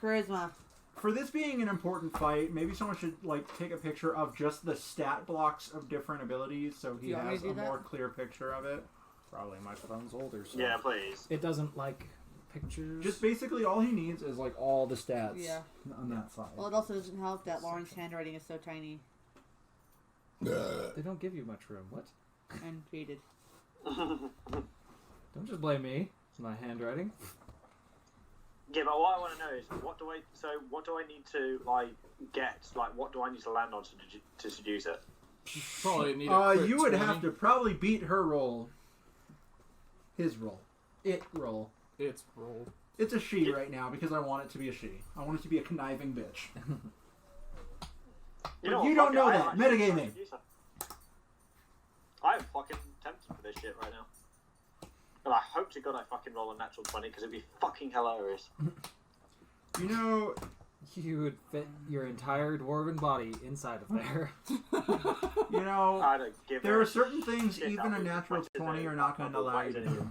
charisma. For this being an important fight, maybe someone should take a picture of just the stat blocks of different abilities so he You want me has to do a that? more clear picture of it. Probably my phone's older, so Yeah, please. it doesn't like pictures. Just basically all he needs is all the stats Yeah. on that side. Well, it also doesn't help that Lauren's handwriting is so tiny They don't give you much room. What? and faded. Don't just blame me. It's my handwriting. Yeah, but what I want to know is what do I need to get? What do I need to land on to seduce it? Probably need a crit You would 20. have to probably beat her roll. His roll. It roll. It's rolled. It's a she right now because I want it to be a she. I want it to be a conniving bitch. What, you don't fuck it, know I that. am actually Metagaming. trying to seduce her. I'm fucking tempted for this shit right now. And I hope to God I fucking roll a natural 20 because it'd be fucking hilarious. You know, You would fit your entire dwarven body inside of there. I don't give there a are certain things shit even how a many natural points it 20 is. are not going to allow you to do.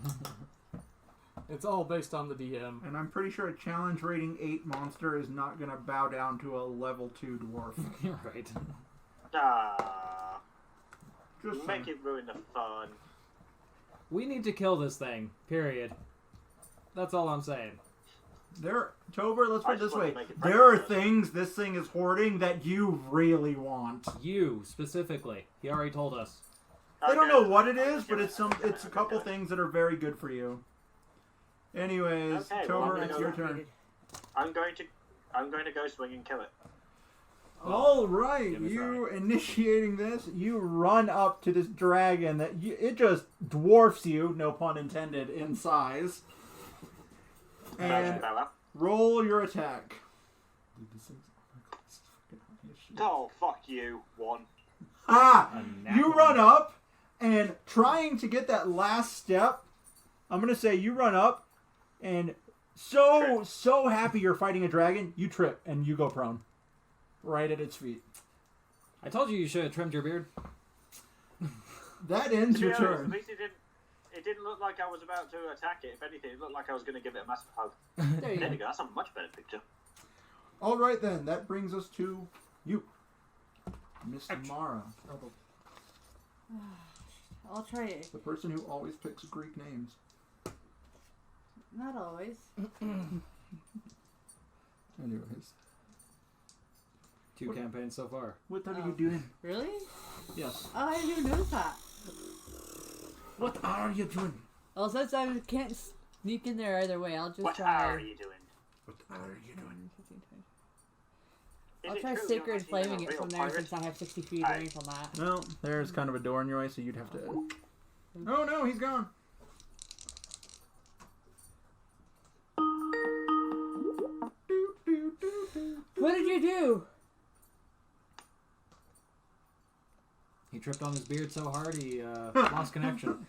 It's all based on the DM. And I'm pretty sure a challenge rating 8 monster is not going to bow down to a level 2 dwarf. Right. Just Make saying. it ruin the fun. We need to kill this thing. Period. That's all I'm saying. Tober, let's put I it just this want way. to make it There are practical. things this thing is hoarding that you really want. You, specifically. He already told us. I don't Okay. know what it is, but Okay. it's a couple Okay. things that are very good for you. Anyways, Okay, well, Tober, I'm it's gonna your go- turn. I'm going to go swing and kill it. All right, Give it a you initiating this, you run up to this dragon that it just dwarfs you, no pun intended, in size. And Bella. roll your attack. Oh, fuck you. 1. Ah! A nat You one. run up, and trying to get that last step, I'm going to say you run up, and so happy you're fighting a dragon, you trip, and you go prone. Right at its feet. I told you should have trimmed your beard. That ends To be your honest, turn. at least it didn't look like I was about to attack it. If anything, it looked like I was going to give it a massive hug. There you There go. we go. That's a much better picture. All right, then. That brings us to you, Miss Mara, I'll try it. the person who always picks Greek names. Not always. Anyways, 2 What- campaigns so far. what are Oh. you doing? Really? Yes. Oh, I didn't even notice that. What are you doing? Well, since I can't sneak in there either way, I'll just What try. are you doing? What are you doing? Is I'll it try true Sacred you're not Flaming even it a real from there pirate? since I have 60 feet Aye. range on that. Well, there's kind of a door in your way, so you'd have to. Oh no, he's gone. What did you do? He tripped on his beard so hard he lost connection.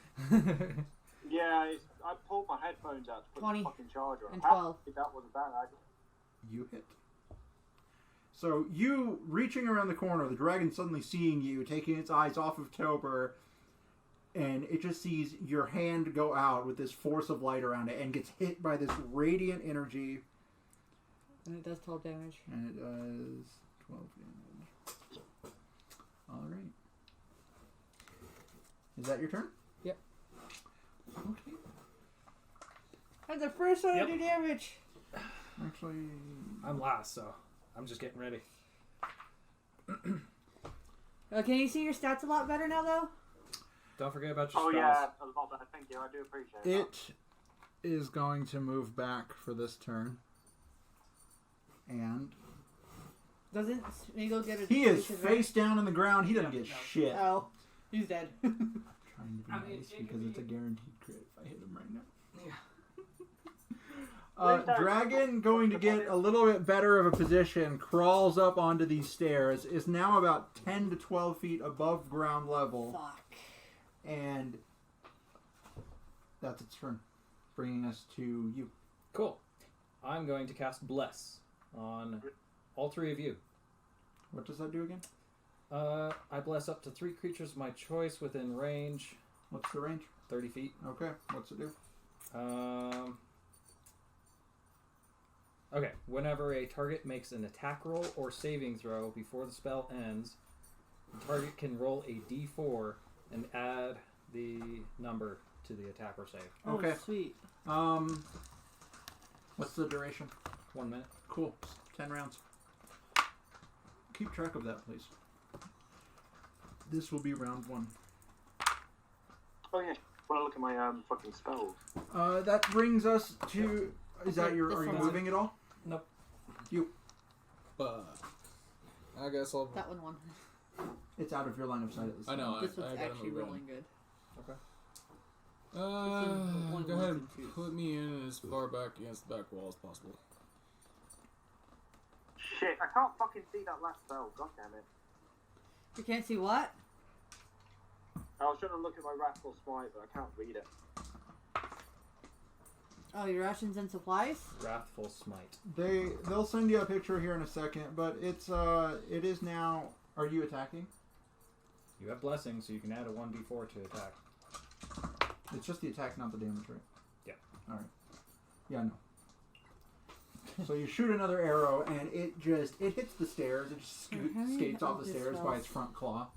Yeah, I pulled my headphones out to put 20 the fucking charger on. and How 12. did that was a bad idea. You hit. So you reaching around the corner, the dragon suddenly seeing you, taking its eyes off of Tober, and it just sees your hand go out with this force of light around it, and gets hit by this radiant energy, And it does 12 damage. and it does 12 damage. All right. Is that your turn? Yep. Okay. That's the first one Yep. to do damage. Actually, I'm last, so I'm just getting ready. Can you see your stats a lot better now, though? Don't forget about your Oh spells. yeah, a lot better. Thank you. I do appreciate that. it is going to move back for this turn, and Doesn't Smeagol get a he is disadvantage? face down in the ground. He doesn't Yeah, get no. shit. Oh, he's dead. Trying to be I mean, nice it because could it's a be- guaranteed crit if I hit him right now. Please don't. Dragon, going to get a little bit better of a position, crawls up onto these stairs, is now about 10 to 12 feet above ground level, Fuck. and that's its turn, bringing us to you. Cool. I'm going to cast Bless on all three of you. What does that do again? I bless up to 3 creatures of my choice within range. What's the range? 30 feet. Okay, what's it do? Okay, whenever a target makes an attack roll or saving throw before the spell ends, the target can roll a d4 and add the number to the attack or save. Okay. Oh, sweet. What's the duration? 1 minute. Cool. 10 rounds. Keep track of that, please. This will be round 1. Oh yeah. Want to look at my fucking spells? That brings us to. Is that your? This Are you one's- moving at all? Nope. I guess I'll. That one won. It's out of your line of sight at this I know. This I one's gotta actually move in. rolling good. Go one ahead ones and and twos. put me in as far back against the back wall as possible. Shit, I can't fucking see that last spell. God damn it. You can't see what? I was trying to look at my Wrathful Smite, but I can't read it. Oh, your rations and supplies? Wrathful Smite. They'll send you a picture here in a second, but it is now. Are you attacking? You have blessing, so you can add a 1d4 to attack. It's just the attack, not the damage, right? Yeah. All right. Yeah, no. So you shoot another arrow, and it hits the stairs. It just skates off the stairs by its front claw.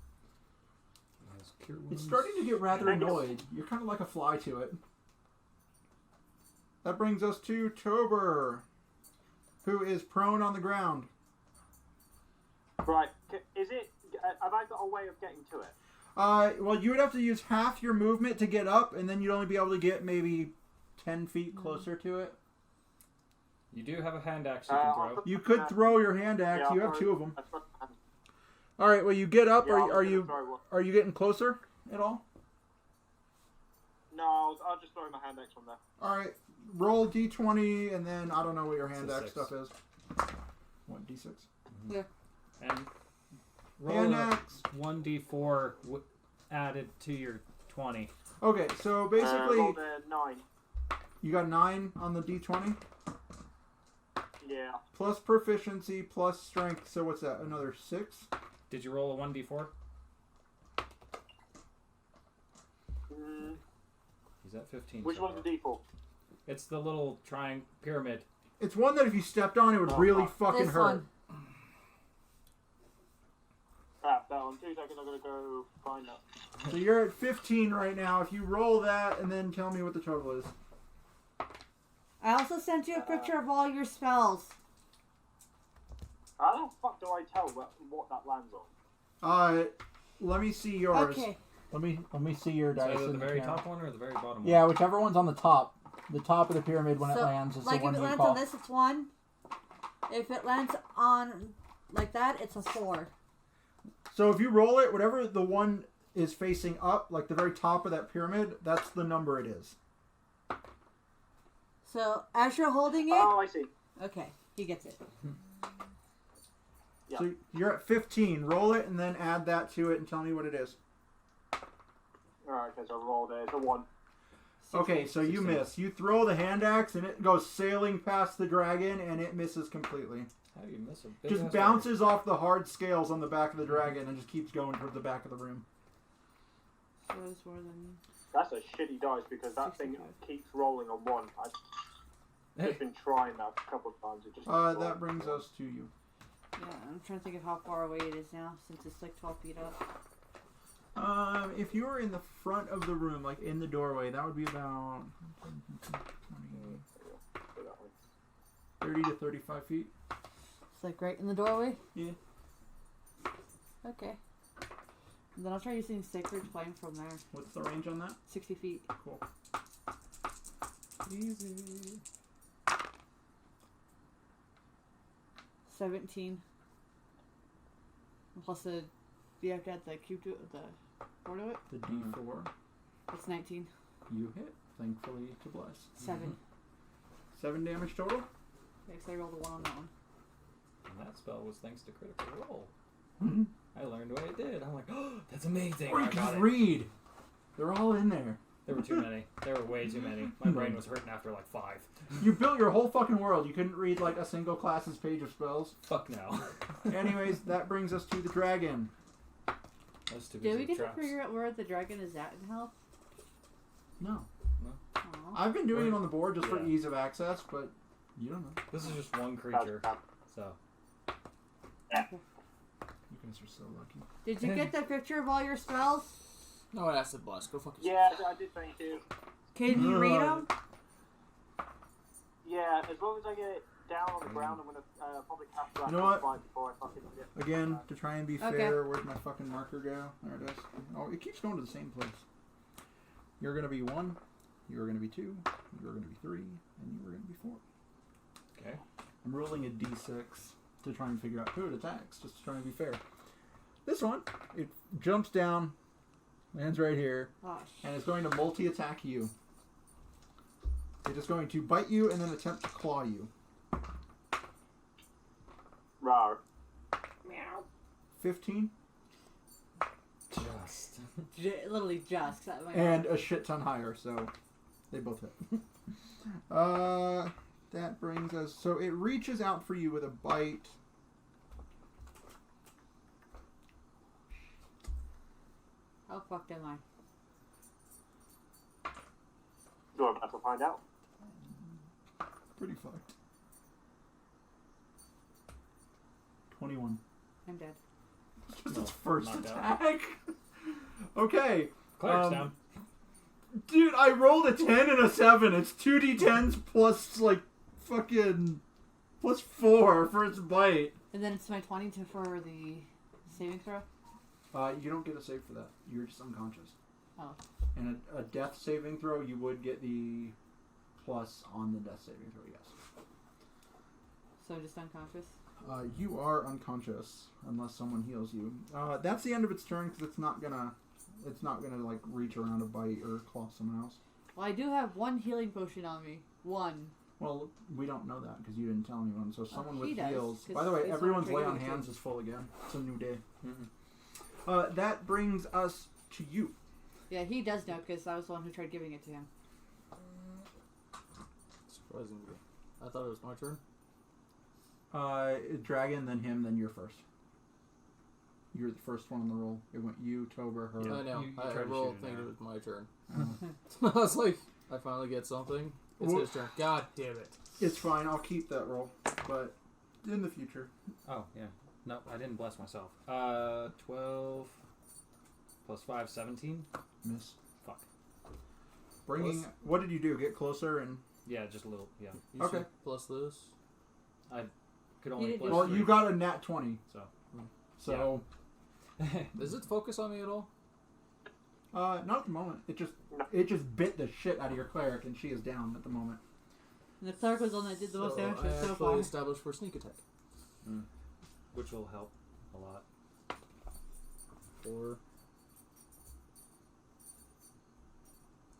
It's starting to get rather annoyed. You're kind of like a fly to it. That brings us to Tober, who is prone on the ground. Right, is it... have I got a way of getting to it? Well, you would have to use half your movement to get up, and then you'd only be able to get maybe 10 feet closer to it. You do have a hand axe you can throw. You could throw your hand axe. You have 2 of them. That's what I'm... All right. Well, you get up. Yeah, Are you getting closer at all? No, I'll just throw my hand axe from there. All right. Roll d20, and then I don't know what your hand It's a axe 6. stuff is. What, d6? Yeah. And roll Hand a axe. 1d4 added to your 20. Okay, so basically, Rolled a 9. you got 9 on the d20, Yeah. plus proficiency, plus strength. So what's that? Another 6? Did you roll a 1d4? Mm, He's at 15. which so one's far. the default? It's the little triangle pyramid. It's one that if you stepped on, it would really fucking This hurt. one. Crap, that one. 2 seconds, I'm gonna go find that. So you're at 15 right now. If you roll that, and then tell me what the total is. I also sent you a picture of all your spells. How the fuck do I tell what that lands on? Let me see yours. Okay. Let me see your Is dice. that in the very camera. top one or the very bottom one? Yeah, whichever one's on the top. The top of the pyramid when it So, lands is like the one if it you lands call. on this, it's 1. If it lands on like that, it's a 4. So if you roll it, whatever the one is facing up, like the very top of that pyramid, that's the number it is. So as you're holding it, Oh, I see. okay, he gets it. Yeah. So you're at 15. Roll it and then add that to it and tell me what it is. Alright, okay, so I rolled it. It's a 1. Okay, so you 16. miss. You throw the hand axe and it goes sailing past the dragon and it misses completely. How do you miss a big Just ass bounces off the hard scales on the back of the dragon and just keeps going toward the back of the room. So it's more than That's a shitty dice because that thing 65. keeps rolling on 1. I've Hey, just been trying that a couple of times. It just That brings us to you. yeah. I'm trying to think of how far away it is now, since it's like 12 feet up. If you were in the front of the room, like in the doorway, that would be about 30 to 35 feet. It's like right in the doorway. Yeah. Okay. And then I'll try using Sacred Flame from there. What's the range on that? 60 feet. Cool. easy. 17. Plus the, you have to add the cube to it, the 4 to it. The D4. That's 19. You hit, thankfully, to bless. 7. 7 damage total. Because I rolled a 1 on that one. And that spell was thanks to Critical Role. Mm-hmm. I learned what it did. I'm like, oh, that's amazing. Or you I can got just it. read. They're all in there. There were too many. There were way too many. My brain was hurting after like 5. You built your whole fucking world. You couldn't read like a single class's page of spells. Fuck no. Anyways, that brings us to the dragon. Those two Did we get traps. to figure out where the dragon is at in health? No. Aw. I've been doing it on the board just for Yeah. ease of access, but you don't know. This is just one creature, so. You guys are so lucky. Did you get the picture of all your spells? No, acid blast. Go fuck yourself. Yeah, I did. Thank you. Can you read them? Yeah, as long as I get it down on the ground, I'm gonna probably cast that You know what? fight before I fucking get. Again, to try and be Okay. fair, where's my fucking marker go? There it is. Oh, it keeps going to the same place. You're going to be 1, you're going to be 2, you're going to be 3, and you're going to be 4. Okay. I'm rolling a d6 to try and figure out who it attacks, just to try and be fair. This one, it jumps down, lands right here, Oh, and it's going to multi-attack you. It is going to bite you and then attempt to claw you. Rar. 15 Just. literally just. That might and a shit ton higher, so they both hit. That brings us... So it reaches out for you with a bite. How fucked am I? You're about to find out. Pretty fucked. 21. I'm dead. Just No, its first knocked out. attack. Okay. Cleric's Um, down. Dude, I rolled a 10 and a 7. It's 2d10s plus, like, fucking... plus 4 for its bite. And then it's my 20 for the saving throw. You don't get a save for that. You're just unconscious. Oh. And a death saving throw, you would get the plus on the death saving throw, yes. So just unconscious. You are unconscious unless someone heals you. That's the end of its turn because it's not gonna like reach around to bite or claw someone else. Well, I do have 1 healing potion on me. 1. Well, we don't know that because you didn't tell anyone. So someone he with does, heals. 'cause By the way, he's everyone's one lay on triggered hands too. is full again. It's a new day. Mm-hmm. That brings us to you. Yeah, he does know because I was the one who tried giving it to him. Surprisingly. I thought it was my turn. Dragon, then him, then you're first. You're the first one on the roll. It went you, Tober, her. I know. you I tried to rolled shoot it thinking now. it was my turn. Uh, I was like, I finally get something. It's Well- his turn. God damn it. It's fine. I'll keep that roll, but in the future. Oh, yeah. No, I didn't bless myself. 12 plus 5, 17. Miss. Fuck. Bringing. Plus- What did you do? Get closer and. Yeah, just a little. Yeah. You Okay. should plus this. Could only didn't plus Well, 3. you got a nat 20. So. So. Does it focus on me at all? Not at the moment. It just bit the shit out of your cleric, and she is down at the moment. And the cleric was the one that did the most damage I so actually far. established for sneak attack. Which will help a lot. 4.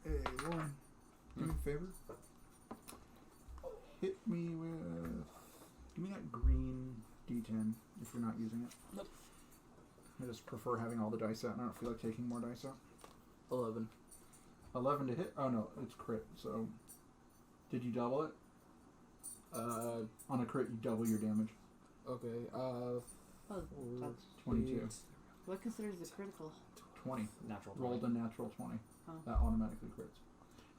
Hey, Lauren. Do me a favor. Hit me with. Give me that green D10 if you're not using it. Nope. I just prefer having all the dice out, and I don't feel like taking more dice out. 11. 11 to hit? Oh no, it's crit, so. Did you double it? On a crit, you double your damage. Okay. Oh, that's 22. what considers a critical? 20. Natural. Rolled a natural 20. Oh. That automatically crits.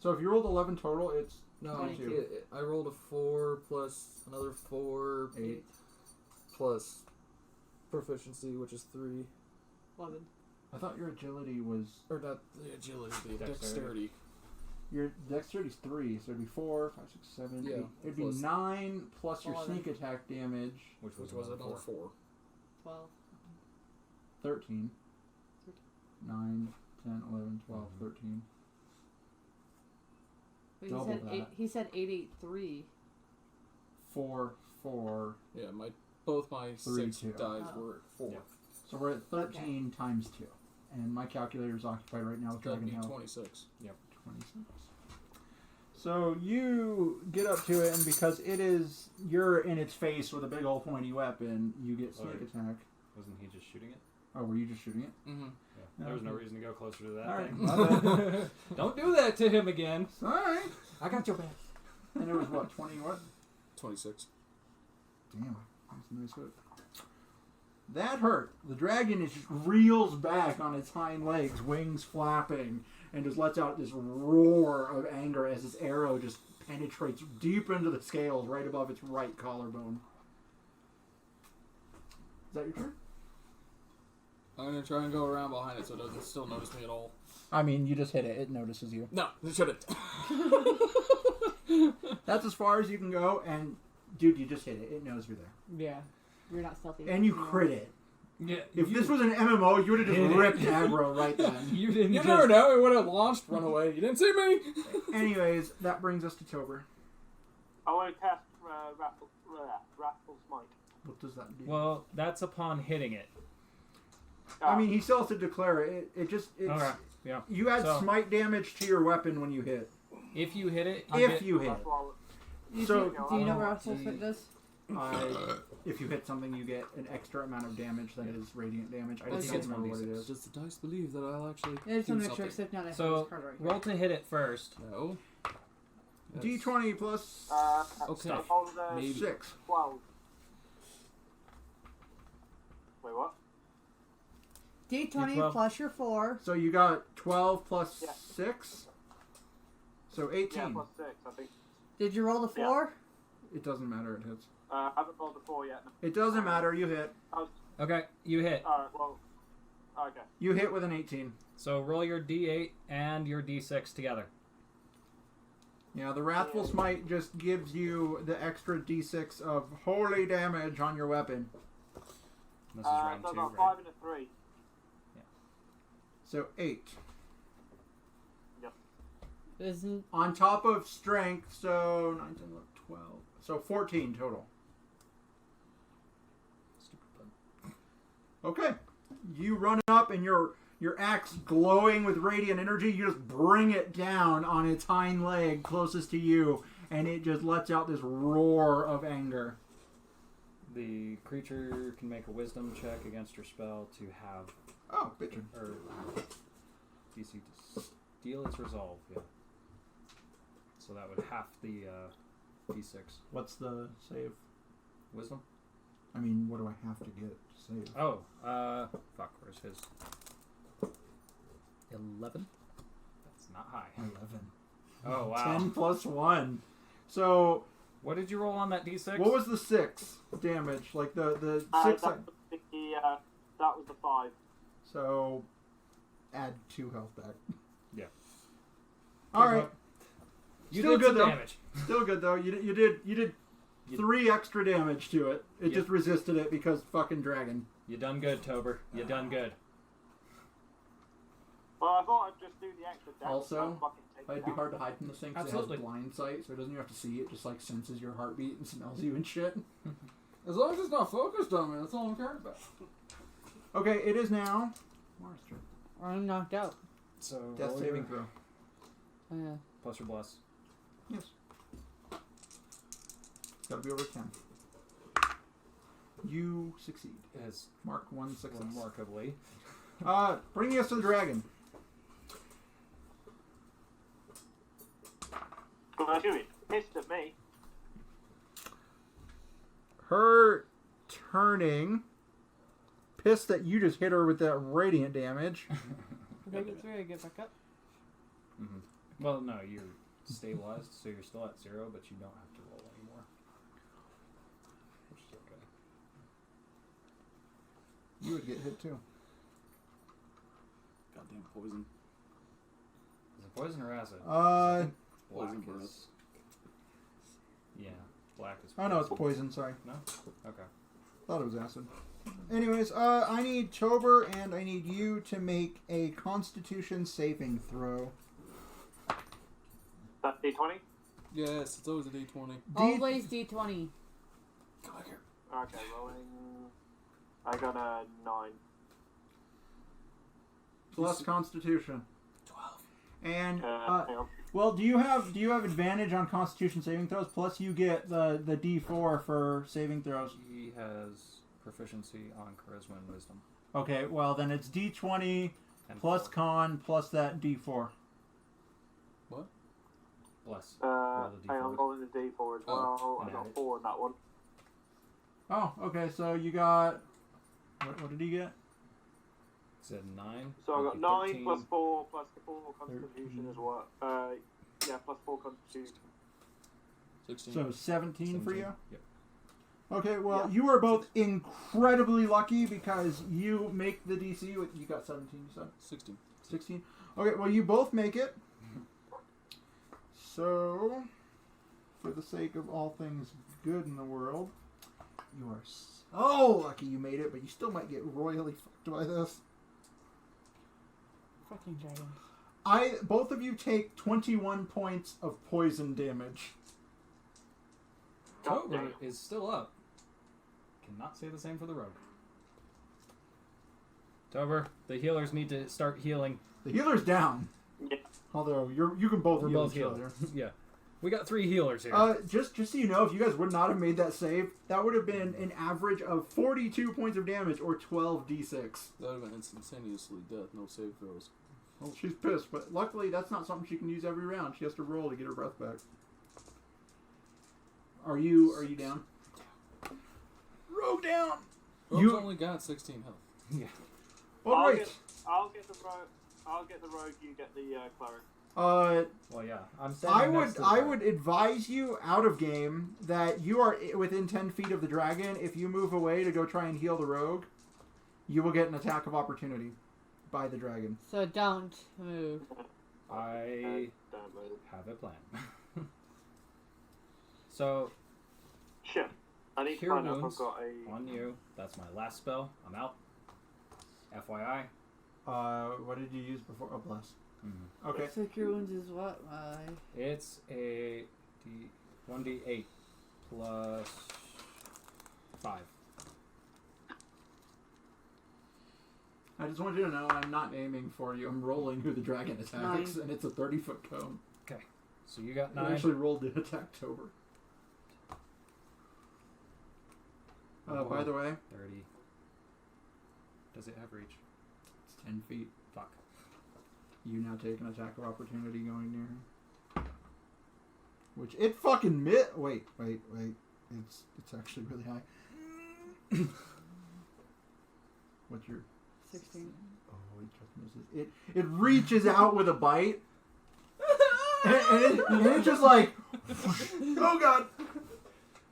So if you rolled 11 total, it's No, 22. I rolled a 4 plus another 4 8. plus proficiency, which is 3. 11. I thought your agility was. Or not the agility, the Dexterity. dexterity. Your dexterity's 3, so it'd be 4, 5, 6, 7, Yeah, 8. It'd be plus- 9 plus your 11. sneak attack damage, Which Which was was another another 4. 4. 12. 13. 9, 10, 11, 12, 13. Wait, Double that. he said 883. 4, 4. Yeah, both my 3, 6 2. dies Oh. were 4. Yeah. So we're at 13 times 2. And my calculator's occupied right now with That'd Dragon be Health. 26. 26. So you get up to it, and because you're in its face with a big old pointy weapon, you get sneak attack. Wasn't he just shooting it? Oh, were you just shooting it? Mm-hmm. Yeah. There was no reason to go closer to that All right, thing. my bad. Don't do that to him again. Sorry. I got your back. And it was what, 20 what? 26. Damn, that's a nice hit. That hurt. The dragon just reels back on its hind legs, wings flapping, and just lets out this roar of anger as its arrow just penetrates deep into the scales right above its right collarbone. Is that your turn? I'm gonna try and go around behind it so it doesn't still notice me at all. I mean, you just hit it. It notices you. No, it shouldn't. That's as far as you can go, and dude, you just hit it. It knows you're there. Yeah. You're not stealthy. And you crit it. Yeah. If this was an MMO, you would have just ripped aggro right then. You didn't. You just... never know. It would have launched, run away. You didn't see me. Anyways, that brings us to Tober. I want to cast Wrathful Smite. What does that do? Well, that's upon hitting it. I mean, he still has to declare it. It's Okay. Yeah. You add So- smite damage to your weapon when you hit. If you hit it, If you hit That's it. what I would- So, Do you know what Russell Fit does? if you hit something, you get an extra amount of damage that is radiant damage. I just Okay. don't remember what it is. Does the dice believe that I'll actually I just do want to make sure, something? except now that I have So this card right here. roll to hit it first. No. Yes. D20 plus Okay. so hold, Maybe. 6. 12. Wait, what? D20 D12. plus your 4. So you got 12 plus Yeah. 6. So 18. Yeah, plus 6, I think. Did you roll the 4? It doesn't matter. It hits. I haven't rolled the 4 yet. It doesn't matter. You hit. Okay, you hit. Alright, well. Okay. You hit with an 18. So roll your D8 and your D6 together. Yeah, the Wrathful Smite just gives you the extra d6 of holy damage on your weapon. This is round So I 2, got right? 5 and a 3. So 8. Isn't On top of strength, so 9, 10, 11, 12. So 14 total. Stupid bug. Okay. You run up and your axe glowing with radiant energy, you just bring it down on its hind leg closest to you, and it just lets out this roar of anger. The creature can make a wisdom check against your spell to have Oh, bitchin'. or DC to steal its resolve. Yeah. So that would half the D6 What's the save? wisdom. I mean, what do I have to get to save? Oh, fuck. Where's his? 11. That's not high. 11. Oh wow. 10 plus 1. So, What did you roll on that D6? what was the 6 damage? Like the 6. That was the 5. So, add 2 health back. Yeah. Alright. You Still did good some though. damage. Still good though. You did 3 extra damage to it. It Yeah. just resisted it because fucking dragon. You done good, Tober. You done good. Well, I thought I'd just do the extra damage. Also, don't fucking take It'd it be out. hard to hide from this thing because it Absolutely. has blind sight, so it doesn't even have to see it. Just like senses your heartbeat and smells you and shit. As long as it's not focused on me, that's all I'm caring about. Okay, it is now Mars' turn. I'm knocked out. So Death roll saving your- throw. Yeah. plus your bless. Yes. Gotta be over 10. You succeed. Has Mark 1 success. remarkably. Bringing us to the dragon. Well, she was pissed at me. Her turning. Pissed that you just hit her with that radiant damage. If I get 3, I get back up. Mm-hmm. Well, no, you're stabilized, so you're still at 0, but you don't have to roll anymore. Which is okay. You would get hit too. Goddamn poison. Is it poison or acid? Uh, Black Poison breath. is... Yeah, black is oh no, it's poison. Sorry, No? Okay. thought it was acid. Anyways, I need Tober and I need you to make a Constitution saving throw. That's D20? Yes, it's always a D20. Always D20. Come back here. Okay, rolling. I got a 9. Plus Constitution. 12. And Hang on. well, do you have advantage on Constitution saving throws? Plus, you get the D4 for saving throws. He has proficiency on charisma and wisdom. Okay, well then it's D20 And plus 4. con plus that D4. Bless. Hang Roll the on, D4. rolling the D4 as well. I and got add it. 4 on that one. Oh, okay. So you got what did he get? Said 9. So I got Okay, 9 13. plus 4 plus 4 constitution 13. as well. Yeah, plus 4 constitution. 16. So 17 for you. Yep. Okay, well, Yeah. you are both incredibly lucky because you make the DC. You got 17, you said? 16. 16. Okay, well, you both make it. So, for the sake of all things good in the world, you are so lucky you made it, but you still might get royally fucked by this. Fucking dragons. Both of you take 21 points of poison damage. God Tober damn. is still up. Cannot say the same for the rogue. Tober, the healers need to start healing. The healer's down. Yeah. Although you can both We're heal both each healed. other. Yeah. We got 3 healers here. Just so you know, if you guys would not have made that save, that would have been an average of 42 points of damage or 12 d6. That would have been instantaneously death, no save throws. Well, she's pissed, but luckily that's not something she can use every round. She has to roll to get her breath back. Are you down? Rogue down. Rogue's You- only got 16 health. yeah. Oh I'll wait. get the rogue. I'll get the rogue. You get the cleric. Well, yeah. I'm standing next to the I fire. would advise you out of game that you are within 10 feet of the dragon. If you move away to go try and heal the rogue, you will get an attack of opportunity by the dragon. So don't move. I Don't move. have a plan. So, Shit. I need to Cure find out if wounds I've got a. on you. That's my last spell. I'm out. FYI. What did you use before? Oh, bless. Mm-hmm. Okay. So cure wounds is what? It's a 1d8 plus 5. I just want you to know I'm not aiming for you. I'm rolling who the dragon attacks, 9. and it's a 30-foot cone. So you got I 9. actually rolled to attack Tober. By the way, 30. Does it have reach? it's 10 feet. Fuck. You now take an attack of opportunity going near him. Which it fucking wait. It's actually really high. What's your 16. Oh, it just misses. It reaches out with a bite. and it's just like oh god.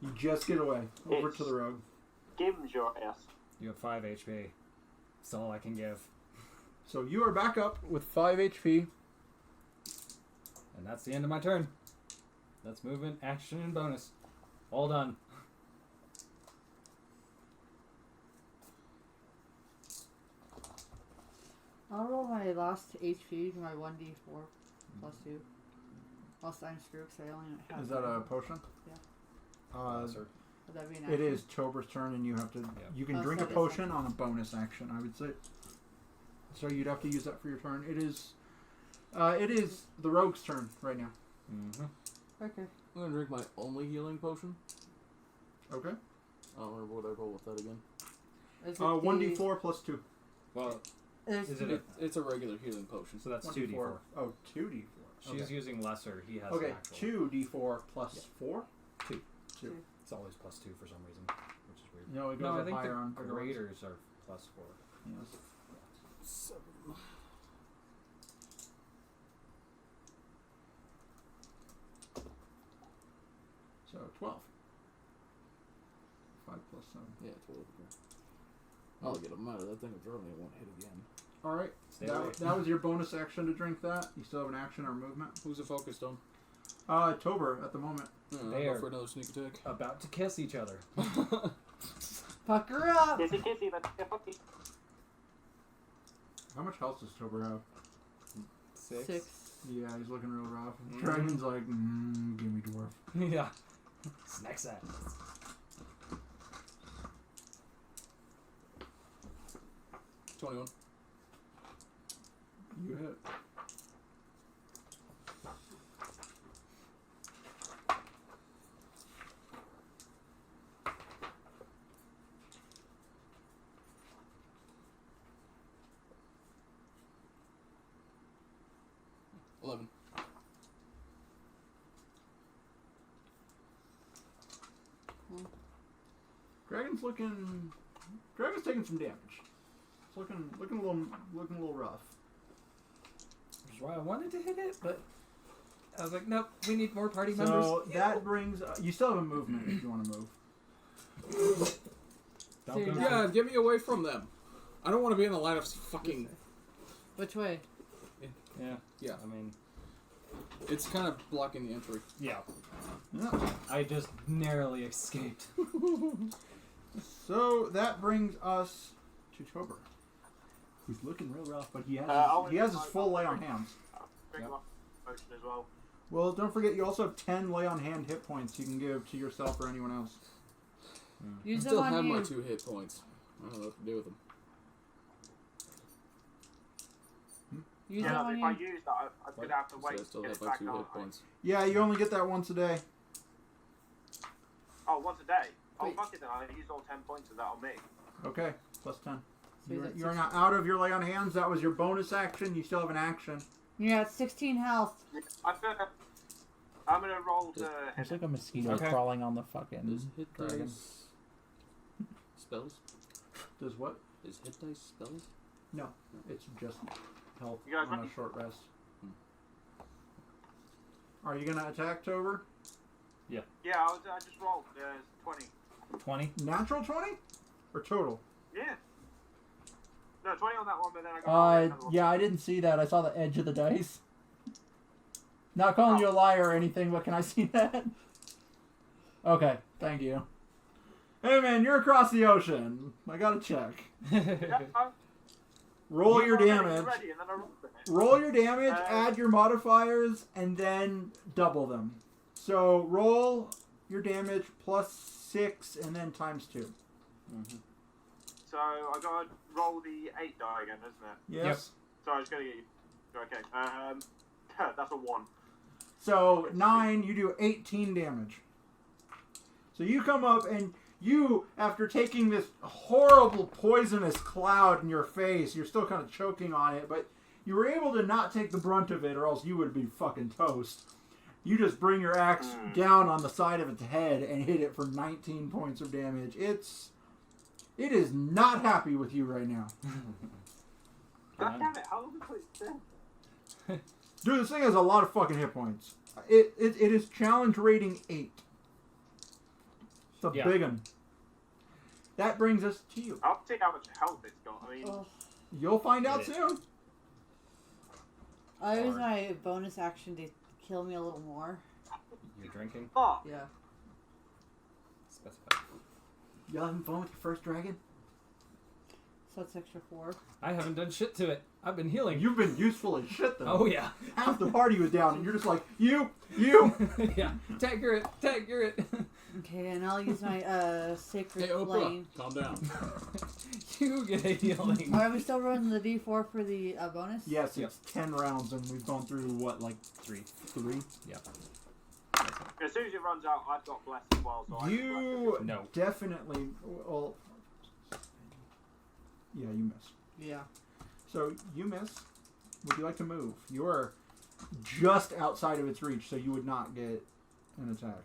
You just get away. Over to the road. Gives your ass. You have 5 HP. That's all I can give. So you are back up with 5 HP. And that's the end of my turn. That's movement, action, and bonus. All done. I'll roll my last HP, my 1d4 plus 2. Plus I'm screwed because I only have. Is that a potion? Yeah. Lesser. Would that be an It action? is Tober's turn, and you have to. Yeah. You can Oh, drink so a it is potion action. on a bonus action, I would say. So you'd have to use that for your turn. It is. It is the rogue's turn right now. Mm-hmm. Okay. I'm gonna drink my only healing potion. Okay. I don't remember what I roll with that again. Is it 1d4 plus 2. Well, Is is it It's a regular healing potion. so that's 1d4. 2d4. Oh, 2d4. She's Okay. using lesser. He has Okay, an actual. 2d4 plus Yeah. 4? 2. 2. It's always plus 2 for some reason, which is weird. No, it goes No, I up think higher the on critical hits. graders are plus 4. Yes. 7. So 12. 5 plus 7. Yeah, 12. Okay. I'll get them out of that thing. Apparently, it won't hit again. Alright. Stay away. That was your bonus action to drink that. You still have an action or movement. Who's it focused on? Tober at the moment. I'll They go are- for another sneak attack. About to kiss each other. Fuck her up! Kissy, kissy, let's get fucky. How much health does Tober have? 6. Yeah, he's looking real rough. Mhm. Dragon's like, give me dwarf. Yeah. Snack that. 21. You hit. 11. Dragon's taking some damage. It's looking a little rough. Which is why I wanted to hit it, but I was like, nope, we need more party members. So that brings you still have a movement if you want to move. Don't go Yeah, get me away from them. I don't want to be in the line of fucking... Which way? Yeah. Yeah. I mean, It's kind of blocking the entry. yeah. Yeah. I just narrowly escaped. So that brings us to Tober, who's looking real rough, but he has his full lay on hands. Bring Yep. my potion as well. Well, don't forget you also have 10 lay on hand hit points you can give to yourself or anyone else. I Use them still on have you. my 2 hit points. I don't know what to do with them. Use them Yeah, on if you. I use that, I'm going to have to wait So I still to get have it my back 2 on. hit points. Yeah, you only get that once a day. Oh, once a day? Oh, Wait. fuck it then. I used all 10 points of that on me. Okay, plus 10. So You're, that's you're 16. now out of your lay on hands. That was your bonus action. You still have an action. You're at 16 health. I'm going to roll to There's hit like a mosquito Okay. crawling on the fucking Does hit dragon. dice spells? Does what? Is hit dice spells? No, it's just health You guys on a ready? short rest. Are you gonna attack Tober? Yeah, I just rolled 20. 20? Natural 20? Or total? Yeah. No, 20 on that one, but then I got another one. Yeah, I didn't see that. I saw the edge of the dice. Not calling you a liar or anything, but can I see that? Okay, thank you. Hey man, you're across the ocean. I gotta check. Yeah, Roll your I'm damage. ready, and then I rolled it. Roll your damage, Uh, add your modifiers, and then double them. So roll your damage plus 6 and then times 2. So I got to roll the 8 die again, isn't it? Yes? So I just got to get you. Okay. That's a 1. So 9, you do 18 damage. So you come up and you, after taking this horrible poisonous cloud in your face, you're still kind of choking on it, but you were able to not take the brunt of it or else you would be fucking toast. You just bring your axe down on the side of its head and hit it for 19 points of damage. It is not happy with you right now. God damn it, how long was it dead? Dude, this thing has a lot of fucking hit points. It is challenge rating 8. It's a Yeah. big one. That brings us to you. I'll see how much health it's got. I mean, Oh, You'll find out Yeah. soon. I use my bonus action to kill me a little more. You're drinking? fuck. Yeah. Specify. Y'all having fun with your first dragon? So that's extra 4. I haven't done shit to it. I've been healing. You've been useful as shit though. Oh, yeah. Half the party was down and you're just like, you. Yeah. Tagger it. Okay, and I'll use my sacred Hey, Oprah, flame. calm down. You get a healing. Are we still running the D4 for the bonus? Yes, Yep. it's 10 rounds and we've gone through what, like 3? Yeah. As soon as it runs out, I've got blessed as well. So You No. definitely. Well, yeah, you miss. Yeah. So you miss. Would you like to move? You are just outside of its reach, so you would not get an attack.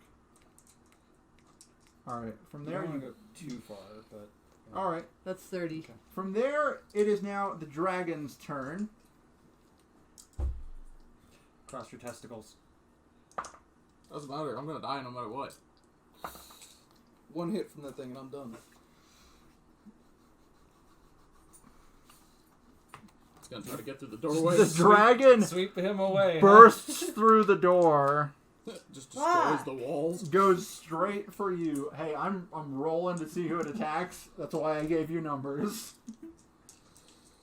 All right. From There there, you you. go too far, but All right. That's 30. Okay. From there, it is now the dragon's turn. cross your testicles. Doesn't matter. I'm gonna die no matter what. One hit from that thing and I'm done. It's gonna try to get through the doorway. The dragon Sweep him away. huh? bursts through the door, Just destroys Ah! the walls. goes straight for you. Hey, I'm rolling to see who it attacks. That's why I gave you numbers.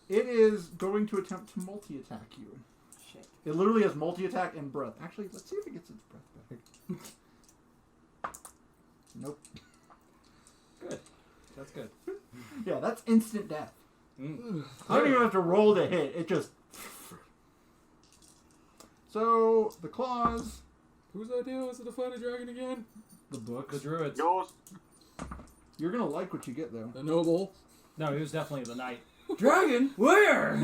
It is going to attempt to multi-attack you. Shit. It literally has multi-attack and breath. Actually, let's see if it gets its breath back. Nope. Good. That's good. Yeah, that's instant death. Mm. I don't even have to roll to hit. It just... So, the claws, Whose idea was it to fight a dragon again? the books. The druids. Yours. You're going to like what you get, though. The noble. No, he was definitely the knight. Dragon? Where?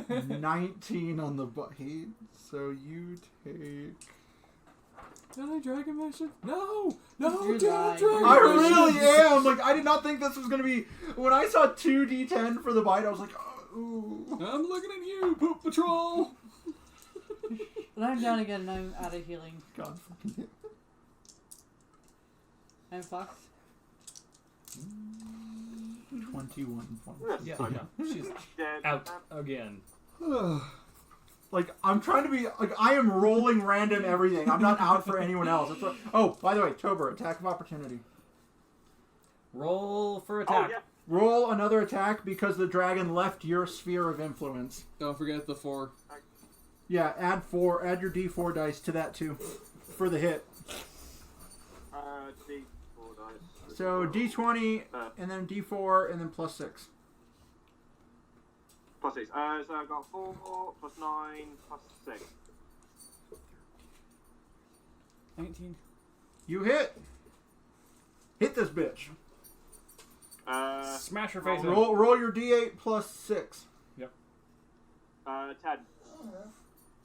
19 on the bite. So you take. Can I dragon mission? No! No! You're Damn lying. dragon I mission! really am. Like, I did not think this was gonna be. When I saw 2d10 for the bite, I was like, oh, ooh. I'm looking at you, Poop Patrol! But I'm down again and I'm out of healing. God fucking. And Fox. 21 points. Yeah, no, she's Dead. out again. Like, I'm trying to be, like, I am rolling random everything. I'm not out for anyone else. That's what, oh, by the way, Tober, attack of opportunity. Roll for Oh, attack. yeah. Roll another attack because the dragon left your sphere of influence. Don't forget the 4. Yeah, add your d4 dice to that too, for the hit. D4 dice. So d20, and then d4, and then plus 6. Plus 6. So I've got 4 plus 9 plus 6. 19. You hit. Hit this bitch. Smash her face in. Roll your d8 plus 6. 10.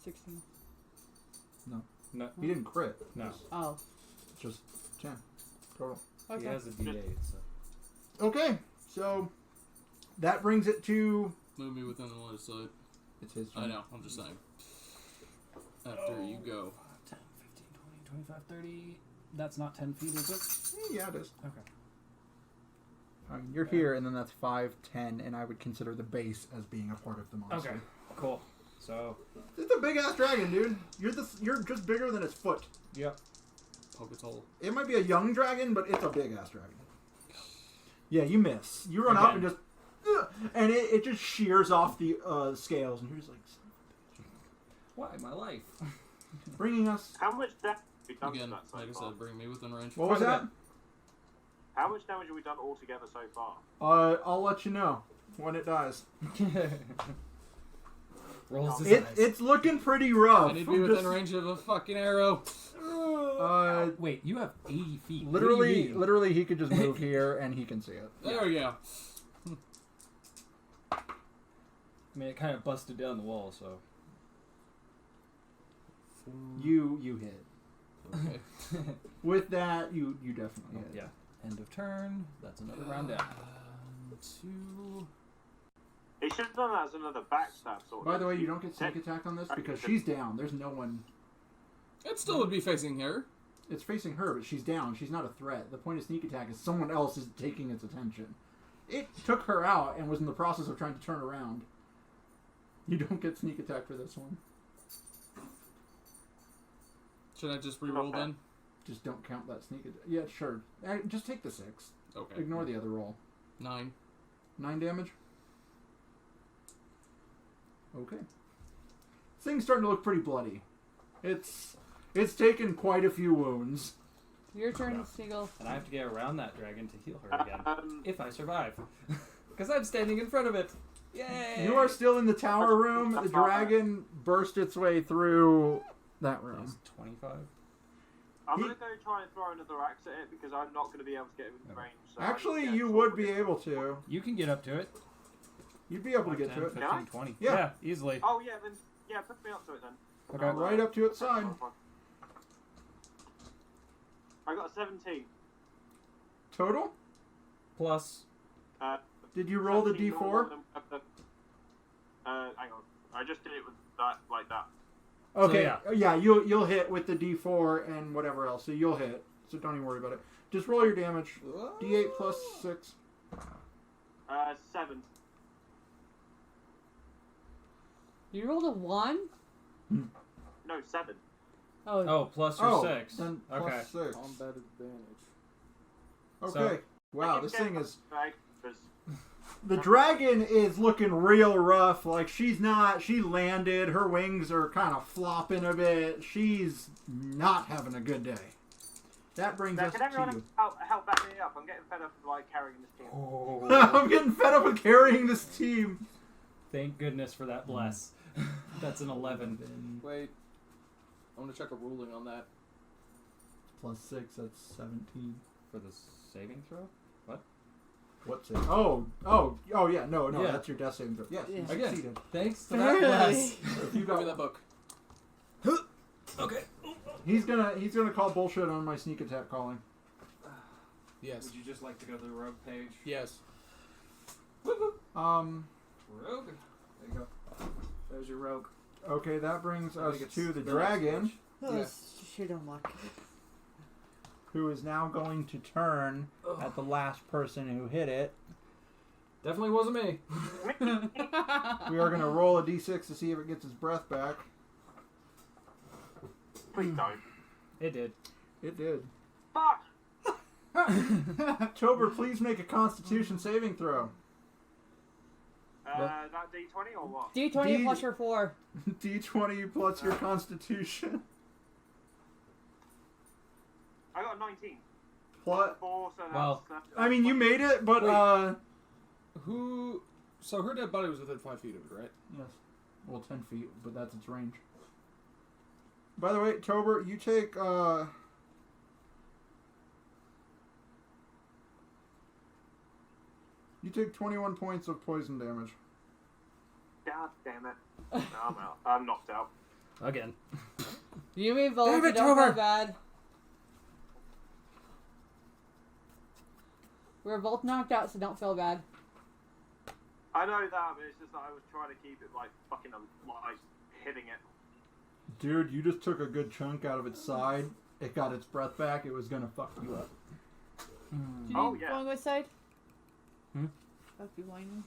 16. No, He didn't crit. no. Oh. Just 10 total. He Okay. has a D8, so. Okay, so that brings it to. Move me within the line of sight. It's his turn. I know, I'm just saying. After you go. 10, 15, 20, 25, 30. That's not 10 feet, is it? Yeah, it is. Okay. I mean, you're here, and then that's 5, 10, and I would consider the base as being a part of the monster. Okay, cool. So, It's a big ass dragon, dude. You're just bigger than its foot. yep. Poke its hole. It might be a young dragon, but it's a big ass dragon. Yeah, you miss. You run up and just, and it just shears off the scales, and you're just like, Why my life? bringing us. How much damage have we done Again, to that so like I far? said, bring me within range. What was Quite a that? How much damage have we done altogether so far? I'll let you know when it dies. Rolls his eyes. It's looking pretty rough. I need to be within range of a fucking arrow. Wait, you have 80 feet. What do you Literally, mean? literally, he could just move here and he can see it. There we go. I mean, it kind of busted down the wall, so. You hit. Okay. With that, you definitely hit. Yeah. End of turn. That's another round down. 2. He should have done that as another backstab sort of. By the way, you don't get sneak attack on this because she's down. There's no one. It still would be facing her. It's facing her, but she's down. She's not a threat. The point of sneak attack is someone else is taking its attention. It took her out and was in the process of trying to turn around. You don't get sneak attack for this one. Should I just re-roll then? Just don't count that sneak attack. Yeah, sure. Just take the 6. Okay. Ignore the other roll. 9. 9 damage. Okay. This thing's starting to look pretty bloody. It's taken quite a few wounds. Your turn, Seagull. And I have to get around that dragon to heal her again. Um, If I survive. Because I'm standing in front of it. Yay! You are still in the tower room. The dragon burst its way through that room. Plus 25. I'm going to go try and throw another axe at it because I'm not going to be able to get within range. So Actually, yeah, you so would we're be gonna- able to. You can get up to it. You'd be able to 5, get 10, to it. 15, Can I? 20. Yeah. Easily. Oh, yeah, then. Yeah, put me up to it then. Okay. Right up to its side. I got a 17. Total? Plus. Did you roll the 17 d4? more than- hang on. I just did it with that, like that. Okay. So, yeah, you'll hit with the d4 and whatever else. So you'll hit. So don't even worry about it. Just roll your damage. D8 plus 6. 7. You rolled a 1? No, 7. Oh, Oh, plus your 6. Then plus Okay. 6. Combat advantage. Okay. Wow, this thing is... Right, 'cause The dragon is looking real rough. Like, she landed. Her wings are kind of flopping a bit. She's not having a good day. That brings Now, us can to everyone you. help back me up? I'm getting fed up of like carrying this team. Oh. I'm getting fed up with carrying this team. Thank goodness for that bless. That's an 11. Wait. I want to check a ruling on that. Plus 6, that's 17. For the saving throw? What? What's it? Oh, yeah, no, Yeah. that's your death saving throw. Yes, you Yeah. Again. succeeded. Thanks to that class. If you Give me got, that book. Okay. he's gonna call bullshit on my sneak attack calling. Yes. Would you just like to go to the rogue page? Yes. Rogue. There you go. There's your rogue. Okay, that brings I us think it's to the the next dragon, page. Oh, Yeah. should unlock. who is now going to turn at the last person who hit it. Definitely wasn't me. We are gonna roll a d6 to see if it gets its breath back. Please don't. It did. It did. Fuck! Tober, please make a Constitution saving throw. That D20 or what? D20 plus your 4. D20 plus your Constitution. I got a 19. Plus, 4, so Well, that's I mean, you made it, but Wait. Who? So her dead body was within 5 feet of it, right? yes. Well, 10 feet, but that's its range. By the way, Tober, you take you take 21 points of poison damage. God damn it. No, I'm out. I'm knocked out. Again. You mean both? Damn it, Don't Tober. feel bad. We're both knocked out, so don't feel bad. I know that, but it's just that I was trying to keep it like fucking alive, hitting it. Dude, you just took a good chunk out of its side. It got its breath back. It was gonna fuck you up. Do you Oh, need yeah. going with side? Hmm? Fuck you, whining.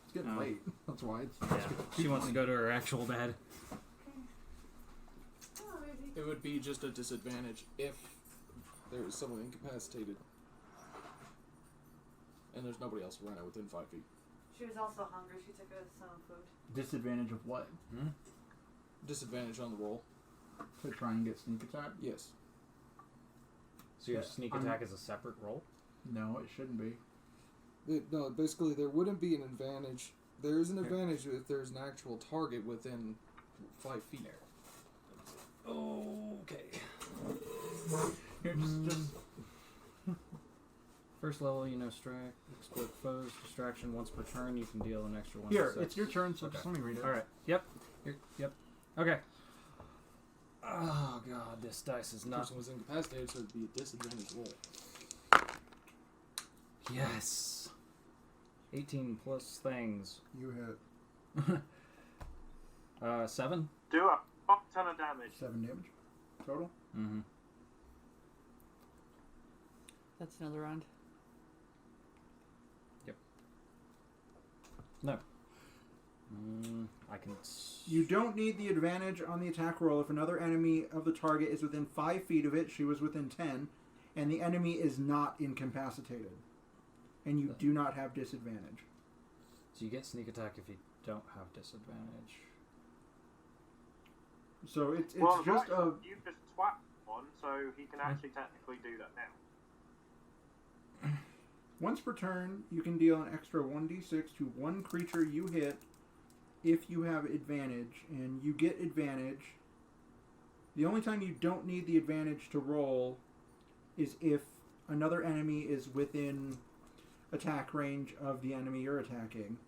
It's getting No. late. That's why it's. Yeah. She wants to go to her actual bed. It would be just a disadvantage if there was someone incapacitated. And there's nobody else around within 5 feet. She was also hungry. She took some food. Disadvantage of what? Disadvantage on the roll. To try and get sneak attack? Yes. So your Yeah, sneak I'm- attack is a separate roll? No, it shouldn't be. No, basically there wouldn't be an advantage. There is an advantage if there's an actual target within 5 feet. Okay. Here, just First level, you know, strike, exploit foes, distraction once per turn. You can deal an extra 1 here. to 6. It's your turn, so Okay. just let me read it. All right. Yep. Yep. Okay. Oh god, this dice is The not. person was incapacitated, so it'd be a disadvantage roll. Yes. 18 plus things. You hit 7. Do a fuck ton of damage. 7 damage total. Mm-hmm. That's another round. No. I can. You don't need the advantage on the attack roll if another enemy of the target is within 5 feet of it. She was within 10, and the enemy is not incapacitated, and you do not have disadvantage. So you get sneak attack if you don't have disadvantage. So it's Well, just right, a you just swap one, so he can actually technically do that now. once per turn. You can deal an extra 1d6 to one creature you hit if you have advantage, and you get advantage. The only time you don't need the advantage to roll is if another enemy is within attack range of the enemy you're attacking,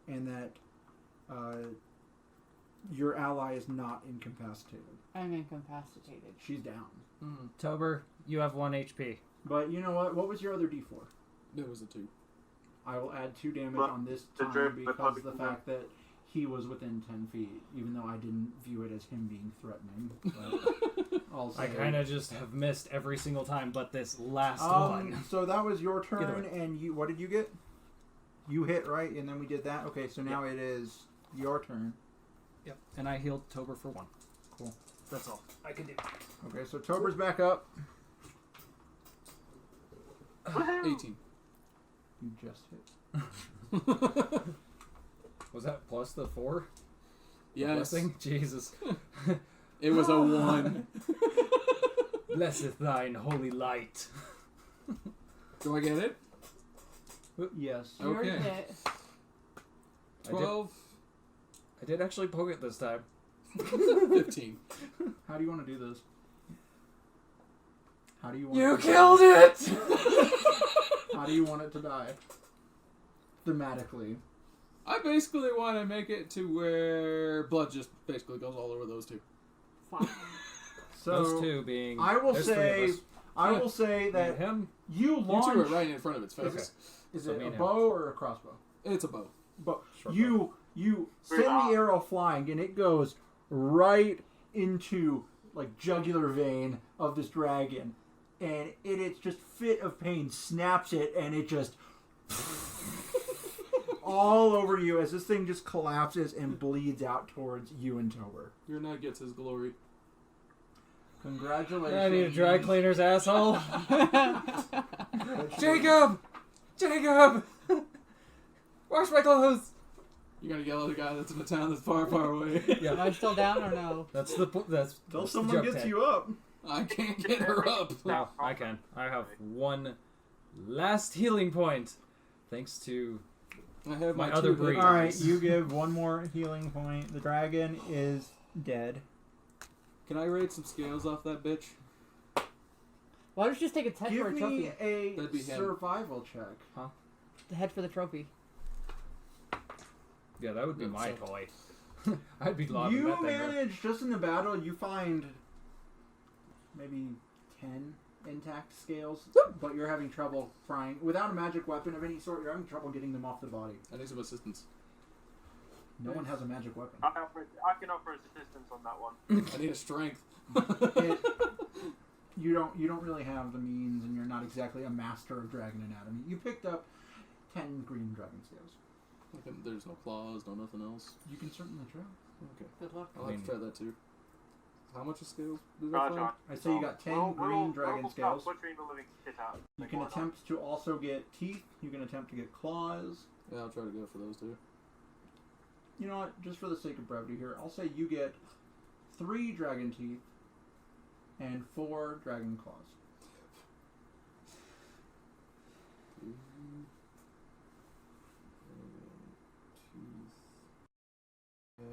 and that your ally is not incapacitated. I'm incapacitated. She's down. Tober, you have 1 HP. But you know what? What was your other d4? There was a 2. I will add 2 damage Well, on this the time drip- because public- the fact that he was within 10 feet, even though I didn't view it as him being threatening. But also, I kind of just have missed every single time, but this last one. So that was your Either turn, way. and you. What did you get? You hit, right? And then we did that. Okay, so now it is your turn. Yep. And I healed Tober for 1. Cool. That's all I can do. Okay, so Tober's back up. 18. You just hit. Was that plus the 4? Yes. Blessing? Jesus. It was a 1. Blesseth thine holy light. Do I get it? Yes. You already Okay. hit. 12, I did actually poke it this time. 15. How do you want to do this? How do you want? You to killed it! How do you want it to die? Thematically. I basically want to make it to where blood just basically goes all over those two. Fine. So Those two being. I will there's three say, of us. I will say that him. you You launch. two are right in front of its face. Okay. Is So it me a and him. bow or a crossbow? It's a bow. But Short you send the arrow flying and it goes right into like jugular vein of this dragon, and its just fit of pain snaps it, and it just all over you as this thing just collapses and bleeds out towards you and Tober. Your knight gets his glory. Congratulations. I need a dry cleaner's asshole. Jacob! Jacob! Wash my clothes! You gotta yell at a guy that's in a town that's far, far away. Yeah. Am I still down or no? That's the that's. Till that's the someone joke gets tag. you up. I can't get her up. No, I can. I have one last healing point, thanks to I have My my other two breed. good All right, guys. you give one more healing point. The dragon is dead. Can I raid some scales off that bitch? Why don't you just take a 10 for Give a me trophy? a That'd be him. survival check. The head for the trophy. yeah, that would be Yeah, my so- toy. I'd be lobbing You that thing. around. manage, just in the battle, you find maybe 10 intact scales, but you're having trouble frying. Without a magic weapon of any sort, you're having trouble getting them off the body. I need some assistance. No one has a magic weapon. I can offer assistance on that one. I need a strength. You don't really have the means, and you're not exactly a master of dragon anatomy. You picked up 10 green dragon scales. There's no claws, no nothing else. You can certainly try. Okay. Good luck. I'll have to try that too. How much of scales did Try, I find? try. I say you got 10 green dragon scales. Butchering the living shit out. You can attempt to also get teeth. You can attempt to get claws. Yeah, I'll try to go for those two. You know what? Just for the sake of brevity here, I'll say you get 3 dragon teeth and 4 dragon claws.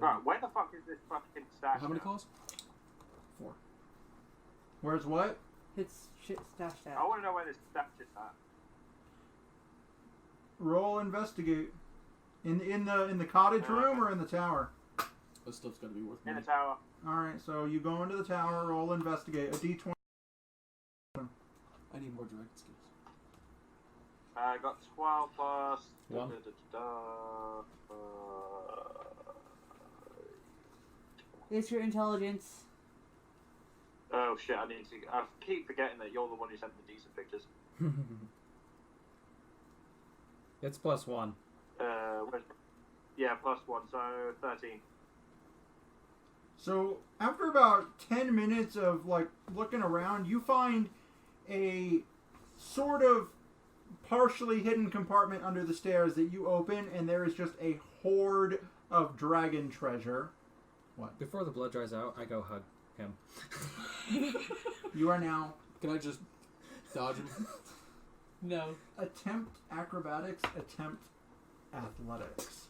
Right, where the fuck is this fucking stash? How many now? claws? 4. Where's what? It's shit stashed I out. want to know where this stash is at. Roll investigate. In the cottage room or in the tower? This stuff's gotta be worth In money. the tower. Alright, so you go into the tower, roll investigate. A d20. I need more dragon skills. I got 12 plus. One. It's your intelligence. Oh shit! I need to. I keep forgetting that you're the one who sent the decent pictures. It's +1. Where's, yeah, +1, so 13. So after about 10 minutes of like looking around, you find a sort of partially hidden compartment under the stairs that you open, and there is just a horde of dragon treasure. Before the blood dries out, I go hug him. You are now Can I just dodge him? No. attempt acrobatics, attempt athletics.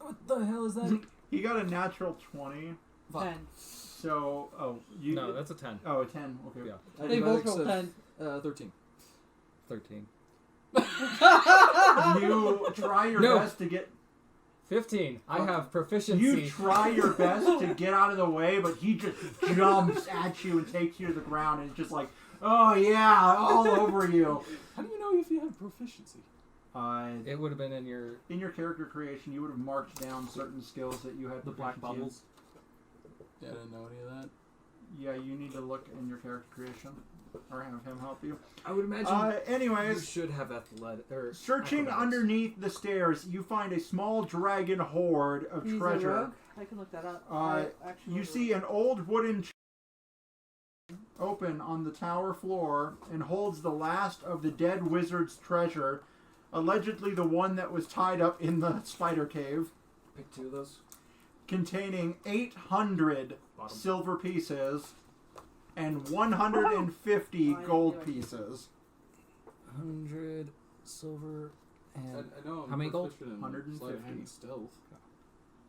What the hell is that? He got a natural 20. 10. So, you. No, that's a 10. Oh, a 10. Okay. Yeah. They both Acrobatics rolled of, 10. 13. 13. You try your No. best to get. 15. I have proficiency. You try your best to get out of the way, but he just jumps at you and takes you to the ground, and it's just like, oh yeah, all over you. How do you know if you have proficiency? It would have been in your... In your character creation, you would have marked down certain skills that you had The black proficiency in. bubbles. Yeah, I didn't know any of that. Yeah, you need to look in your character creation, or have him help you. I would imagine you Anyways, should have athletic... Or searching acrobatics. underneath the stairs, you find a small dragon horde of He's a treasure. rogue? I can look that up. You see an old wooden open on the tower floor and holds the last of the dead wizard's treasure, allegedly the one that was tied up in the spider cave, Pick 2 of those. containing 800 Bottom. silver pieces and 150 Oh, gold yeah. pieces. 100 silver and... I know I'm How many gold? proficient in 150. sleight of hand and stealth.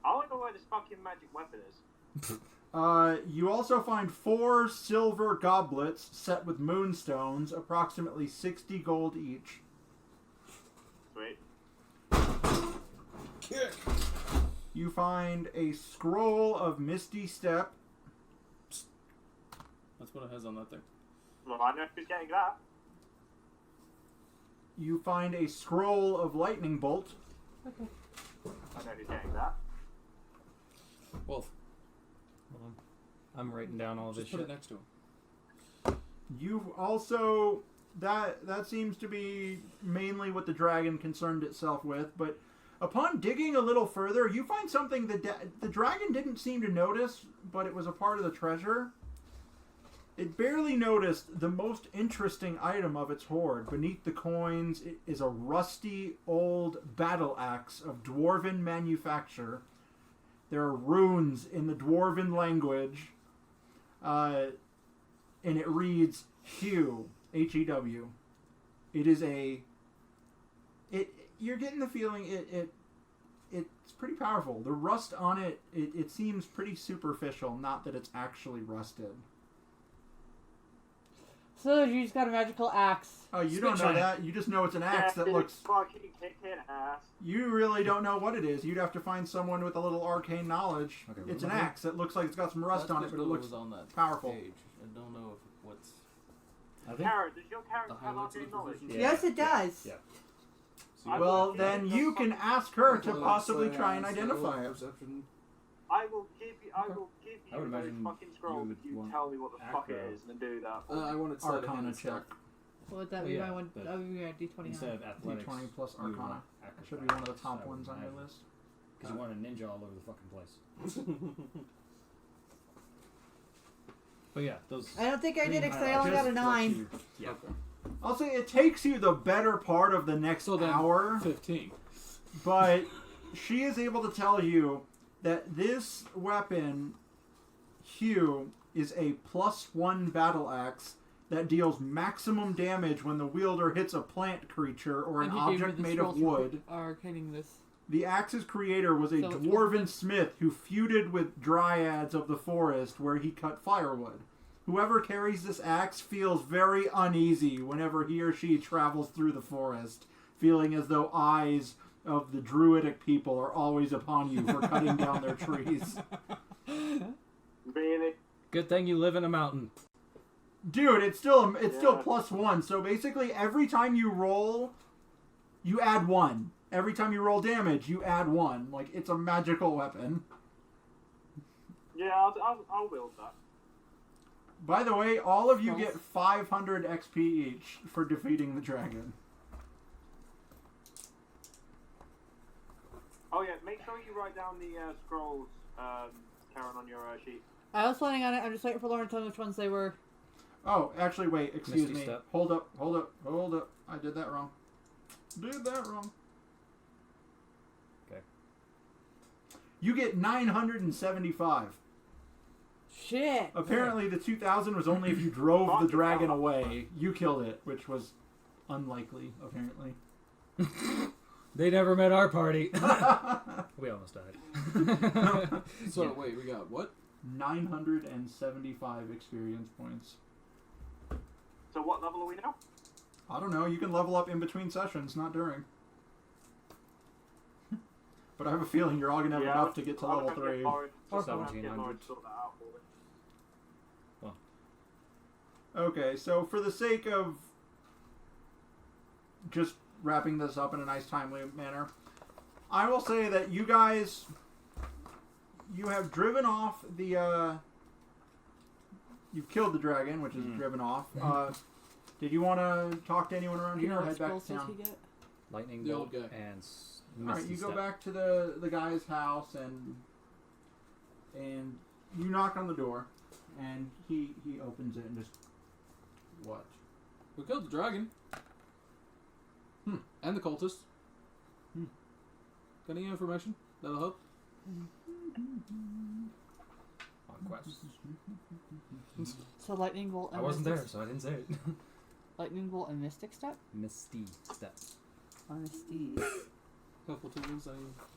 I want to know where this fucking magic weapon is. You also find 4 silver goblets set with moonstones, approximately 60 gold each. Sweet. Kick. You find a scroll of Misty Step. That's what it has on that thing. Well, I know who's getting that. You find a scroll of Lightning Bolt. I know who's getting that. Wolf, I'm writing down all this just put shit. it next to him. You've also... That seems to be mainly what the dragon concerned itself with, but upon digging a little further, you find something that the dragon didn't seem to notice, but it was a part of the treasure. It barely noticed the most interesting item of its hoard. Beneath the coins is a rusty, old battle axe of dwarven manufacture. There are runes in the dwarven language, and it reads Hew, H-E-W. It is you're getting the feeling it's pretty powerful. The rust on it seems pretty superficial, not that it's actually rusted. So you just got a magical axe. Oh, you don't know that. You just know it's an axe that looks... fucking kicking ass. You really don't know what it is. You'd have to find someone with a little arcane knowledge. Okay, It's an axe that looks like it's got some rust on it, but it looks on that powerful. page. I don't know if what's... I think. Karen, does your character The have highlights of arcane the knowledge? position? Yes, it does. Yeah. I Well, will then give you can ask her to Well, possibly it's, try and so identify it. Perception. I will give you. I will give I would you those imagine fucking scrolls you if you would tell me what the fuck it acro. is, and then do that. I wanted sleight of Arcana hand check. stuff. What would that Oh, be? yeah, I want but that would be a D20. Instead of athletics, D20 plus you would Arcana. want That should be one of the acrobatics, top I would ones on your imagine. list. Because you want a ninja all over the fucking place. But yeah, those. I don't think I did it because I Just only got a let 9. Yeah. Okay. I'll say it takes you the better part of the next So then, hour, 15. but she is able to tell you that this weapon, Hugh, is a +1 battle axe that deals maximum damage when the wielder hits a plant creature or an object made of wood. Arcaning this. The axe's creator was a So it's dwarven smith who feuded with dryads of the forest where he cut firewood. Whoever carries this axe feels very uneasy whenever he or she travels through the forest, feeling as though eyes of the druidic people are always upon you for cutting down their trees. Really? Good thing you live in a mountain. Dude, it's still Yeah. +1. So basically, every time you roll, you add 1. Every time you roll damage, you add 1. Like, it's a magical weapon. Yeah, I'll wield that. By the way, all of you get 500 XP each for defeating the dragon. Oh yeah, make sure you write down the scrolls, Karen, on your sheet. I was planning on it. I'm just waiting for Lauren to tell me which ones they were. Oh, actually, wait, excuse Misty me. step. Hold up. I did that wrong. Okay. You get 975. Shit. Apparently, the 2,000 was only if you drove the dragon away. You killed it, which was unlikely, apparently. They never met our party. We almost died. So, Yeah. wait, we got what? 975 experience points. So what level are we now? I don't know. You can level up in between sessions, not during. But I have a feeling you're all going to have enough to get to level 3. 1700. Okay, so for the sake of just wrapping this up in a nice, timely manner, I will say that you guys, you have driven off the, you've killed the dragon, which is driven off. Did you want to talk to anyone around You here know or what head back spells to does town? he get? Lightning The bolt old guy. and Alright, misty you go step. back to the guy's house and you knock on the door and he opens it and just, what? We killed the dragon. And the cultist. Got any information that'll help? On quest. So lightning bolt. And I wasn't mystic, there, so I didn't say it. Lightning bolt and mystic step. Misty step. Honesty. Couple tools,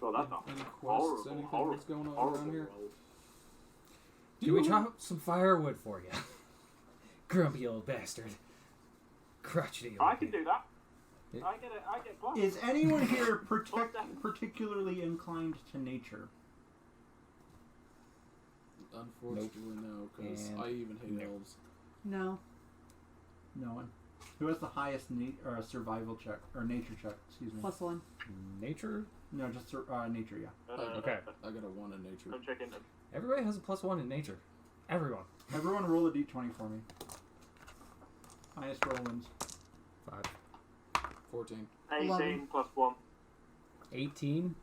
Well, that's not any quests, horrible, anything horrible, that's going on horrible around here? roll. Can we chop some firewood for you? Grumpy old bastard. Crotchety old I can do that. Yeah. I get plus. Is anyone here particularly inclined to nature? Unfortunately, no, because And I even hate no. elves. No. No one. Who has the highest survival check or nature check? Excuse me. +1. Nature? No, just nature. Yeah. Okay. I got a 1 in nature. I'm checking them. Everybody has a +1 in nature. Everyone. Everyone, roll a d20 for me. Highest roll wins. 5. 14. 18 plus 1. 18.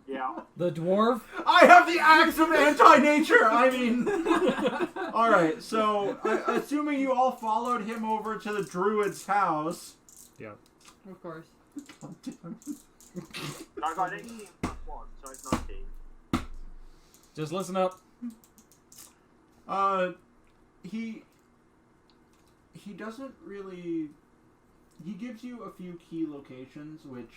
Yeah. The dwarf? I have the axe of anti-nature. I mean, all right. So, assuming you all followed him over to the druid's house. Yeah. Of course. I got 18 plus 1, so it's 19. Just listen up. He doesn't really. He gives you a few key locations, which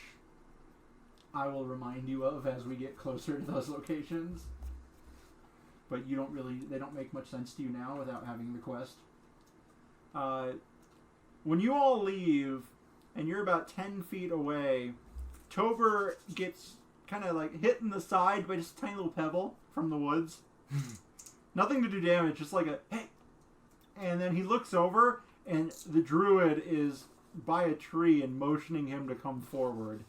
I will remind you of as we get closer to those locations. But you don't really. They don't make much sense to you now without having the quest. When you all leave, and you're about 10 feet away, Tober gets kind of like hit in the side by just a tiny little pebble from the woods. Nothing to do damage, just like a hey. And then he looks over, and the druid is by a tree and motioning him to come forward.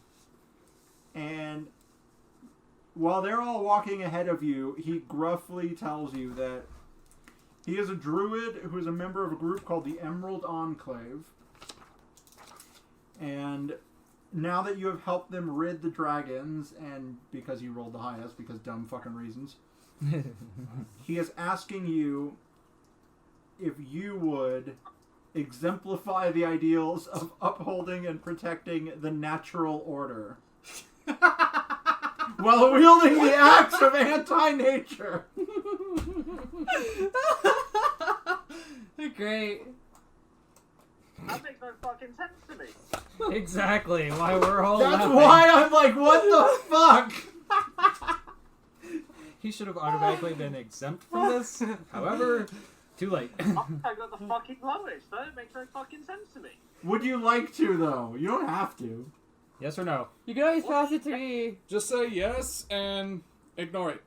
And while they're all walking ahead of you, he gruffly tells you that he is a druid who is a member of a group called the Emerald Enclave. And now that you have helped them rid the dragons, and because you rolled the highest, because dumb fucking reasons, he is asking you if you would exemplify the ideals of upholding and protecting the natural order while wielding the axe of anti-nature. Great. That makes no fucking sense to me. Exactly. Why we're all That's laughing. why I'm like, what the fuck? He should have automatically been exempt from this. However, too late. I got the fucking lowest. That makes no fucking sense to me. Would you like to, though? You don't have to. Yes or no? You can always pass it to me. Just say yes and ignore it.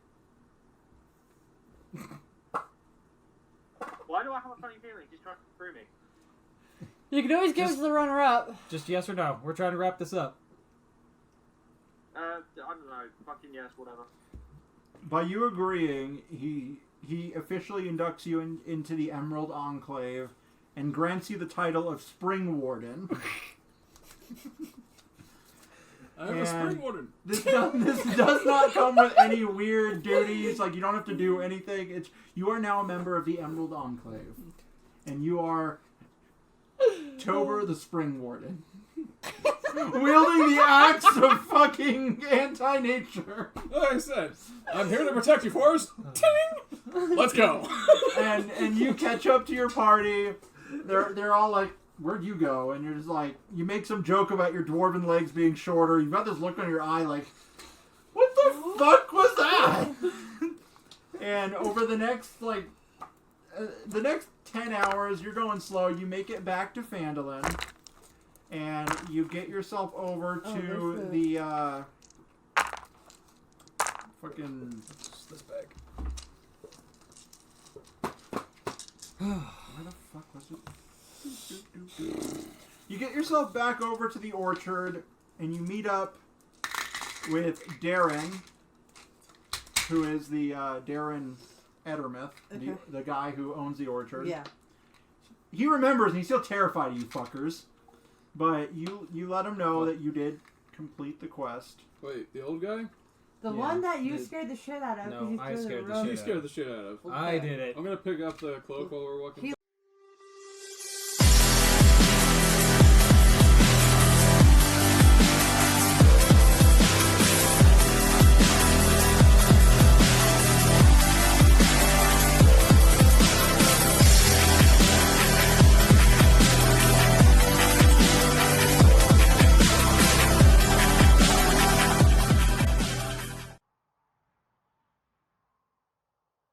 Why do I have a funny feeling he's trying to screw me? You can always give it to the runner-up. Just yes or no. We're trying to wrap this up. I don't know. Fucking yes, whatever. By you agreeing, he officially inducts you into the Emerald Enclave and grants you the title of Spring Warden. I'm a And spring warden. This does not come with any weird duties. Like, you don't have to do anything. You are now a member of the Emerald Enclave. And you are Tober the Spring Warden. Wielding the axe of fucking anti-nature. Like I said, I'm here to protect you, Forrest. Ting! Let's go. And you catch up to your party. They're all like, where'd you go? And you're just like, you make some joke about your dwarven legs being shorter. You've got this look on your eye like, what the fuck was that? And over the next, the next 10 hours, you're going slow. You make it back to Phandelver. And you get yourself over to the, fucking... Just this bag. Where the fuck was it? You get yourself back over to the orchard, and you meet up with Darren, who is the Darren Edermith, the guy who owns the orchard. Yeah. He remembers, and he's still terrified of you fuckers. But you let him know that you did complete the quest. Wait, the old guy? The Yeah, one that you scared the shit out of. No, 'cause you I threw scared the rope. shit He scared the shit out of. I did it. I'm gonna pick up the cloak while we're walking. He